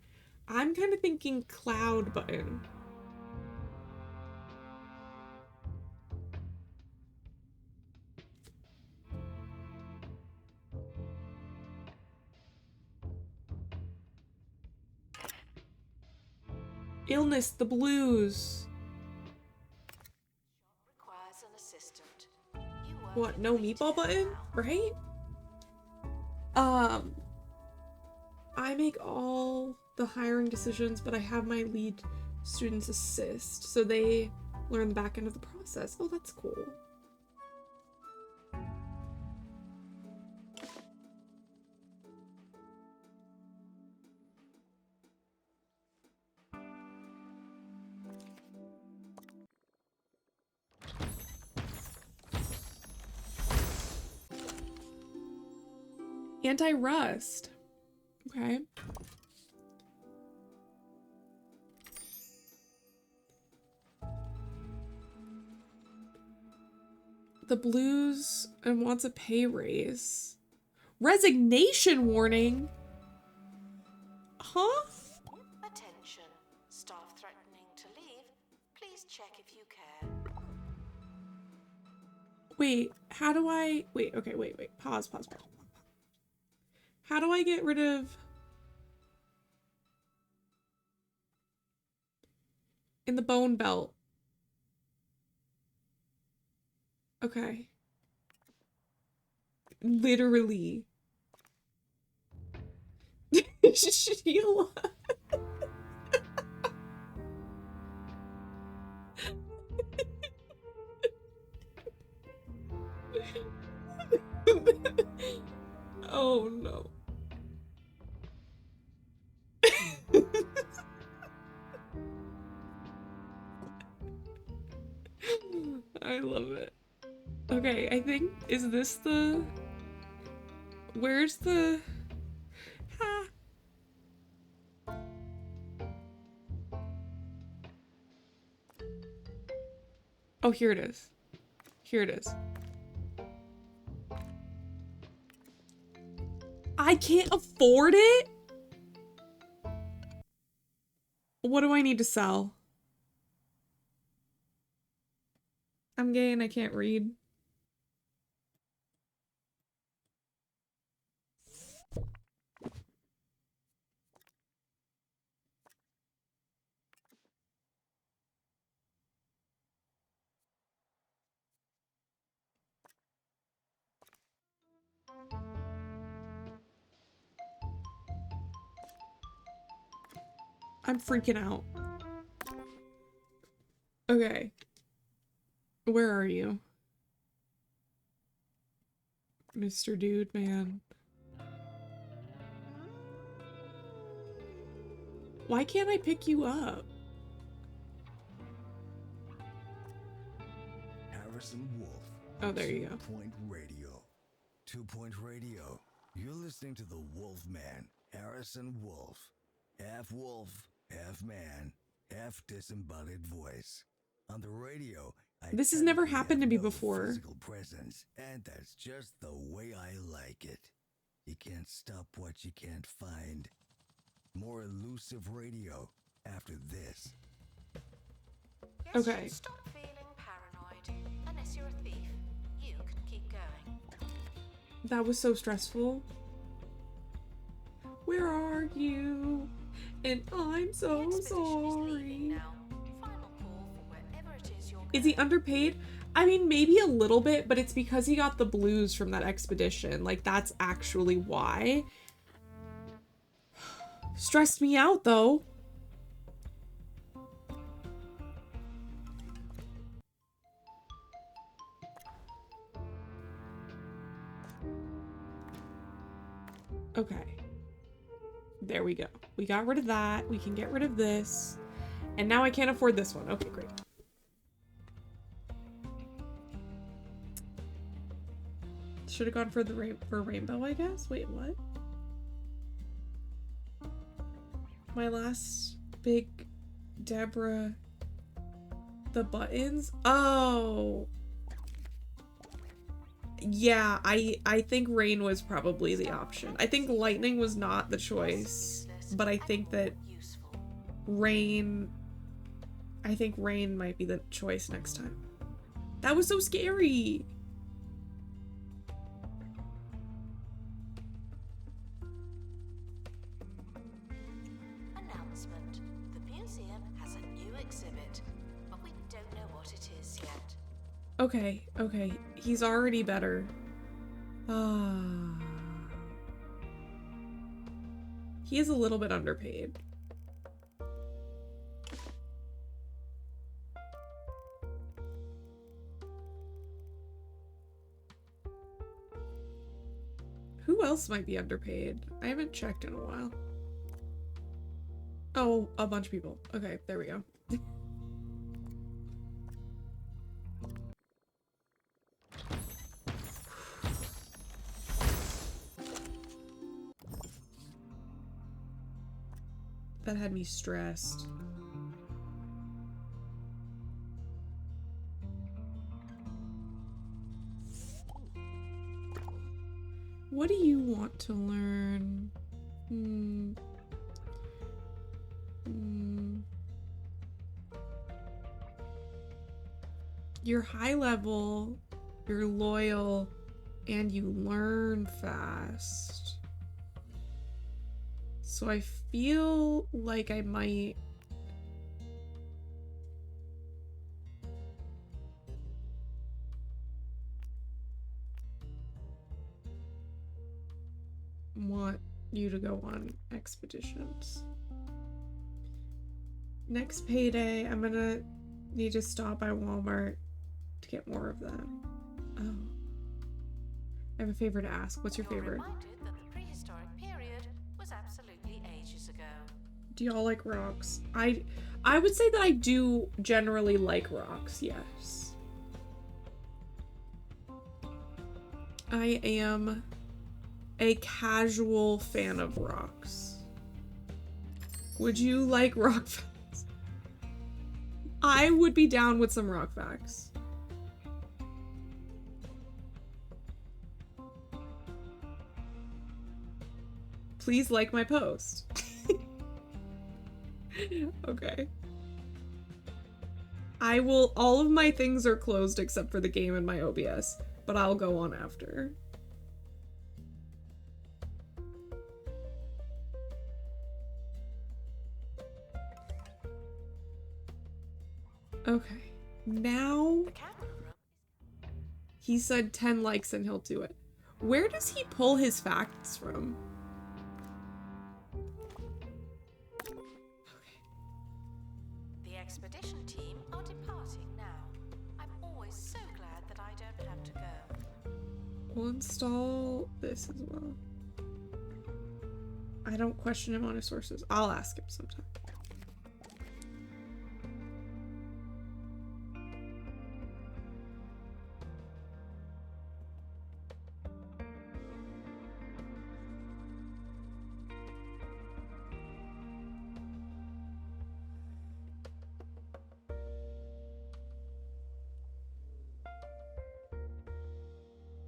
I'm kind of thinking cloud button. Illness, the blues. Requires an assistant. You work What, in no retail meatball button? now. Right? I make all the hiring decisions, but I have my lead students assist, so they learn the back end of the process. Oh, that's cool. Anti-rust. Okay. The Blues and wants a pay raise. Resignation warning? Huh? Attention. Staff threatening to leave. Please check if you care. Wait, how do I... Wait, okay, wait. Pause. How do I get rid of... In the bone belt. Okay. Literally. Sheila. Oh no. I love it. Okay, I think, is this the... Where's the... Ah. Oh, here it is. Here it is. I can't afford it? What do I need to sell? I'm gay and I can't read. I'm freaking out. Okay. Where are you? Mr. Dude, man. Why can't I pick you up? Harrison Wolf. Oh, there you go. 2 Point Radio. 2 Point Radio. You're listening to the Wolf Man, Harrison Wolf. Half wolf, half man, half disembodied voice. On the radio, This has never technically happened to have me no before. Physical presence, and that's just the way I like it. You can't stop what you can't find. More elusive radio after this. Guess Okay. you stop feeling paranoid. Unless you're a thief, you can keep going. That was so stressful. Where are you? And I'm The so expedition is leaving sorry. now. Final call for wherever it is you're Is he going. underpaid? I mean, maybe a little bit, but it's because he got the blues from that expedition. Like, that's actually why. Stressed me out, though. Okay. There we go. We got rid of that. We can get rid of this. And now I can't afford this one. Okay, great. Should have gone for the rainbow, I guess. Wait, what? My last big Deborah. The buttons? Oh. Yeah, I think rain was probably the option. I think lightning was not the choice, but I think that Useful. rain, I think rain might be the choice next time. That was so scary. Announcement. The museum has a new exhibit, but we don't know what it is yet. Okay, okay. He's already better. Ah. He is a little bit underpaid. Who else might be underpaid? I haven't checked in a while. Oh, a bunch of people. Okay, there we go. That had me stressed. What do you want to learn? You're high level, you're loyal, and you learn fast. So I feel like I might... want you to go on expeditions. Next payday, I'm gonna need to stop by Walmart to get more of that. Oh. I have a favor to ask. What's your You're favorite? reminded that the prehistoric period was absolutely ages ago. Do y'all like rocks? I would say that I do generally like rocks, yes. I am a casual fan of rocks. Would you like rock facts? I would be down with some rock facts. Please like my post. Okay. I will, all of my things are closed except for the game and my OBS, but I'll go on after. Okay. Now The camera room. he said 10 likes and he'll do it. Where does he pull his facts from? The expedition team are departing now. I'm always so glad that I don't have to go. We'll install this as well. I don't question him on his sources. I'll ask him sometime.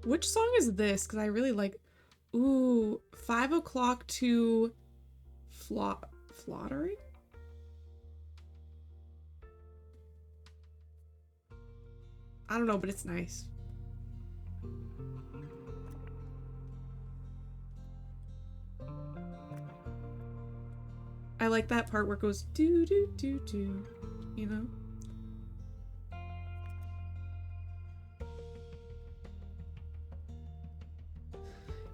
Which song is this? Because I really like... Ooh, 5 o'clock to... Flattering? I don't know, but it's nice. I like that part where it goes do do do do, you know?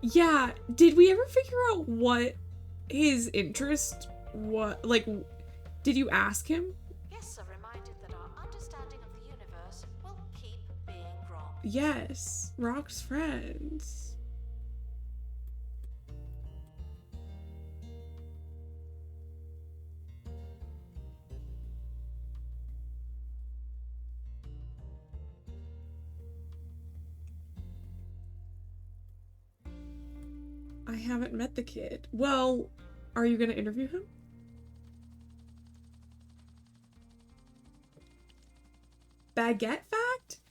Yeah, did we ever figure out what his interest was? Like, did you ask him? Guests are reminded that our understanding of the universe will keep being wrong. Yes, Rock's friends. I haven't met the kid. Well, are you gonna interview him? Baguette fact?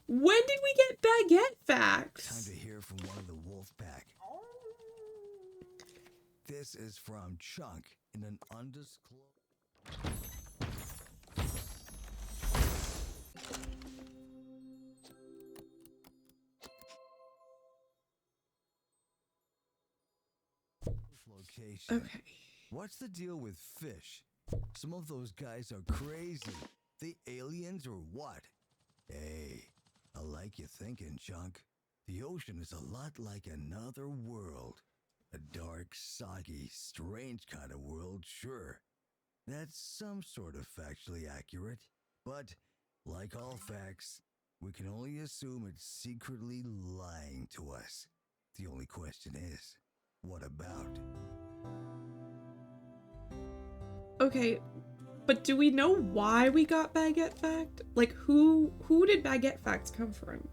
When did we get baguette Time facts? to hear from one of the wolf pack. This is from Chunk in an undisclosed... location. Okay. What's the deal with fish? Some of those guys are crazy. They aliens or what? Hey, I like you thinking, Chunk. The ocean is a lot like another world. A dark, soggy, strange kind of world, sure. That's some sort of factually accurate. But, like all facts, we can only assume it's secretly lying to us. The only question is, what about? Okay, but do we know why we got baguette fact? Like, who did baguette facts come from?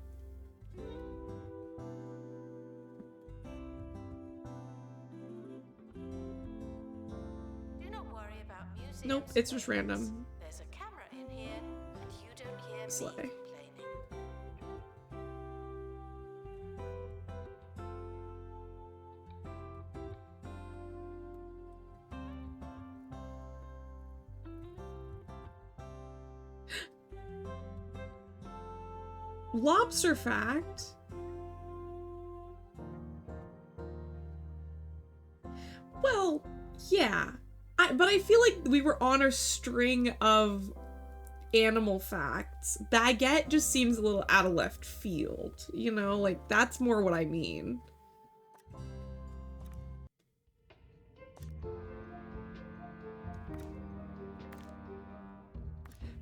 Do not worry Nope, it's just random. There's a camera in here, and you don't hear Slay. me complaining. Lobster fact. Well, yeah. But I feel like we were on a string of animal facts. Baguette just seems a little out of left field. You know, like, that's more what I mean.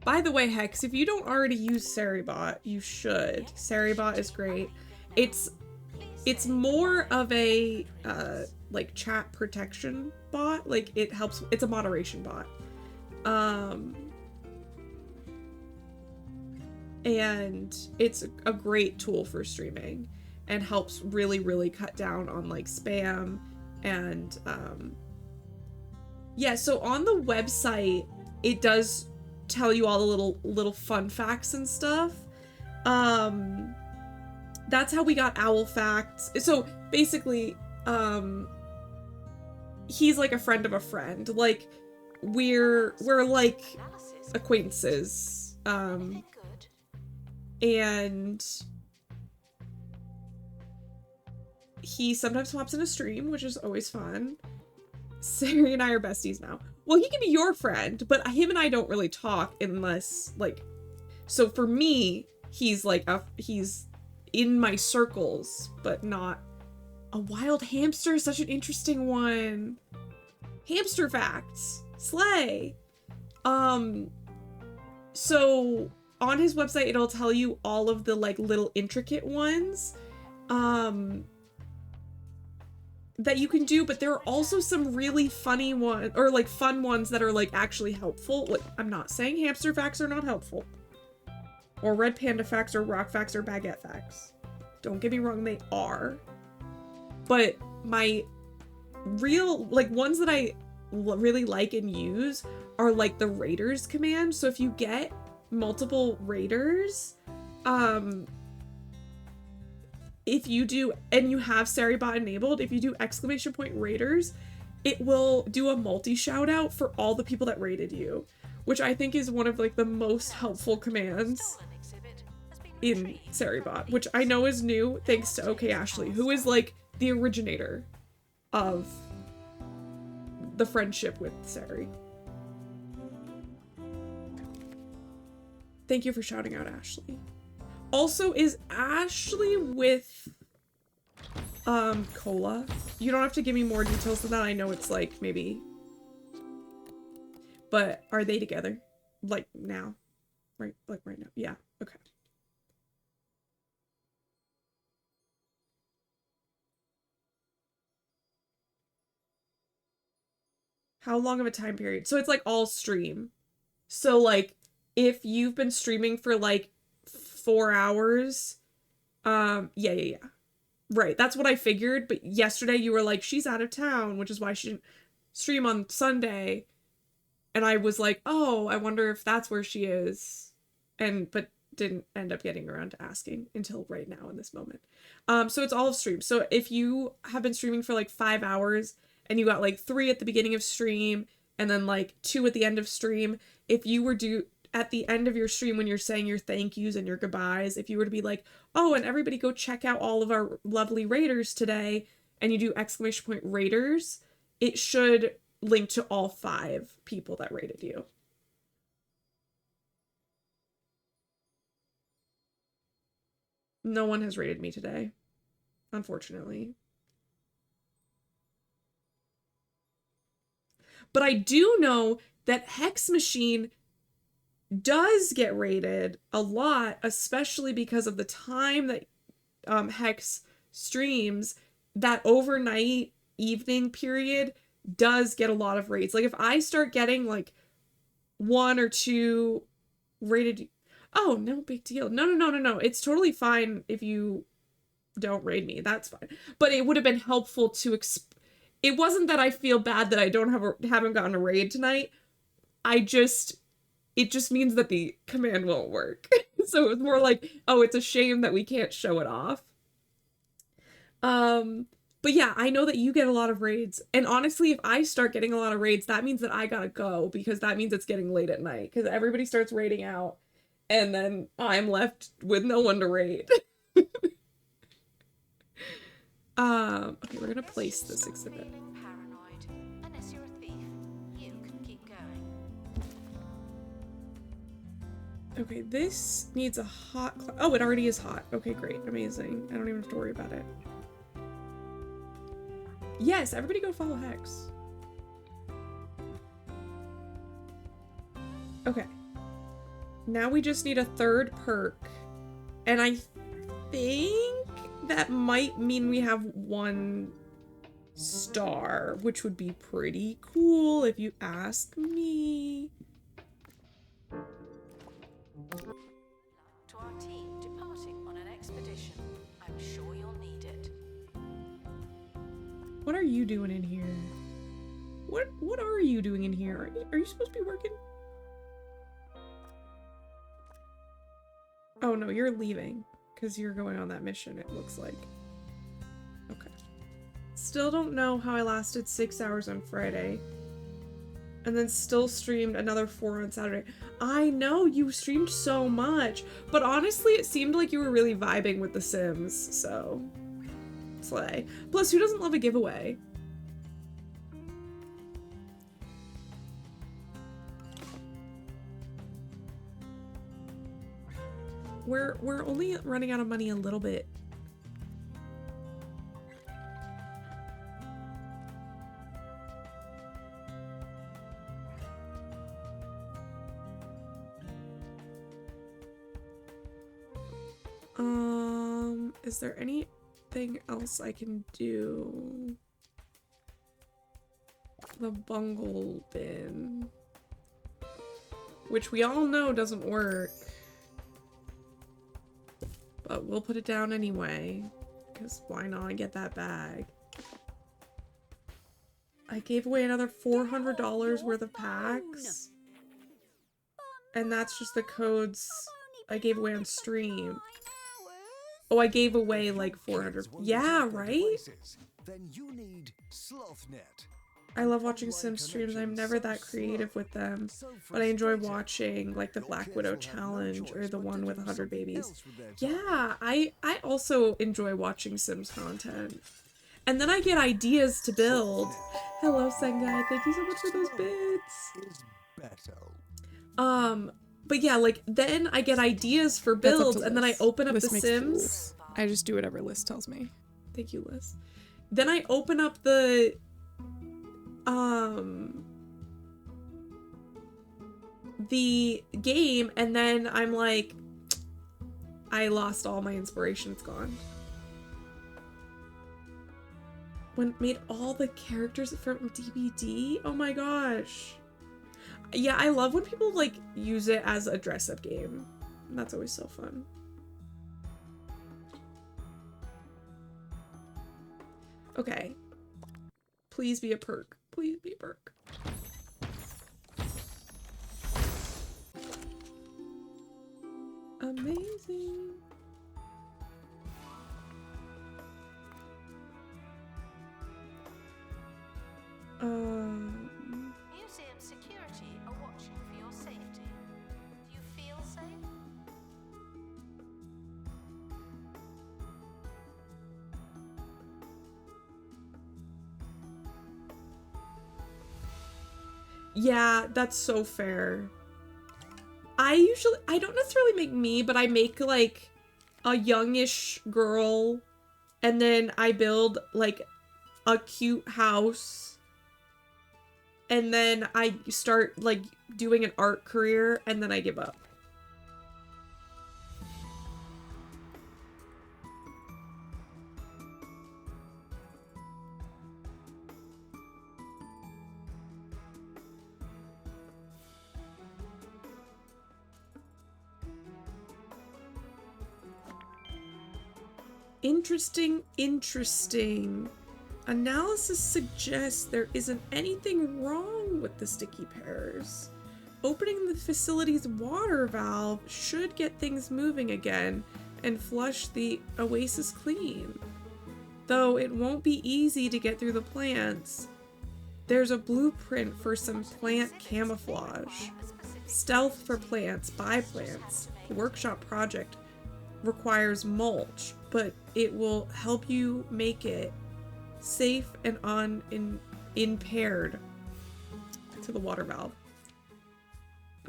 By the way, Hex, if you don't already use Seribot, you should. Seribot is great. It's more of a like chat protection bot. Like, it helps. It's a moderation bot. And it's a great tool for streaming and helps really cut down on like spam and yeah, so on the website it does tell you all the little fun facts and stuff. That's how we got Owl Facts. So basically, he's like a friend of a friend. Like, we're like acquaintances. Good. And he sometimes pops in a stream, which is always fun. Sari and I are besties now. Well, he can be your friend, but him and I don't really talk unless, like... So for me, he's like, he's in my circles, but not... A wild hamster is such an interesting one. Hamster facts. Slay. So on his website, it'll tell you all of the, like, little intricate ones. That you can do, but there are also some really funny ones, or like fun ones that are like actually helpful. Like, I'm not saying hamster facts are not helpful, or red panda facts, or rock facts, or baguette facts. Don't get me wrong, they are. But my real, like, ones that I really like and use are like the raiders command. So if you get multiple raiders, if you do, and you have Seribot enabled, if you do ! raiders, it will do a multi shout out for all the people that raided you, which I think is one of like the most helpful commands in Seribot, which I know is new thanks to OK Ashley, who is like the originator of the friendship with Sari. Thank you for shouting out Ashley. Also, is Ashley with Cola? You don't have to give me more details than that. I know it's like maybe, but are they together? Like now? Right, like right now. Yeah, okay. How long of a time period? So it's like all stream. So like if you've been streaming for like 4 hours, yeah. Right, that's what I figured, but yesterday you were like, she's out of town, which is why she didn't stream on Sunday. And I was like, oh, I wonder if that's where she is. But didn't end up getting around to asking until right now in this moment. So it's all of stream. So if you have been streaming for like 5 hours and you got like 3 at the beginning of stream and then like 2 at the end of stream, if you were at the end of your stream when you're saying your thank yous and your goodbyes, if you were to be like, oh, and everybody go check out all of our lovely raiders today, and you do ! raiders, it should link to all 5 people that raided you. No one has raided me today, unfortunately. But I do know that Hex Machine does get rated a lot, especially because of the time that Hex streams. That overnight evening period does get a lot of raids. Like if I start getting like 1 or 2 rated, oh, no big deal. No. It's totally fine if you don't raid me. That's fine. But it would have been helpful to it wasn't that I feel bad that I haven't gotten a raid tonight. it just means that the command won't work. So it's more like, oh, it's a shame that we can't show it off. But yeah, I know that you get a lot of raids. And honestly, if I start getting a lot of raids, that means that I gotta go, because that means it's getting late at night, because everybody starts raiding out and then I'm left with no one to raid. Okay, we're gonna place this exhibit. Paranoid. Unless you're a thief, you can keep going. Okay, this needs a hot oh, it already is hot. Okay, great. Amazing. I don't even have to worry about it. Yes, everybody go follow Hex. Okay. Now we just need a third perk. And I think that might mean we have 1 star, which would be pretty cool if you ask me. To our team departing on an expedition. I'm sure you'll need it. What are you doing in here? What are you doing in here? Are you supposed to be working? Oh no, you're leaving because you're going on that mission, it looks like. Okay. Still don't know how I lasted 6 hours on Friday and then still streamed another 4 on Saturday. I know you streamed so much, but honestly it seemed like you were really vibing with The Sims, so slay. Plus, who doesn't love a giveaway? We're only running out of money a little bit. Is there anything else I can do? The bungle bin, which we all know doesn't work, but we'll put it down anyway, because why not get that bag? I gave away another $400 worth of packs, and that's just the codes I gave away on stream. Oh, I gave away like 400. Yeah, right? Then you need SlothNet. I love watching Sim streams. I'm never that creative with them, but I enjoy watching like the Black Widow challenge or the one with 100 babies. Yeah, I also enjoy watching Sims content. And then I get ideas to build. Hello, Sengai. Thank you so much for those bits. But yeah, like then I get ideas for builds and then I open up Liz the makes Sims. the rules. I just do whatever Liz tells me. Thank you, Liz. Then I open up the game and then I'm like, I lost all my inspiration, it's gone. When it made all the characters from DBD? Oh my gosh. Yeah, I love when people like use it as a dress-up game. That's always so fun. Okay. Please be a perk. Please be a perk. Amazing. Museum security are watching for your safety. Do you feel safe? Yeah, that's so fair. I don't necessarily make me, but I make like a youngish girl and then I build like a cute house and then I start like doing an art career and then I give up. Interesting. Analysis suggests there isn't anything wrong with the sticky pears. Opening the facility's water valve should get things moving again and flush the oasis clean. Though it won't be easy to get through the plants, there's a blueprint for some plant camouflage. Stealth for plants by plants. The workshop project requires mulch, but it will help you make it safe and unimpaired to the water valve.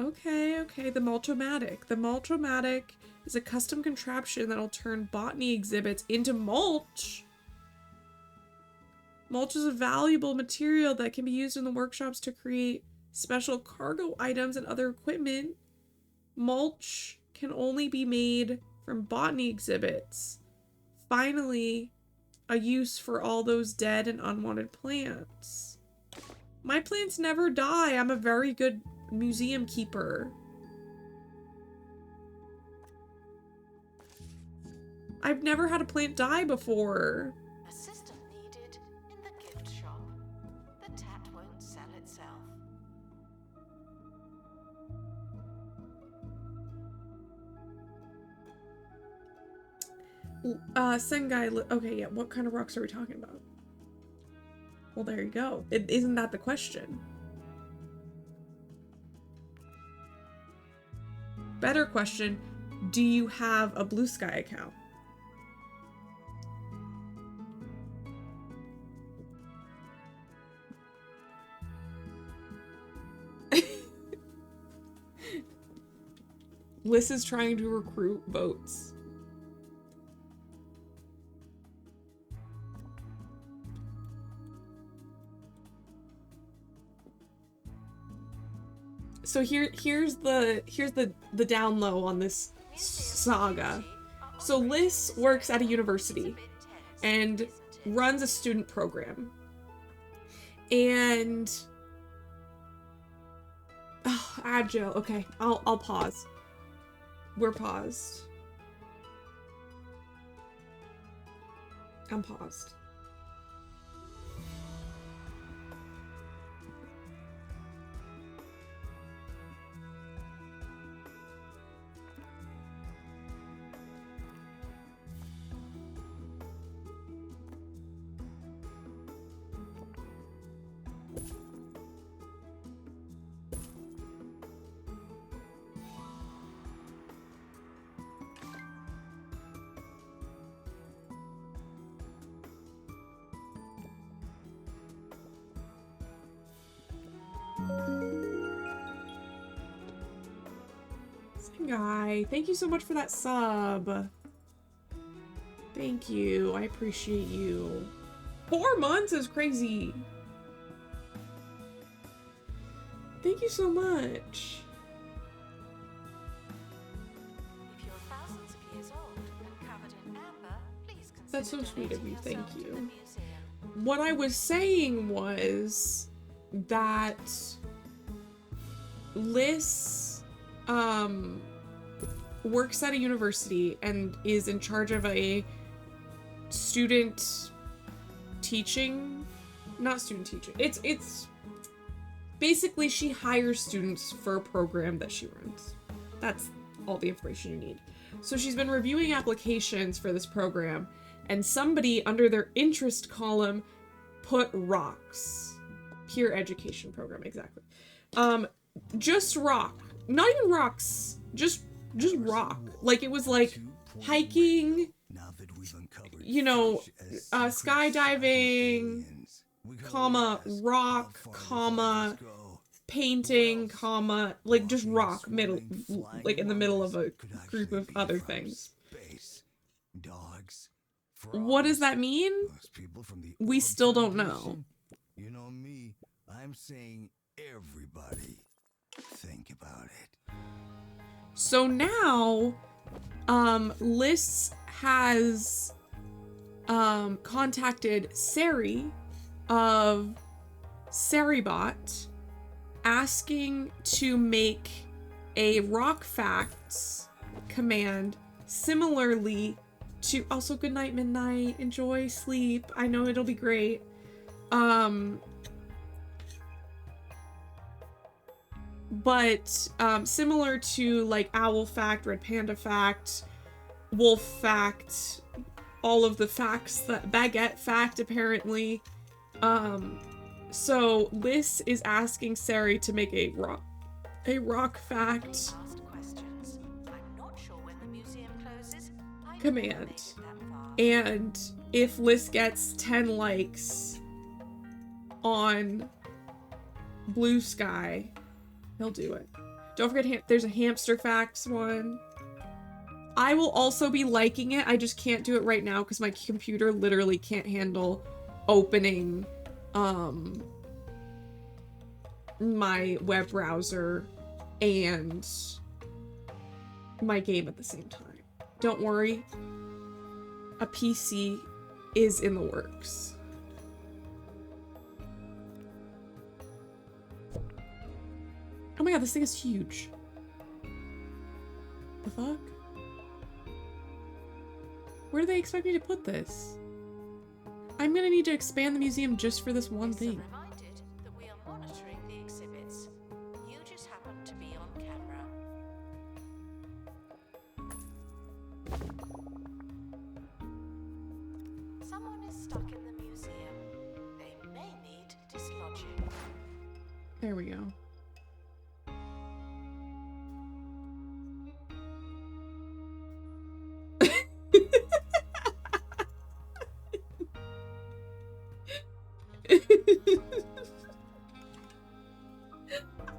Okay, the Mulchomatic. The Mulchomatic is a custom contraption that'll turn botany exhibits into mulch. Mulch is a valuable material that can be used in the workshops to create special cargo items and other equipment. Mulch can only be made from botany exhibits. Finally, a use for all those dead and unwanted plants. My plants never die. I'm a very good museum keeper. I've never had a plant die before. Assistant needed in the gift shop. The tat won't sell itself. Sengai, okay, yeah, what kind of rocks are we talking about? Well, there you go. Isn't that the question? Better question, do you have a Blue Sky account? Liz is trying to recruit votes. So here's the down low on this saga. So Liz works at a university and runs a student program. And Agile. Okay, I'll pause. We're paused. I'm paused. Guy, thank you so much for that sub. Thank you. I appreciate you. 4 months is crazy. Thank you so much. If you're thousands of years old and covered in amber, please consider That's so sweet of donating you. Thank yourself to the you. museum. What I was saying was that Liz works at a university and is in charge of a student teaching, not student teaching. It's basically she hires students for a program that she runs. That's all the information you need. So she's been reviewing applications for this program, and somebody under their interest column put rocks. Peer education program, exactly. Just rock. Not even rocks. Just rock. Like, it was like hiking, you know, skydiving, comma, rock, comma, painting, comma, like just rock, middle, like in the middle of a group of other things. What does that mean? We still don't know. You know me, I'm saying everybody. Think about it. So now, Liz has contacted Sari of Saribot, asking to make a rock facts command similarly to, also good night midnight, enjoy sleep, I know it'll be great, but similar to like Owl Fact, Red Panda Fact, Wolf Fact, all of the facts, that Baguette Fact apparently. So Liz is asking Sari to make a rock fact Asked questions. I'm not sure when the museum closes. I command. never made it that far. And if Liz gets 10 likes on Blue Sky, he'll do it. Don't forget, there's a hamster facts one. I will also be liking it. I just can't do it right now because my computer literally can't handle opening my web browser and my game at the same time. Don't worry. A PC is in the works. Oh my god, this thing is huge. The fuck? Where do they expect me to put this? I'm gonna need to expand the museum just for this one Listeners thing. are reminded that we are monitoring the exhibits. You just happen to be on camera. Someone is stuck in the museum. They may need dislodging. There we go.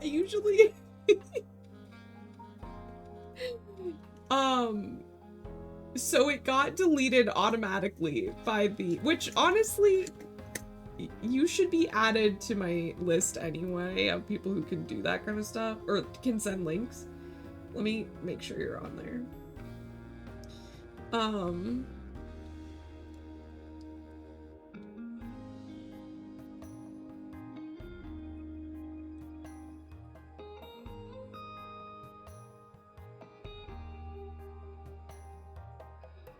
I usually so it got deleted automatically by the, which honestly you should be added to my list anyway of people who can do that kind of stuff or can send links. Let me make sure you're on there.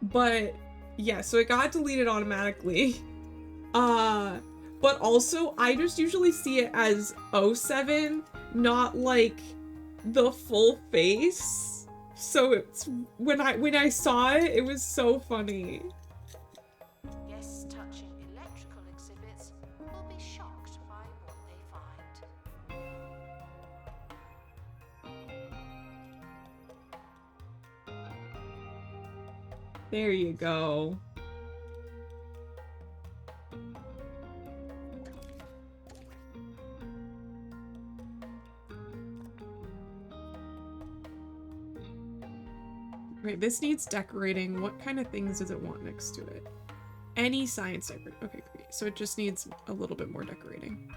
But yeah, so it got deleted automatically. But also I just usually see it as 07, not like the full face. So it's when I saw it, it was so funny. Guests touching electrical exhibits will be shocked by what they find. There you go. Right, this needs decorating. What kind of things does it want next to it? Any science decorating. Okay, great. So it just needs a little bit more decorating.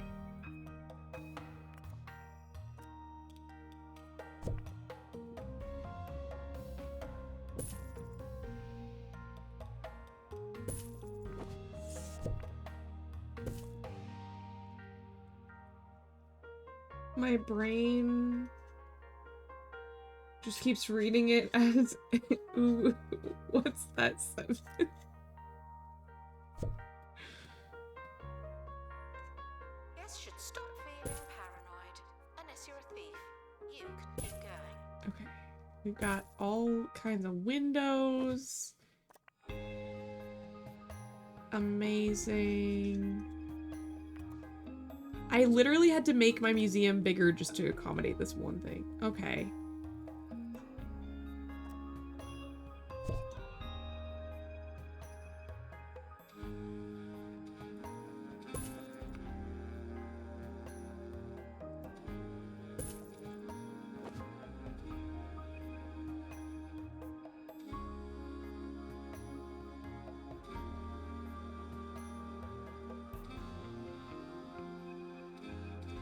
My brain just keeps reading it as ooh, what's that sentence? Guests should stop feeling paranoid. Unless you're a thief, you can keep going. Okay, we've got all kinds of windows. Amazing. I literally had to make my museum bigger just to accommodate this one thing. Okay.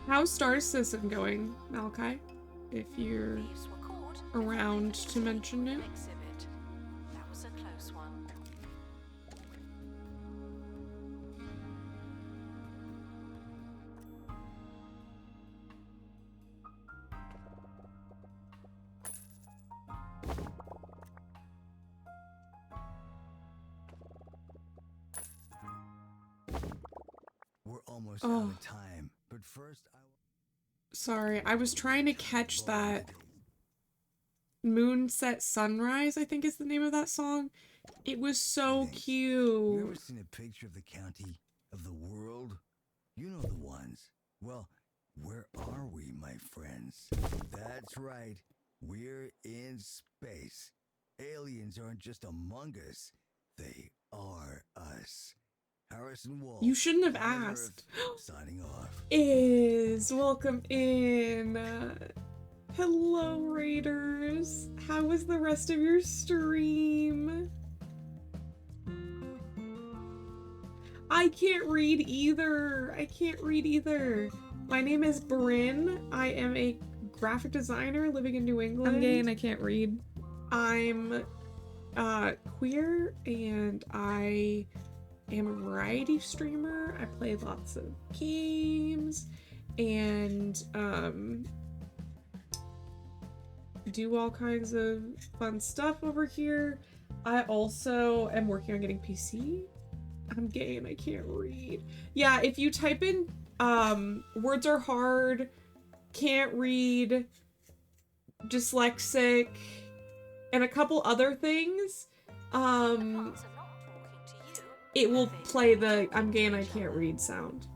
How's Star System going, Malachi? If you're Thieves were caught around before to they mention an it. exhibit. That was a close one. We're almost Oh. out of time, but first I Sorry, I was trying to catch that Moonset Sunrise, I think is the name of that song. It was so Thanks. You ever cute. seen a picture of the county, of the world? You know the ones. Well, where are we, my friends? That's right. We're in space. Aliens aren't just among us. They are us. Harrison Wolf. You shouldn't have Planet asked. Earth, signing off. Welcome in. Hello, Raiders. How was the rest of your stream? I can't read either. My name is Bryn. I am a graphic designer living in New England. I'm gay and I can't read. I'm queer and I am a variety streamer. I play lots of games and do all kinds of fun stuff over here. I also am working on getting PC. I'm gay and I can't read. Yeah, if you type in words are hard, can't read, dyslexic, and a couple other things, it will play the I'm gay and I can't read sound.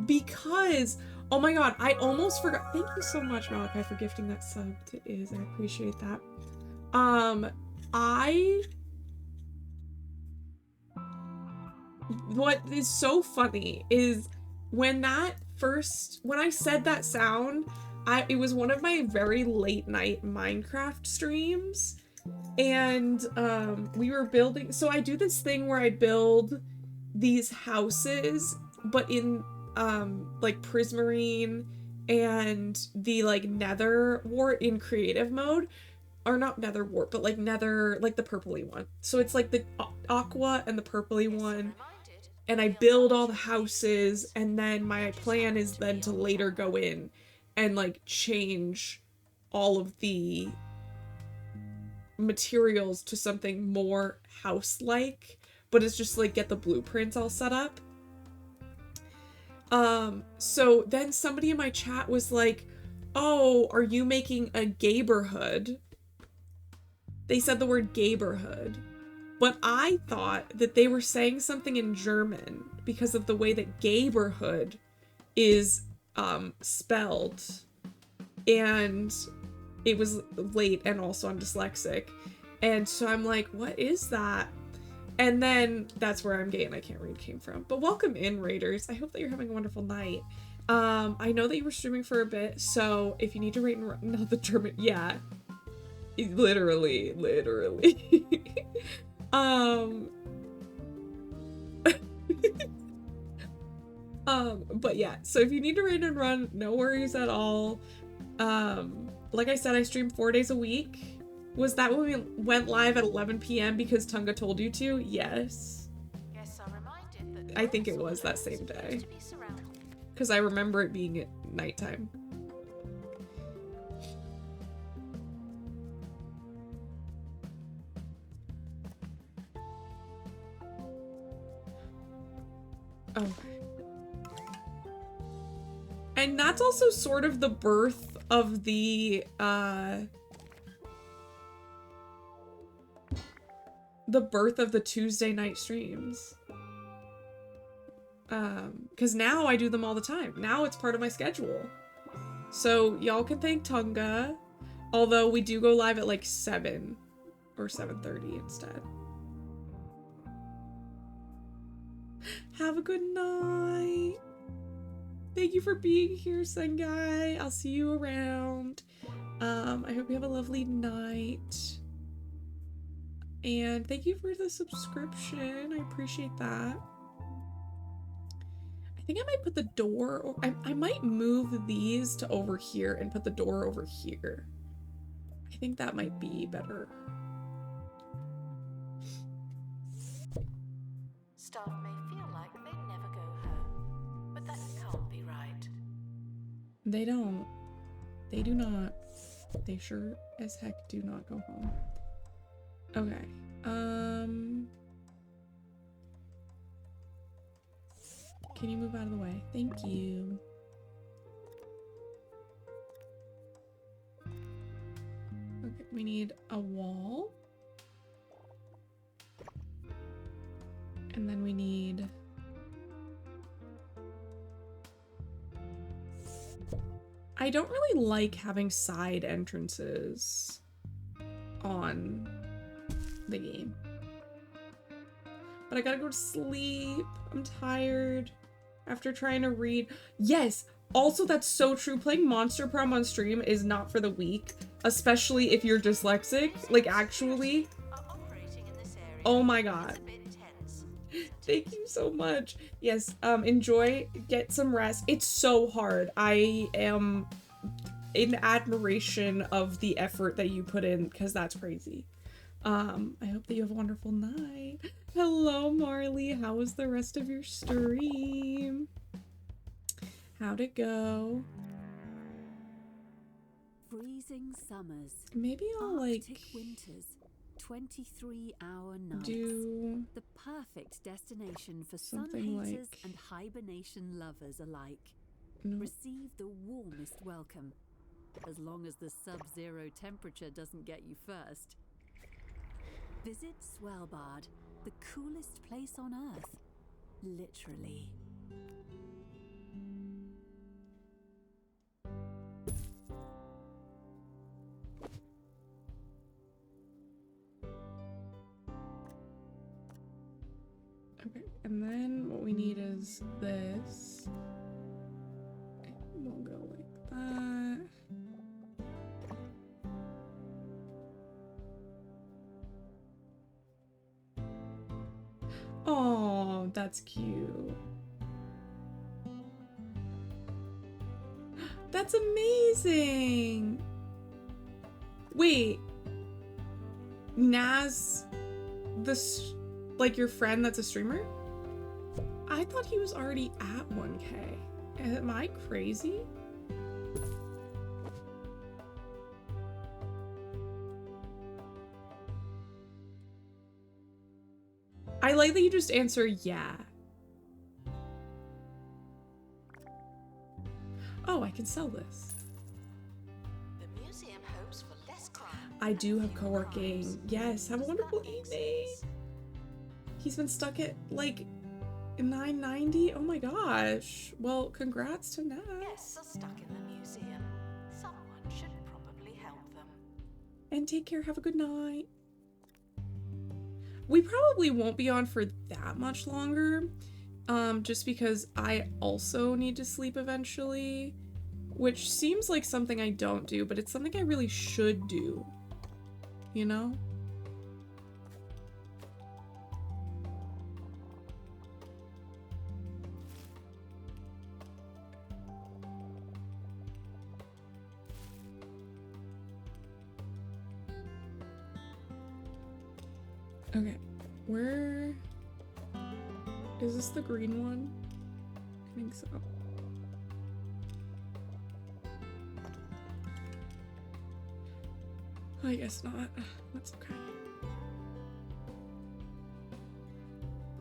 Because, oh my god, I almost forgot. Thank you so much, Malachi, for gifting that sub to Iz. I appreciate that. What is so funny is when I said that sound, it was one of my very late night Minecraft streams, and we were building, so I do this thing where I build these houses, but in like Prismarine and the like Nether wart in creative mode, or not Nether wart, but like Nether, like the purpley one. So it's like the aqua and the purpley one, and I build all the houses, and then my plan is then to later go in and like change all of the materials to something more house-like, but it's just like get the blueprints all set up. So then somebody in my chat was like, oh, are you making a gayborhood? They said the word gayborhood, but I thought that they were saying something in German because of the way that gayborhood is spelled, and it was late, and also I'm dyslexic, and so I'm like, what is that? And then that's where I'm gay and I can't read came from. But welcome in, Raiders. I hope that you're having a wonderful night. I know that you were streaming for a bit, so if you need to rate and no, the German, yeah, literally. But yeah, so if you need to raid and run, no worries at all. Like I said, I stream 4 days a week. Was that when we went live at 11 p.m. because Tunga told you to? Yes. I think it was that same day. Because I remember it being at nighttime. Oh. And that's also sort of the birth of the Tuesday night streams. Because now I do them all the time. Now it's part of my schedule. So y'all can thank Tunga. Although we do go live at like 7 or 7:30 instead. Have a good night. Thank you for being here, Sengai. I'll see you around. I hope you have a lovely night. And thank you for the subscription. I appreciate that. I think I might put the door, or I might move these to over here and put the door over here. I think that might be better. Staff may feel like they never go home, but that can't be right. They don't. They do not. They sure as heck do not go home. Okay. Can you move out of the way? Thank you. Okay, we need a wall. And then we need... I don't really like having side entrances on the game. But I gotta go to sleep. I'm tired after trying to read. Yes, also that's so true. Playing Monster Prom on stream is not for the weak, especially if you're dyslexic. Like, actually. Oh my god. Thank you so much. Yes, enjoy, get some rest. It's so hard. I am in admiration of the effort that you put in, because that's crazy. I hope that you have a wonderful night. Hello, Marley. How was the rest of your stream? How'd it go? Freezing summers. Maybe I'll, like, Arctic winters. 23-hour nights. do the perfect destination for sun something haters like... and hibernation lovers alike. No. Receive the warmest welcome, as long as the sub-zero temperature doesn't get you first. Visit Svalbard, the coolest place on Earth. Literally. Okay, and then what we need is this. And we'll go like that. Oh, that's cute. That's amazing. Wait, Naz, like your friend that's a streamer? I thought he was already at 1K. Am I crazy? I like that you just answer yeah. Oh, I can sell this. The museum hopes for less crime. I do have co-working. Yes, have a wonderful evening. He's been stuck at like 990. Oh my gosh. Well, congrats to Naz. Guests are stuck in the museum. Someone should probably help them. And take care. Have a good night. We probably won't be on for that much longer. Just because I also need to sleep eventually, which seems like something I don't do, but it's something I really should do, you know? Okay, where is this, the green one? I think so. I guess not. That's okay.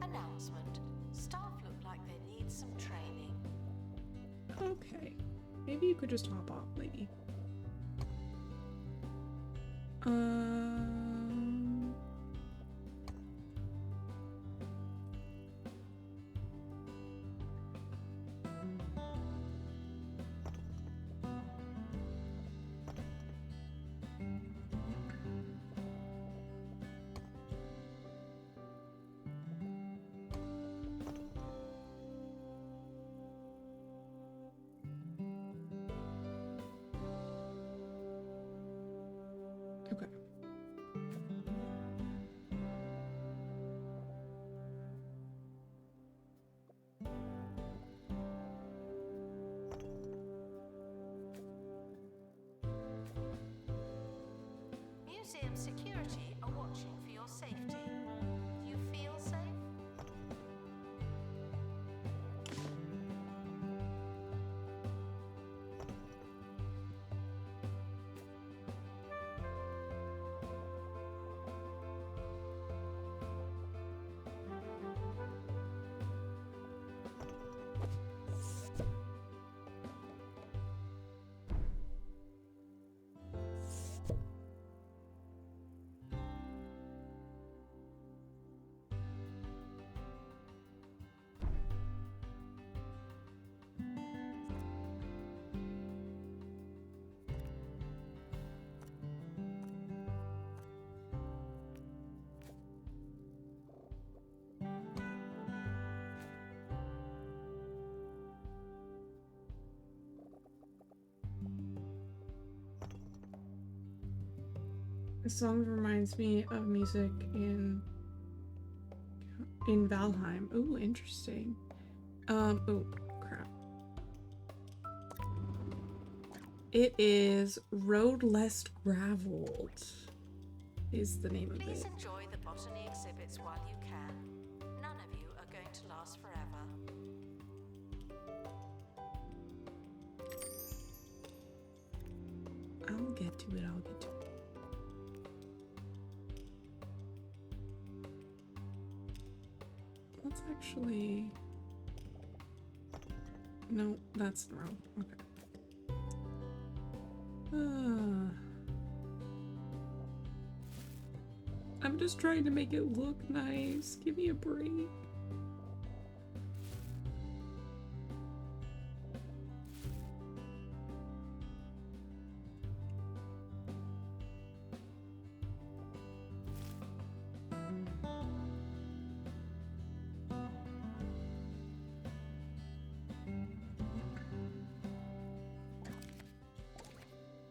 Announcement. Staff look like they need some training. Okay. Maybe you could just hop off, lady. Okay. Museum security are watching for your safety. Do you feel safe? This song reminds me of music in Valheim. Ooh, interesting. Oh, crap. It is Road Less Graveled is the name of Please it. enjoy the botany exhibits while you can. None of you are going to last forever. I'll get to it, I'll get to it. Let's actually... No, that's wrong. Okay. I'm just trying to make it look nice. Give me a break.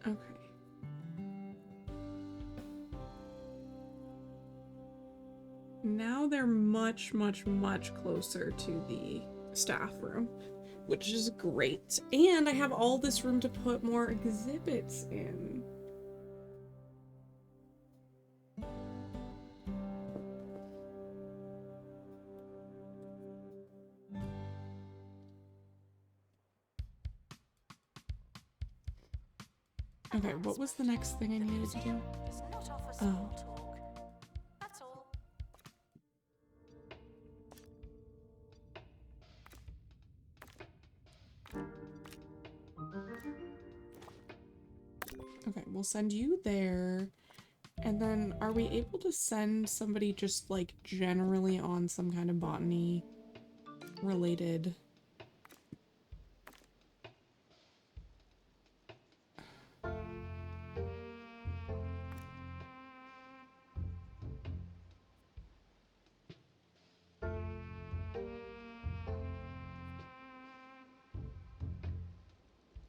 Okay. Now they're much, much, much closer to the staff room, which is great. And I have all this room to put more exhibits in. Okay, what was the next thing I The needed to do? museum does not offer small talk. That's all. Okay, we'll send you there. And then are we able to send somebody just like generally on some kind of botany related?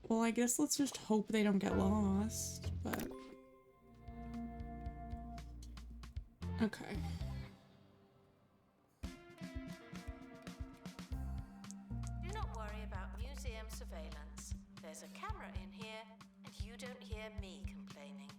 Well, I guess let's just hope they don't get lost, but... Okay. Do not worry about museum surveillance. There's a camera in here, and you don't hear me complaining.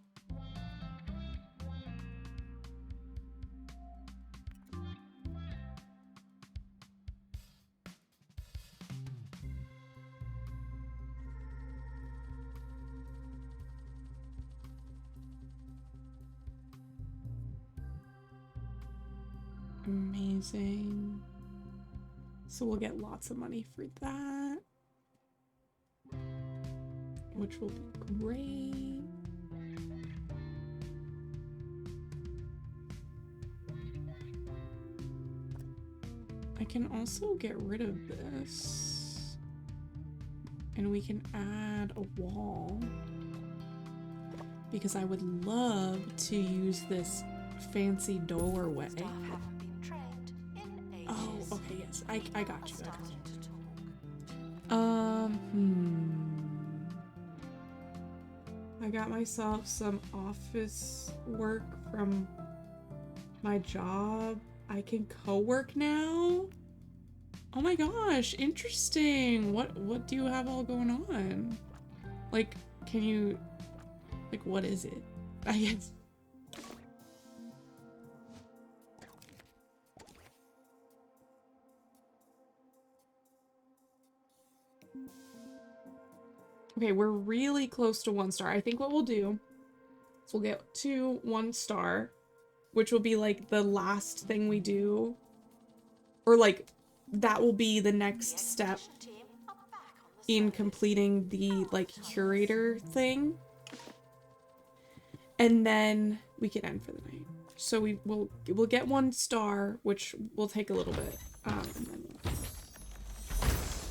Amazing. So we'll get lots of money for that, which will be great. I can also get rid of this, and we can add a wall, because I would love to use this fancy doorway. Staff haven't been trained in ages. Oh, okay, yes, I got you, I got Starting you. to talk. I got myself some office work from my job. I can co-work now? Oh my gosh, interesting. What do you have all going on? Like, can you, like, what is it? I guess. Okay, we're really close to 1 star. I think what we'll do is we'll get to 1 star, which will be like the last thing we do. Or like, that will be the next step Team are back on the in service. completing the like curator thing. And then we can end for the night. So we'll get 1 star, which will take a little bit. And then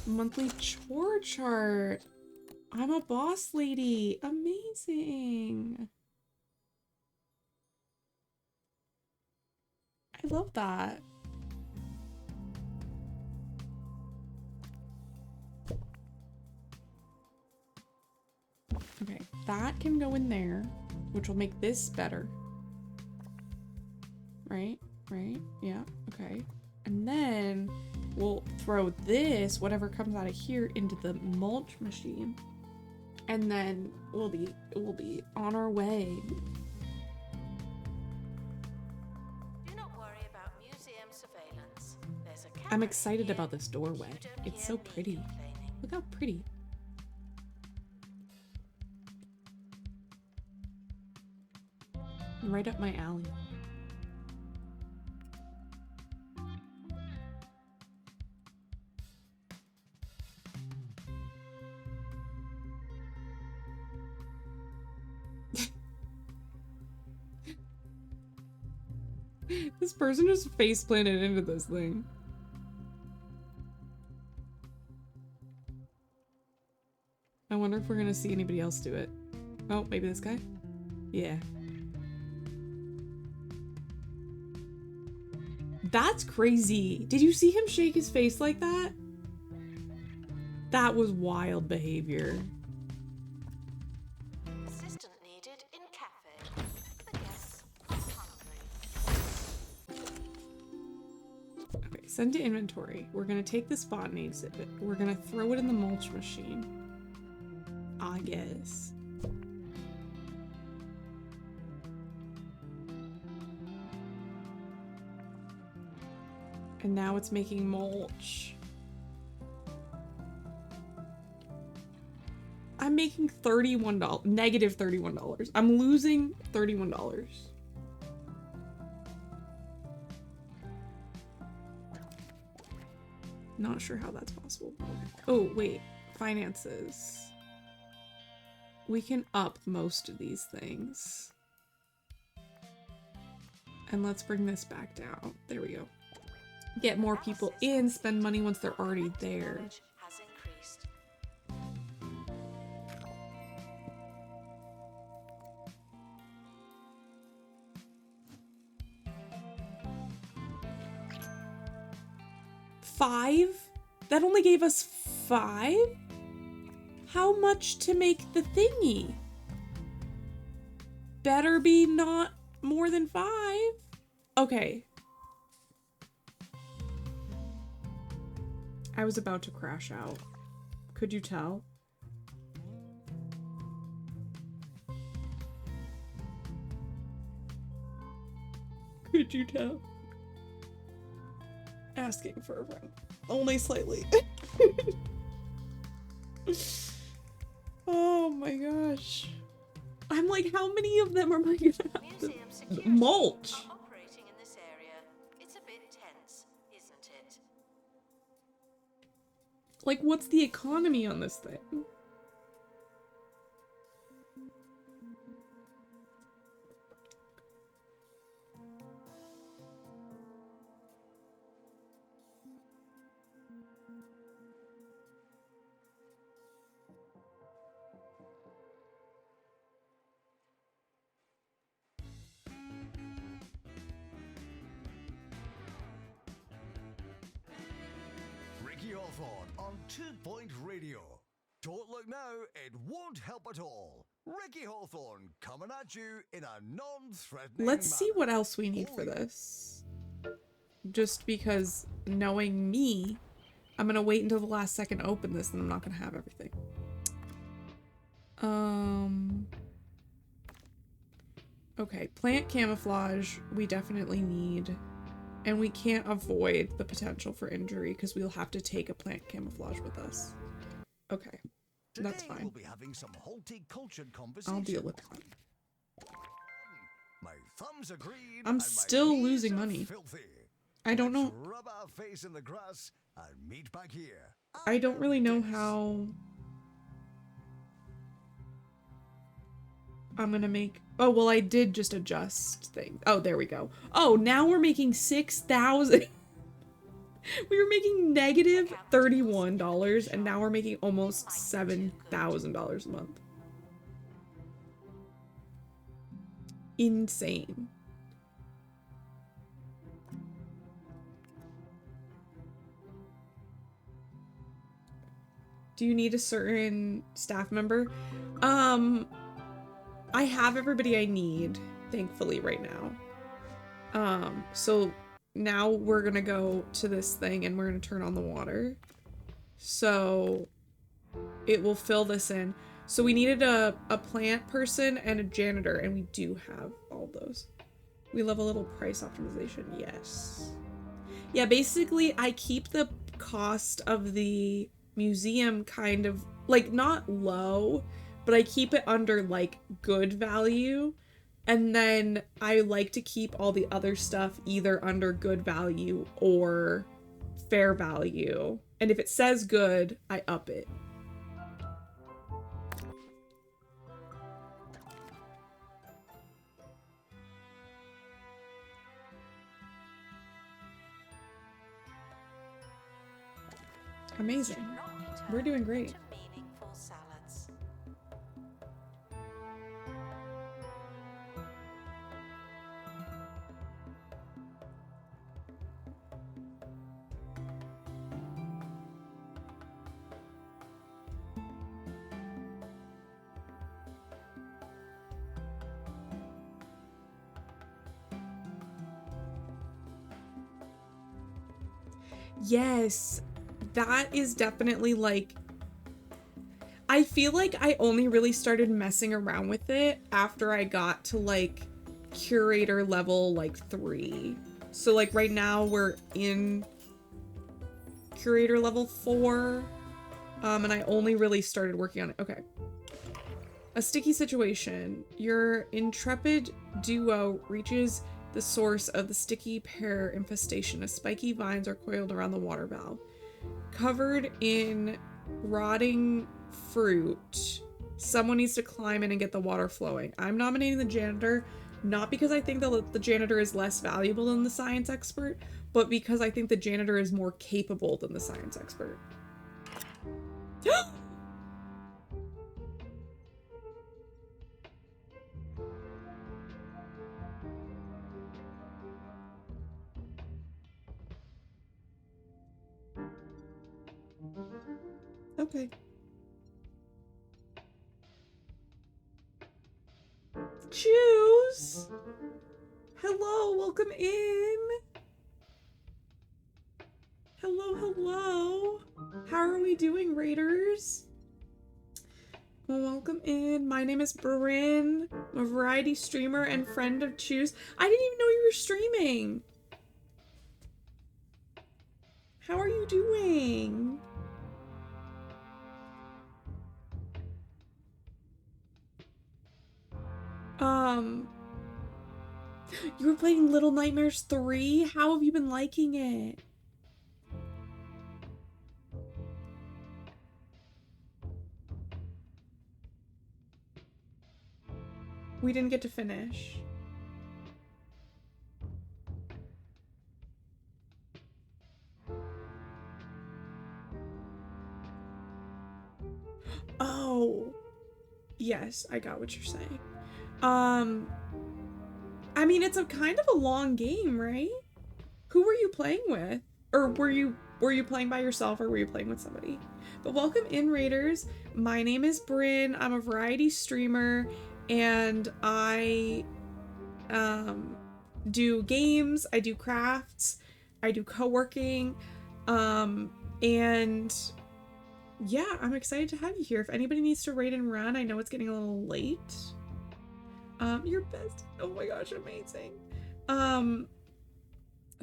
monthly chore chart. I'm a boss lady. Amazing. I love that. Okay, that can go in there, which will make this better. right? Right? Yeah, okay. And then we'll throw this, whatever comes out of here, into the mulch machine. And then we'll be on our way. Do not worry about museum surveillance. There's a I'm camera excited here. about this doorway. You don't It's hear so me pretty. complaining. Look how pretty. Right up my alley. This person just face planted into this thing. I wonder if we're gonna see anybody else do it. Oh, maybe this guy? Yeah. That's crazy. Did you see him shake his face like that? That was wild behavior. Assistant needed in cafe. The guests are hungry. Okay, send to inventory. We're gonna take this botany exhibit. We're gonna throw it in the mulch machine. I guess. And now it's making mulch. I'm making $31, negative $31. I'm losing $31. Not sure how that's possible. Oh, wait. Finances. We can up most of these things. And let's bring this back down. There we go. Get more people in, spend money once they're already there. Has increased. $5? That only gave us $5? How much to make the thingy? Better be not more than $5. Okay. I was about to crash out. Could you tell? Could you tell? Asking for a friend. Only slightly. Oh my gosh. I'm like, how many of them am I gonna have to Museum security mulch? are operating in this area. It's a bit tense, isn't it? Like, what's the economy on this thing? Ricky Hawthorne on 2 Point Radio. Don't look now, it won't help at all. Ricky Hawthorne coming at you in a non-threatening Let's see manner. what else we need for this. Just because, knowing me, I'm gonna wait until the last second to open this and I'm not gonna have everything. Okay, plant camouflage we definitely need. And we can't avoid the potential for injury because we'll have to take a plant camouflage with us. Okay, that's Today fine. we'll be having some horticultured I'll conversation. deal with that. My thumbs are green. I'm and my still knees losing are money. Filthy. I don't Let's know. Rub our face in the grass and meet back here. I don't really know Dennis. how I'm gonna make. Oh, well, I did just adjust things. Oh, there we go. Oh, now we're making 6,000. We were making negative $31 and now we're making almost $7,000 a month. Insane. Do you need a certain staff member? I have everybody I need, thankfully, right now. So now we're gonna go to this thing and we're gonna turn on the water. So it will fill this in. So we needed a plant person and a janitor, and we do have all those. We love a little price optimization, yes. Yeah, basically I keep the cost of the museum kind of, like, not low, but I keep it under, like, good value. And then I like to keep all the other stuff either under good value or fair value. And if it says good, I up it. Amazing. We're doing great. To meaningful salads. Yes, that is definitely like, I feel like I only really started messing around with it after I got to like curator level like 3. So like right now we're in curator level 4, and I only really started working on it. Okay. A sticky situation. Your intrepid duo reaches the source of the sticky pear infestation. As spiky vines are coiled around the water valve. Covered in rotting fruit. Someone needs to climb in and get the water flowing. I'm nominating the janitor, not because I think the janitor is less valuable than the science expert, but because I think the janitor is more capable than the science expert. Okay. Choose. Hello, welcome in. Hello, hello. How are we doing, Raiders? Well, welcome in. My name is Bryn. I'm a variety streamer and friend of Choose. I didn't even know you were streaming. How are you doing? You were playing Little Nightmares 3? How have you been liking it? We didn't get to finish. Oh. Yes, I got what you're saying. I mean, it's a kind of a long game, right? Who were you playing with? Or were you playing by yourself, or were you playing with somebody? But welcome in, Raiders. My name is Bryn. I'm a variety streamer, and I do games, I do crafts, I do co-working, and yeah, I'm excited to have you here. If anybody needs to raid and run, I know it's getting a little late. You're best. Oh my gosh, amazing. I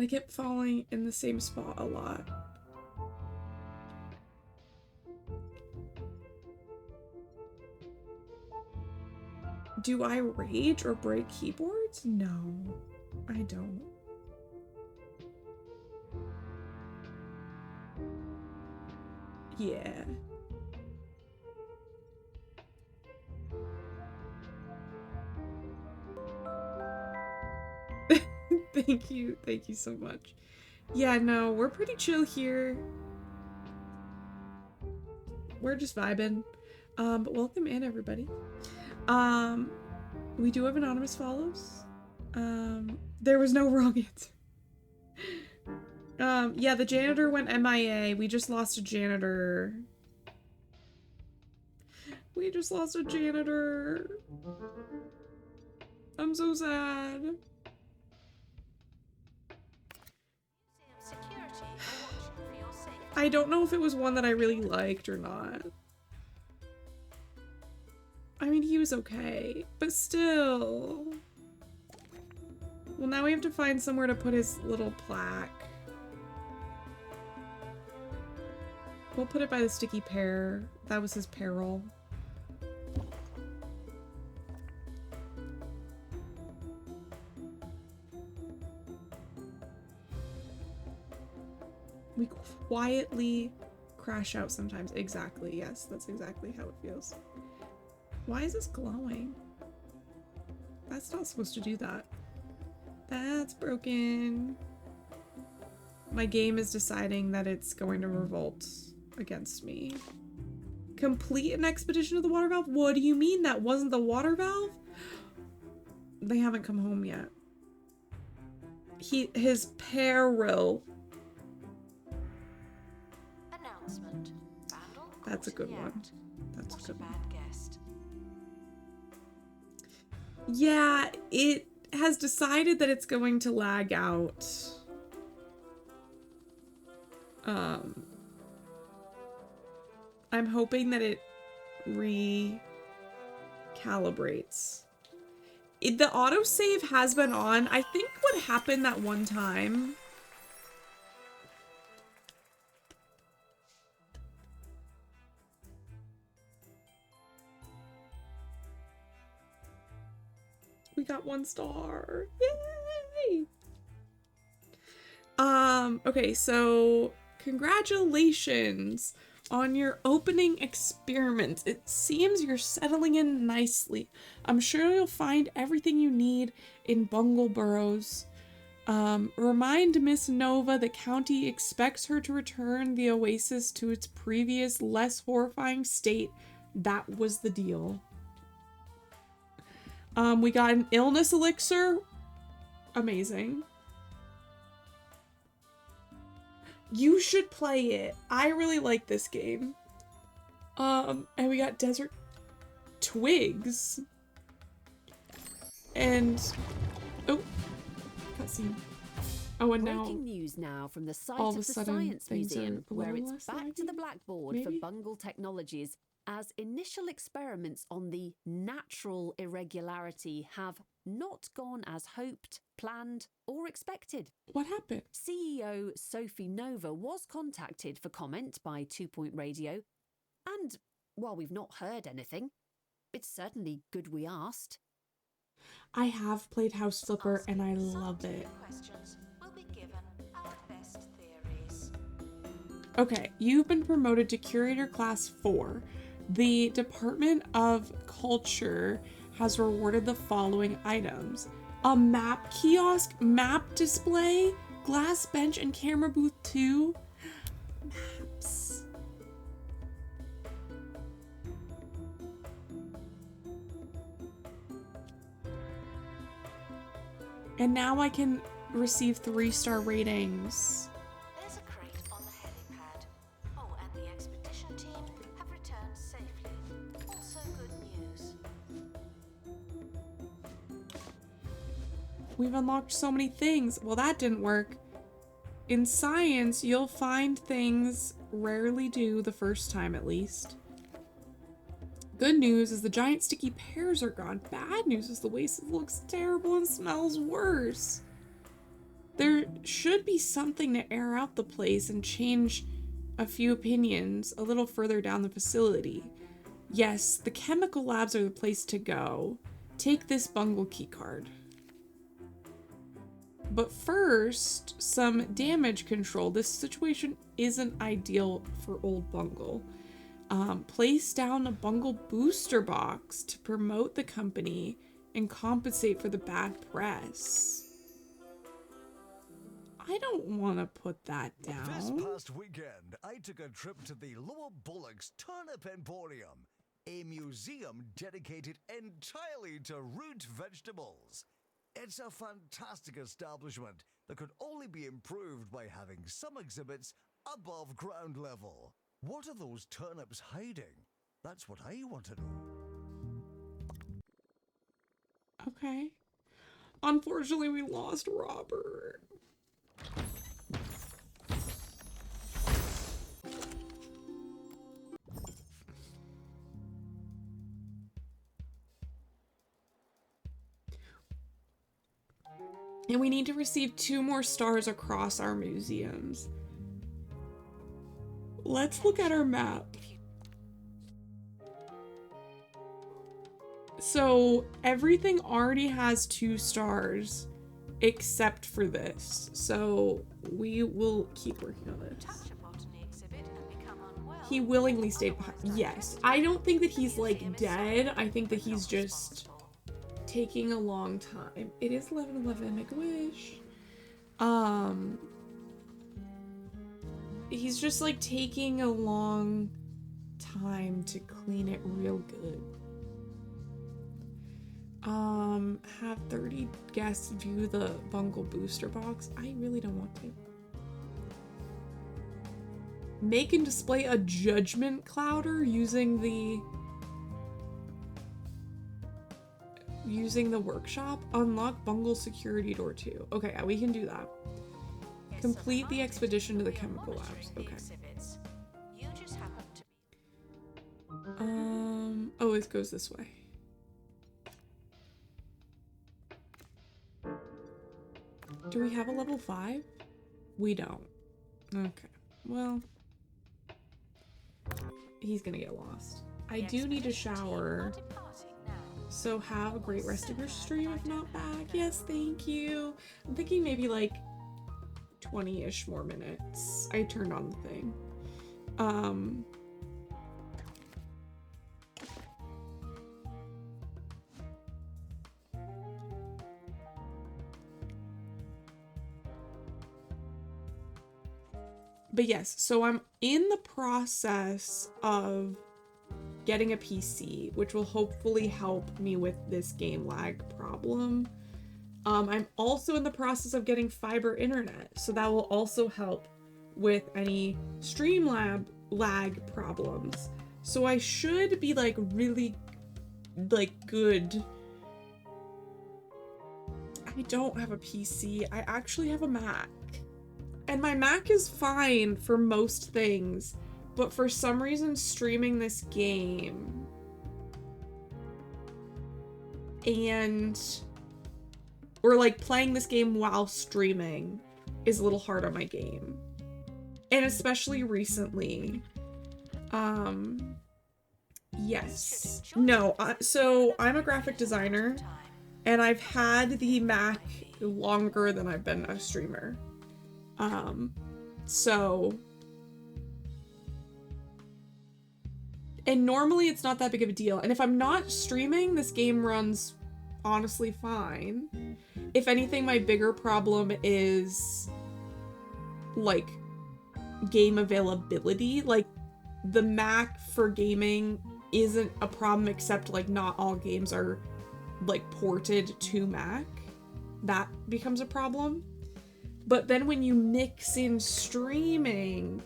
kept falling in the same spot a lot. Do I rage or break keyboards? No, I don't. Yeah. Thank you so much. Yeah, no, we're pretty chill here. We're just vibing. But welcome in, everybody. We do have anonymous follows. There was no wrong answer. Yeah, the janitor went MIA. We just lost a janitor. We just lost a janitor. I'm so sad. I don't know if it was one that I really liked or not. I mean, he was okay, but still. Well, now we have to find somewhere to put his little plaque. We'll put it by the sticky pear. That was his peril. We quietly crash out sometimes. Exactly, yes, that's exactly how it feels. Why is this glowing? That's not supposed to do that. That's broken. My game is deciding that it's going to revolt against me. Complete an expedition of the water valve? What do you mean that wasn't the water valve? They haven't come home yet. His peril. Announcement. Vandal That's a caught good in the one. act. That's a What good one. bad guest. Yeah, it has decided that it's going to lag out. I'm hoping that it recalibrates. The autosave has been on. I think what happened that one time. We got 1 star. Yay! Okay, so congratulations on your opening experiment. It seems you're settling in nicely. I'm sure you'll find everything you need in Bungle Burrows. Remind Miss Nova the county expects her to return the oasis to its previous, less horrifying state. That was the deal. We got an illness elixir. Amazing. You should play it. I really like this game. And we got desert twigs. And oh, cutscene. Oh, and now Breaking news now from the site all of of the a sudden Science things are Museum, a where little it's less back to the laggy, blackboard for maybe? Bungle Technologies, as initial experiments on the natural irregularity have not gone as hoped, planned, or expected. what happened? CEO Sophie Nova was contacted for comment by 2 Point Radio, and while we've not heard anything, it's certainly good we asked. I have played House Flipper and I love Scientific it. Questions will be given our best theories. Okay, you've been promoted to Curator Class 4. The Department of Culture has rewarded the following items: a map kiosk, map display, glass bench, and camera booth 2. Maps. And now I can receive 3-star ratings. There's a crate on the helipad. Oh, and the expedition team have returned safely. Also good news. We've unlocked so many things. Well, that didn't work. In science, you'll find things rarely do the first time, at least. Good news is the giant sticky pears are gone. Bad news is the waste looks terrible and smells worse. There should be something to air out the place and change a few opinions a little further down the facility. Yes, the chemical labs are the place to go. Take this Bungle keycard. But first, some damage control. This situation isn't ideal for old Bungle. Place down a Bungle booster box to promote the company and compensate for the bad press. I don't want to put that This down. past weekend, I took a trip to the Lower Bullocks Turnip Emporium, a museum dedicated entirely to root vegetables. It's a fantastic establishment that could only be improved by having some exhibits above ground level. What are those turnips hiding? That's what I want to know. Okay. Unfortunately, we lost Robert. And we need to receive 2 more stars across our museums. Let's look at our map. So everything already has 2 stars except for this. So we will keep working on this. He willingly stayed behind. Yes. I don't think that he's like dead. I think that he's just taking a long time. It is 11:11. Make a wish. He's just like taking a long time to clean it real good. Have 30 guests view the Bungle booster box. I really don't want to. Make and display a judgment clouder using the workshop. Unlock Bungle security door 2. Okay, we can do that. Complete the expedition to the chemical labs. Okay. Oh, it goes this way. Do we have a level 5? We don't. Okay. Well, he's gonna get lost. I do need a shower. So have a great rest of your stream if not back. Yes, thank you. I'm thinking maybe like 20-ish more minutes. I turned on the thing. But yes, so I'm in the process of getting a PC, which will hopefully help me with this game lag problem. I'm also in the process of getting fiber internet, so that will also help with any Streamlab lag problems. So I should be like really like good. I don't have a PC. I actually have a Mac. And my Mac is fine for most things, but for some reason streaming this game or like playing this game while streaming is a little hard on my game. And especially recently. Yes. No, so I'm a graphic designer and I've had the Mac longer than I've been a streamer. And normally it's not that big of a deal. And if I'm not streaming, this game runs honestly fine. If anything, my bigger problem is like game availability. Like the Mac for gaming isn't a problem, except like not all games are like ported to Mac. That becomes a problem. But then when you mix in streaming,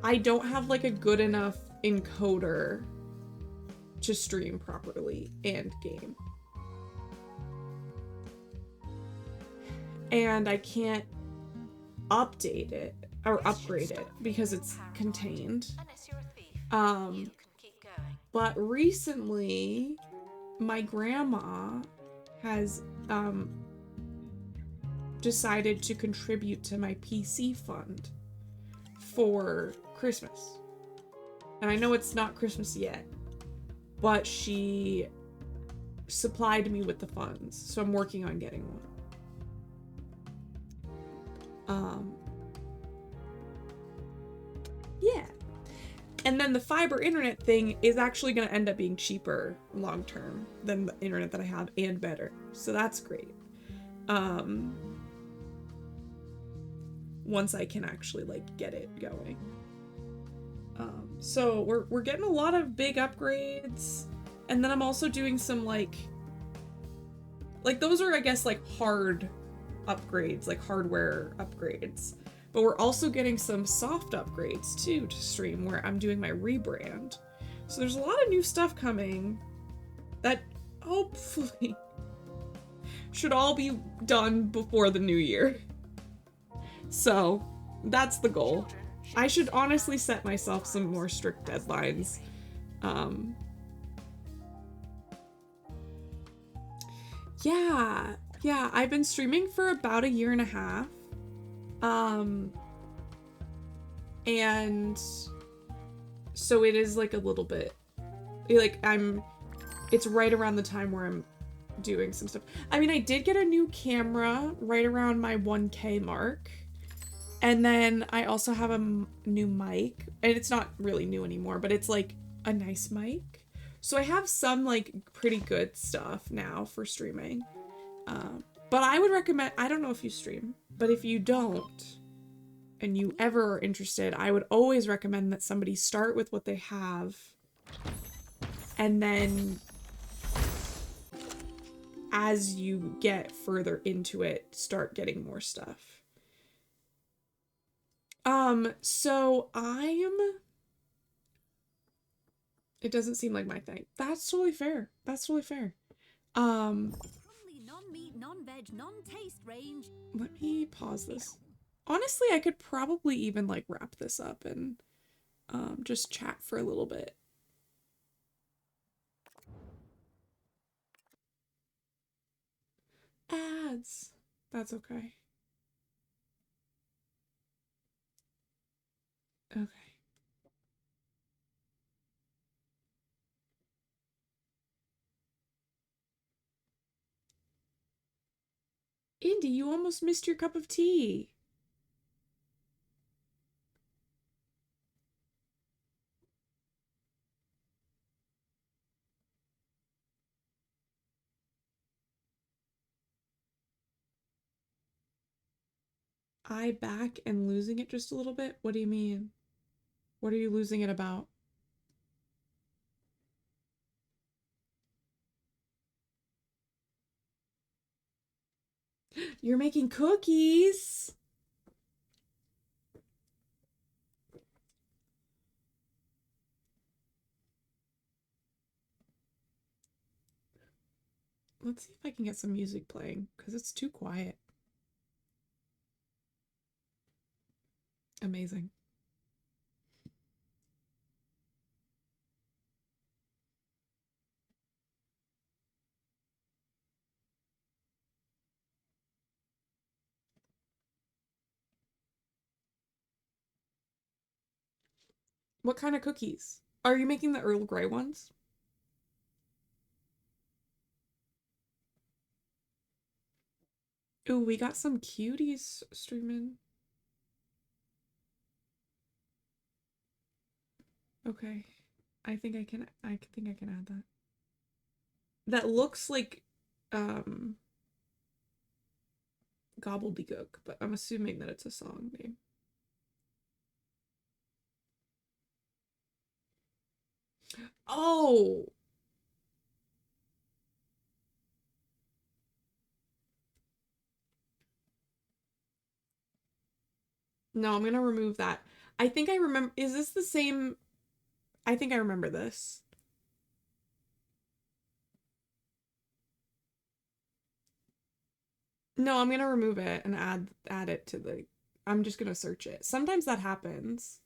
I don't have like a good enough encoder to stream properly and game. And I can't update it or upgrade it because it's contained. But recently my grandma has decided to contribute to my PC fund for Christmas. And I know it's not Christmas yet, but she supplied me with the funds, so I'm working on getting one. Yeah. And then the fiber internet thing is actually going to end up being cheaper long term than the internet that I have, and better. So that's great. Once I can actually like get it going. So we're getting a lot of big upgrades, and then I'm also doing some like those are I guess like hard upgrades, like hardware upgrades, but we're also getting some soft upgrades too to stream, where I'm doing my rebrand. So there's a lot of new stuff coming that hopefully should all be done before the new year. So that's the goal. I should honestly set myself some more strict deadlines. Yeah, Yeah, I've been streaming for about 1.5 years. And so it is like a little bit like it's right around the time where I'm doing some stuff. I mean, I did get a new camera right around my 1K mark. And then I also have a new mic, and it's not really new anymore, but it's like a nice mic. So I have some like pretty good stuff now for streaming. But I would recommend, I don't know if you stream, but if you don't, and you ever are interested, I would always recommend that somebody start with what they have, and then as you get further into it, start getting more stuff. So it doesn't seem like my thing. That's totally fair. That's totally fair. Non-meat, non-veg, non-taste range. Let me pause this. Honestly, I could probably even like wrap this up and just chat for a little bit. Ads. That's okay. Okay. Indy, you almost missed your cup of tea. I back and losing it just a little bit? What do you mean? What are you losing it about? You're making cookies. Let's see if I can get some music playing, because it's too quiet. Amazing. What kind of cookies? Are you making the Earl Grey ones? Ooh, we got some cuties streaming. Okay. I think I can add that. That looks like gobbledygook, but I'm assuming that it's a song name. Oh! No, I'm gonna remove that. I think I remember. Is this the same? I think I remember this. No, I'm gonna remove it and add it to the. I'm just gonna search it. Sometimes that happens.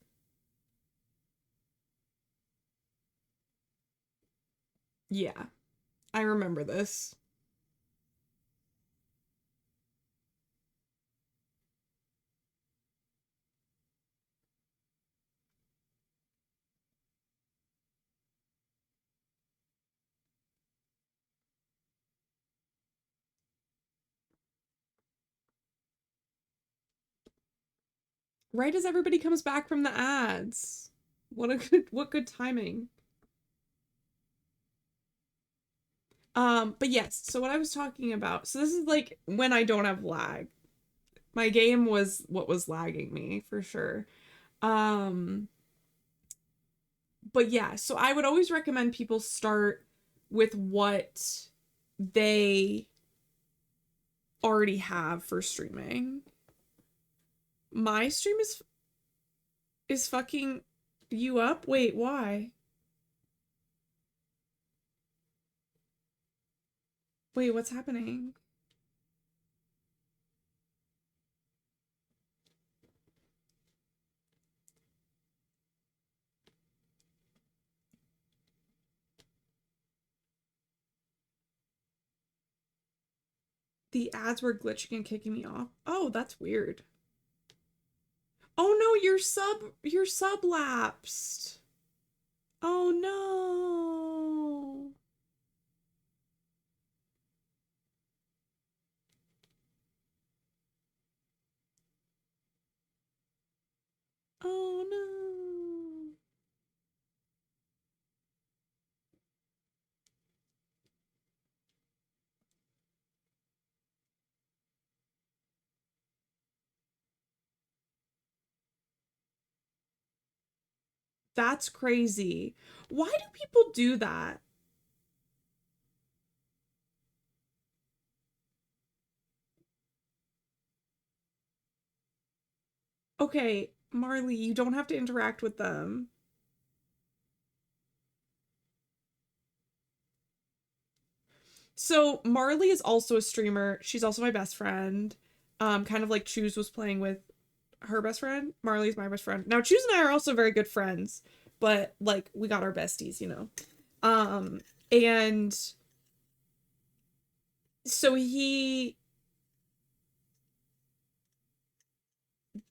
Yeah, I remember this. Right as everybody comes back from the ads. What good timing. But yes, so what I was talking about, so this is like when I don't have lag. My game was what was lagging me for sure. But yeah, so I would always recommend people start with what they already have for streaming. My stream is fucking you up? Wait, why? Wait, what's happening? The ads were glitching and kicking me off. Oh, that's weird. Oh no, your sub lapsed. Oh no. Oh no. That's crazy. Why do people do that? Okay, Marley, you don't have to interact with them. So Marley is also a streamer. She's also my best friend. Kind of like Choose was playing with her best friend. Marley's my best friend. Now Choose and I are also very good friends, but like we got our besties, you know. And so he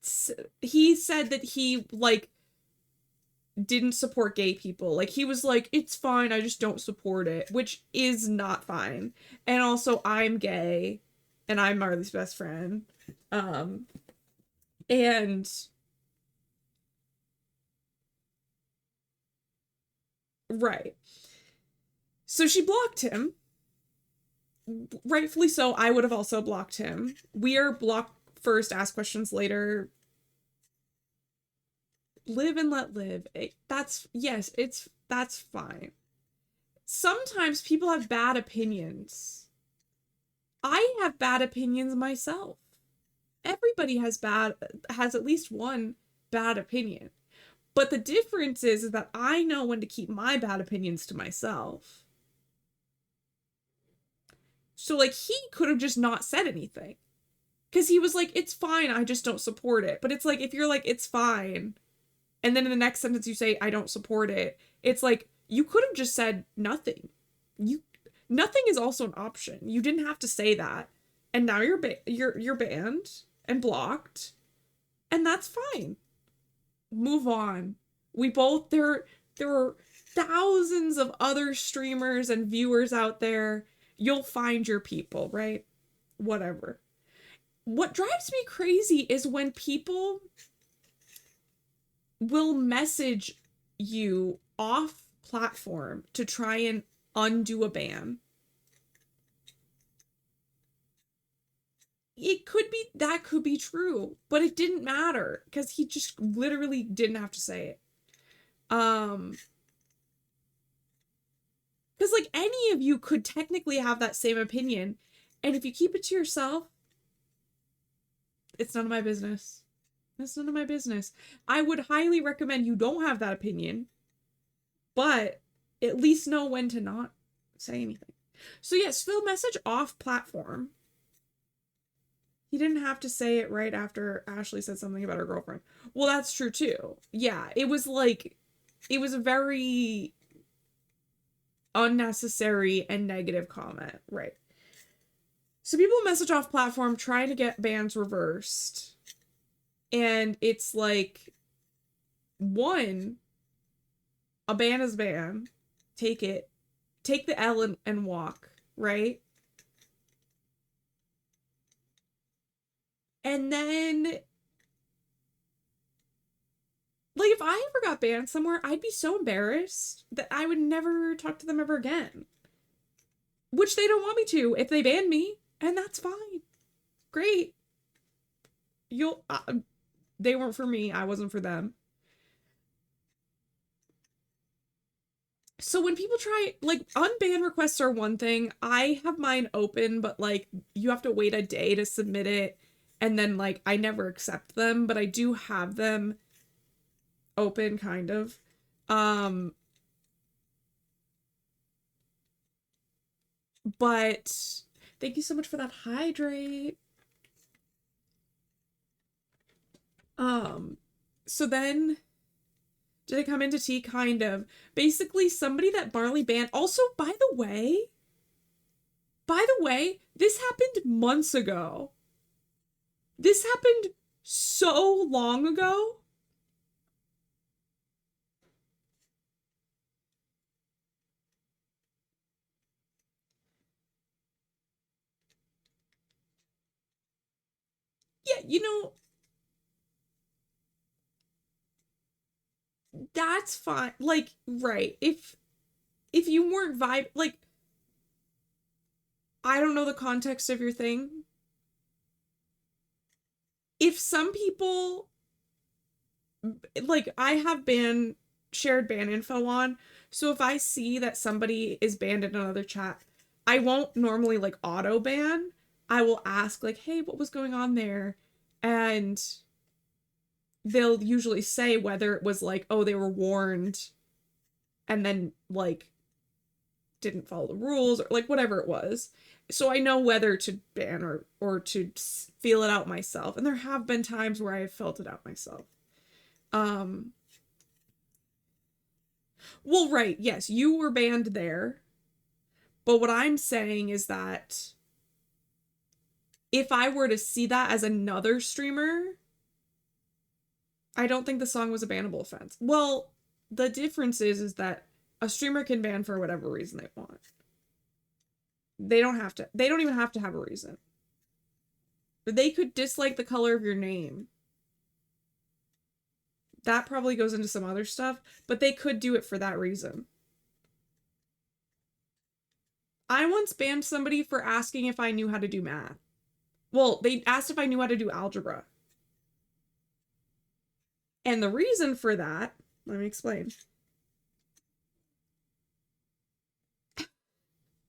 said that he like didn't support gay people. Like he was like, it's fine, I just don't support it, which is not fine. And also I'm gay and I'm Marley's best friend. And right. So she blocked him. Rightfully so. I would have also blocked him. We are blocked first, ask questions later. Live and let live. That's fine. Sometimes people have bad opinions. I have bad opinions myself. Everybody has at least one bad opinion. But the difference is that I know when to keep my bad opinions to myself. So like he could have just not said anything. Because he was like, it's fine, I just don't support it. But it's like, if you're like, it's fine, and then in the next sentence you say, I don't support it, it's like, you could have just said nothing. Nothing is also an option. You didn't have to say that. And now you're banned and blocked. And that's fine. Move on. There are thousands of other streamers and viewers out there. You'll find your people, right? Whatever. What drives me crazy is when people will message you off platform to try and undo a ban. That could be true, but it didn't matter because he just literally didn't have to say it. Because like any of you could technically have that same opinion, and if you keep it to yourself, it's none of my business. It's none of my business. I would highly recommend you don't have that opinion, but at least know when to not say anything. So yes, Phil message off platform. He didn't have to say it right after Ashley said something about her girlfriend. Well, that's true too. Yeah, it was a very unnecessary and negative comment, right? So people message off platform trying to get bans reversed. And it's like, one, a ban is ban. Take it. Take the L and walk, right? And then, like, if I ever got banned somewhere, I'd be so embarrassed that I would never talk to them ever again. Which they don't want me to if they ban me, and that's fine. Great. They weren't for me, I wasn't for them. So when people try, like, unban requests are one thing. I have mine open, but, like, you have to wait a day to submit it. And then, like, I never accept them, but I do have them open, kind of. But thank you so much for that hydrate. So then, did it come into tea? Kind of. Basically, somebody that Marley banned. Also, by the way, By the way, this happened months ago. This happened so long ago. Yeah, you know, that's fine. Like, right. If you weren't like, I don't know the context of your thing. If some people, like, I have shared ban info on, so if I see that somebody is banned in another chat, I won't normally, like, auto ban. I will ask, like, hey, what was going on there? And they'll usually say whether it was like, oh, they were warned and then, like, didn't follow the rules, or like whatever it was. So I know whether to ban or to feel it out myself. And there have been times where I have felt it out myself. Well, right, yes, you were banned there. But what I'm saying is that if I were to see that as another streamer, I don't think the song was a bannable offense. Well, the difference is that a streamer can ban for whatever reason they want. They don't even have to have a reason. They could dislike the color of your name. That probably goes into some other stuff, but they could do it for that reason. I once banned somebody for asking if I knew how to do math. Well, they asked if I knew how to do algebra. And the reason for that, let me explain.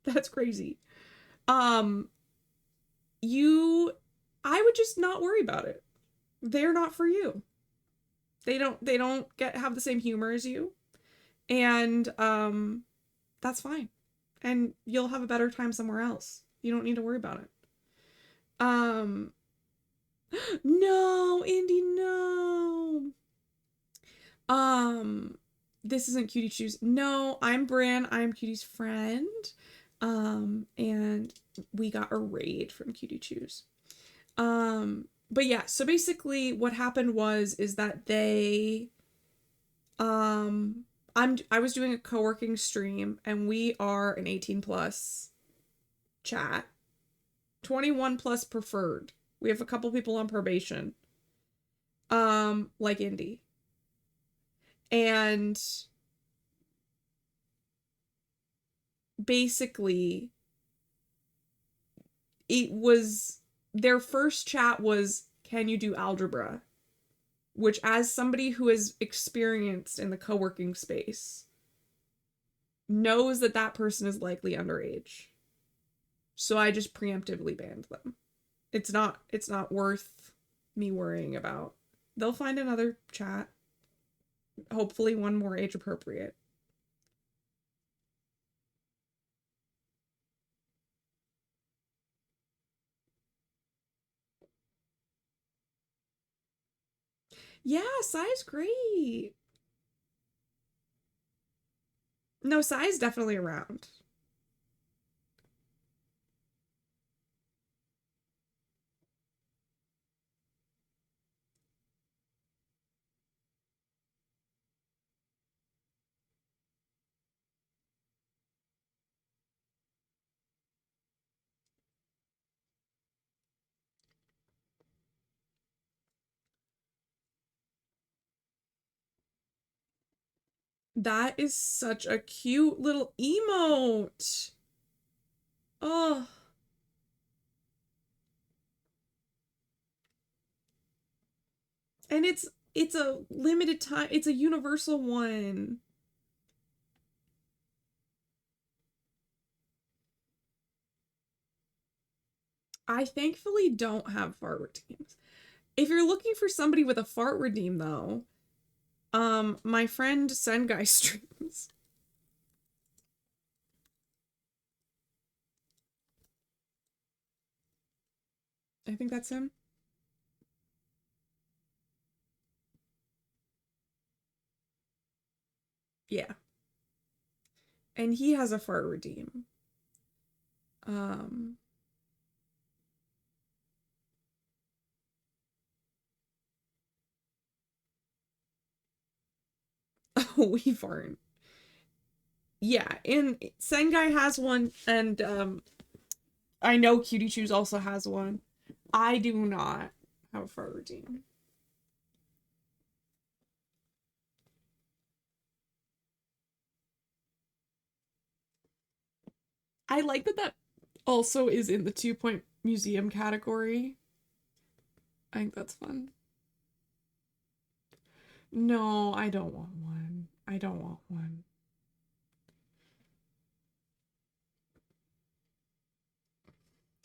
That's crazy. I would just not worry about it. They're not for you. They don't have the same humor as you. And that's fine. And you'll have a better time somewhere else. You don't need to worry about it. No, Indy, no. This isn't Cutie Choose. No, I'm Bran. I'm Cutie's friend. And we got a raid from Cutie Choose. But yeah, so basically what happened is that they, I was doing a co-working stream and we are an 18 plus chat, 21 plus preferred. We have a couple people on probation, like Indy. And basically it was, their first chat was, can you do algebra? Which, as somebody who is experienced in the co-working space, knows that that person is likely underage. So I just preemptively banned them. It's not worth me worrying about. They'll find another chat. Hopefully one more age appropriate. Yeah, Sai's great. No, Sai's definitely around. That is such a cute little emote. Oh. And it's a limited time. It's a universal one. I thankfully don't have fart redeems. If you're looking for somebody with a fart redeem though, my friend Sengai streams. I think that's him. Yeah. And he has a fart redeem. Um, we aren't. Yeah, and Sengai has one, and I know Cutie Chews also has one. I do not have a fart routine. I like that that also is in the 2-point museum category. I think that's fun. No, I don't want one. I don't want one.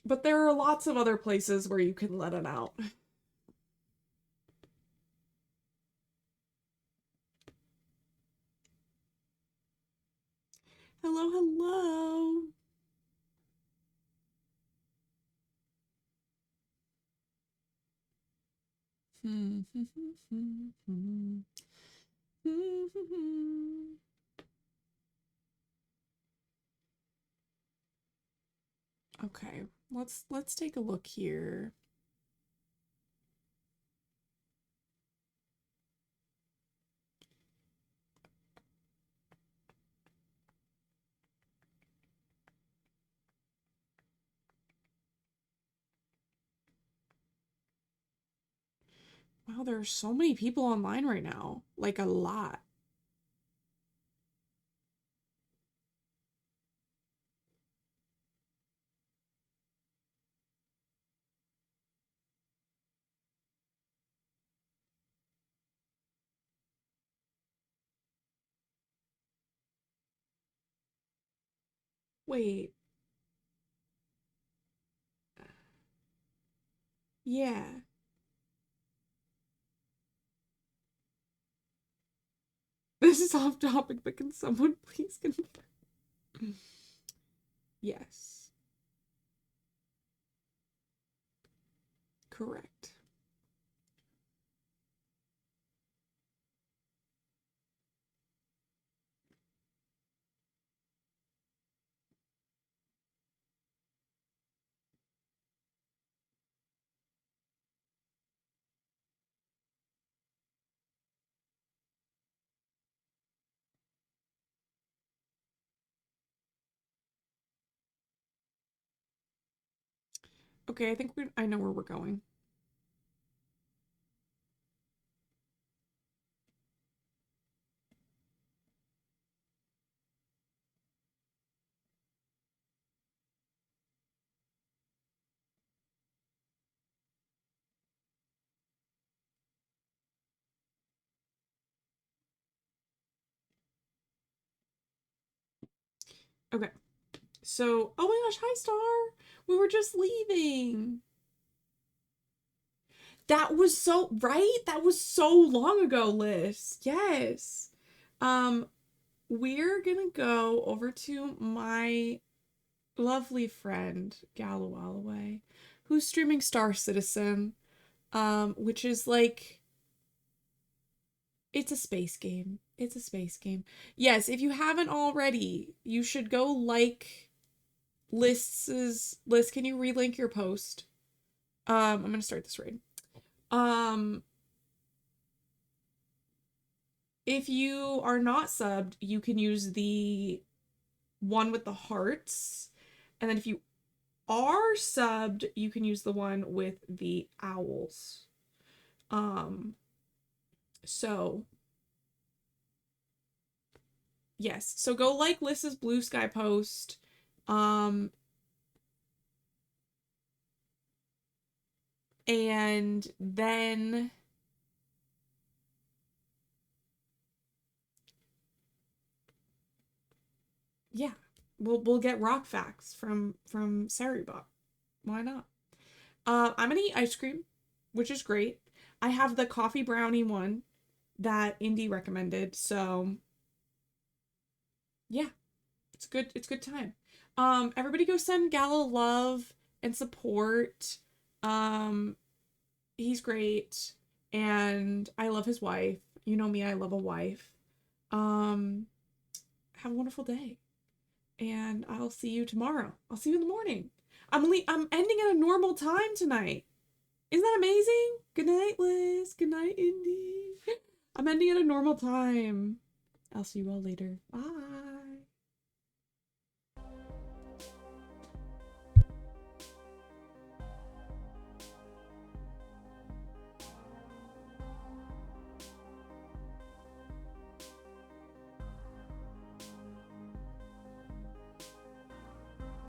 But there are lots of other places where you can let it out. Hello, hello. Okay, let's take a look here. Wow, there are so many people online right now. Like a lot. Wait. Yeah. This is off topic, but can someone please confirm? Yes. Correct. Okay, I think I know where we're going. Okay. So, oh my gosh, hi Star. We were just leaving. That was so right? That was so long ago, Liz. Yes. Um, we're gonna go over to my lovely friend, Gallo Alloway, who's streaming Star Citizen, which is like it's a space game. It's a space game. Yes, if you haven't already, you should go like Liz, can you relink your post? I'm gonna start this raid. If you are not subbed, you can use the one with the hearts. And then if you are subbed, you can use the one with the owls. So yes. So go like Liz's Blue Sky post. And then yeah, we'll get rock facts from Saribot. Why not? I'm gonna eat ice cream, which is great. I have the coffee brownie one that Indy recommended, so yeah, it's good. It's good time. Everybody go send Gala love and support. He's great, and I love his wife. You know me, I love a wife. Have a wonderful day. And I'll see you tomorrow. I'll see you in the morning. I'm ending at a normal time tonight. Isn't that amazing? Good night, Liz. Good night, Indy. I'm ending at a normal time. I'll see you all later. Bye.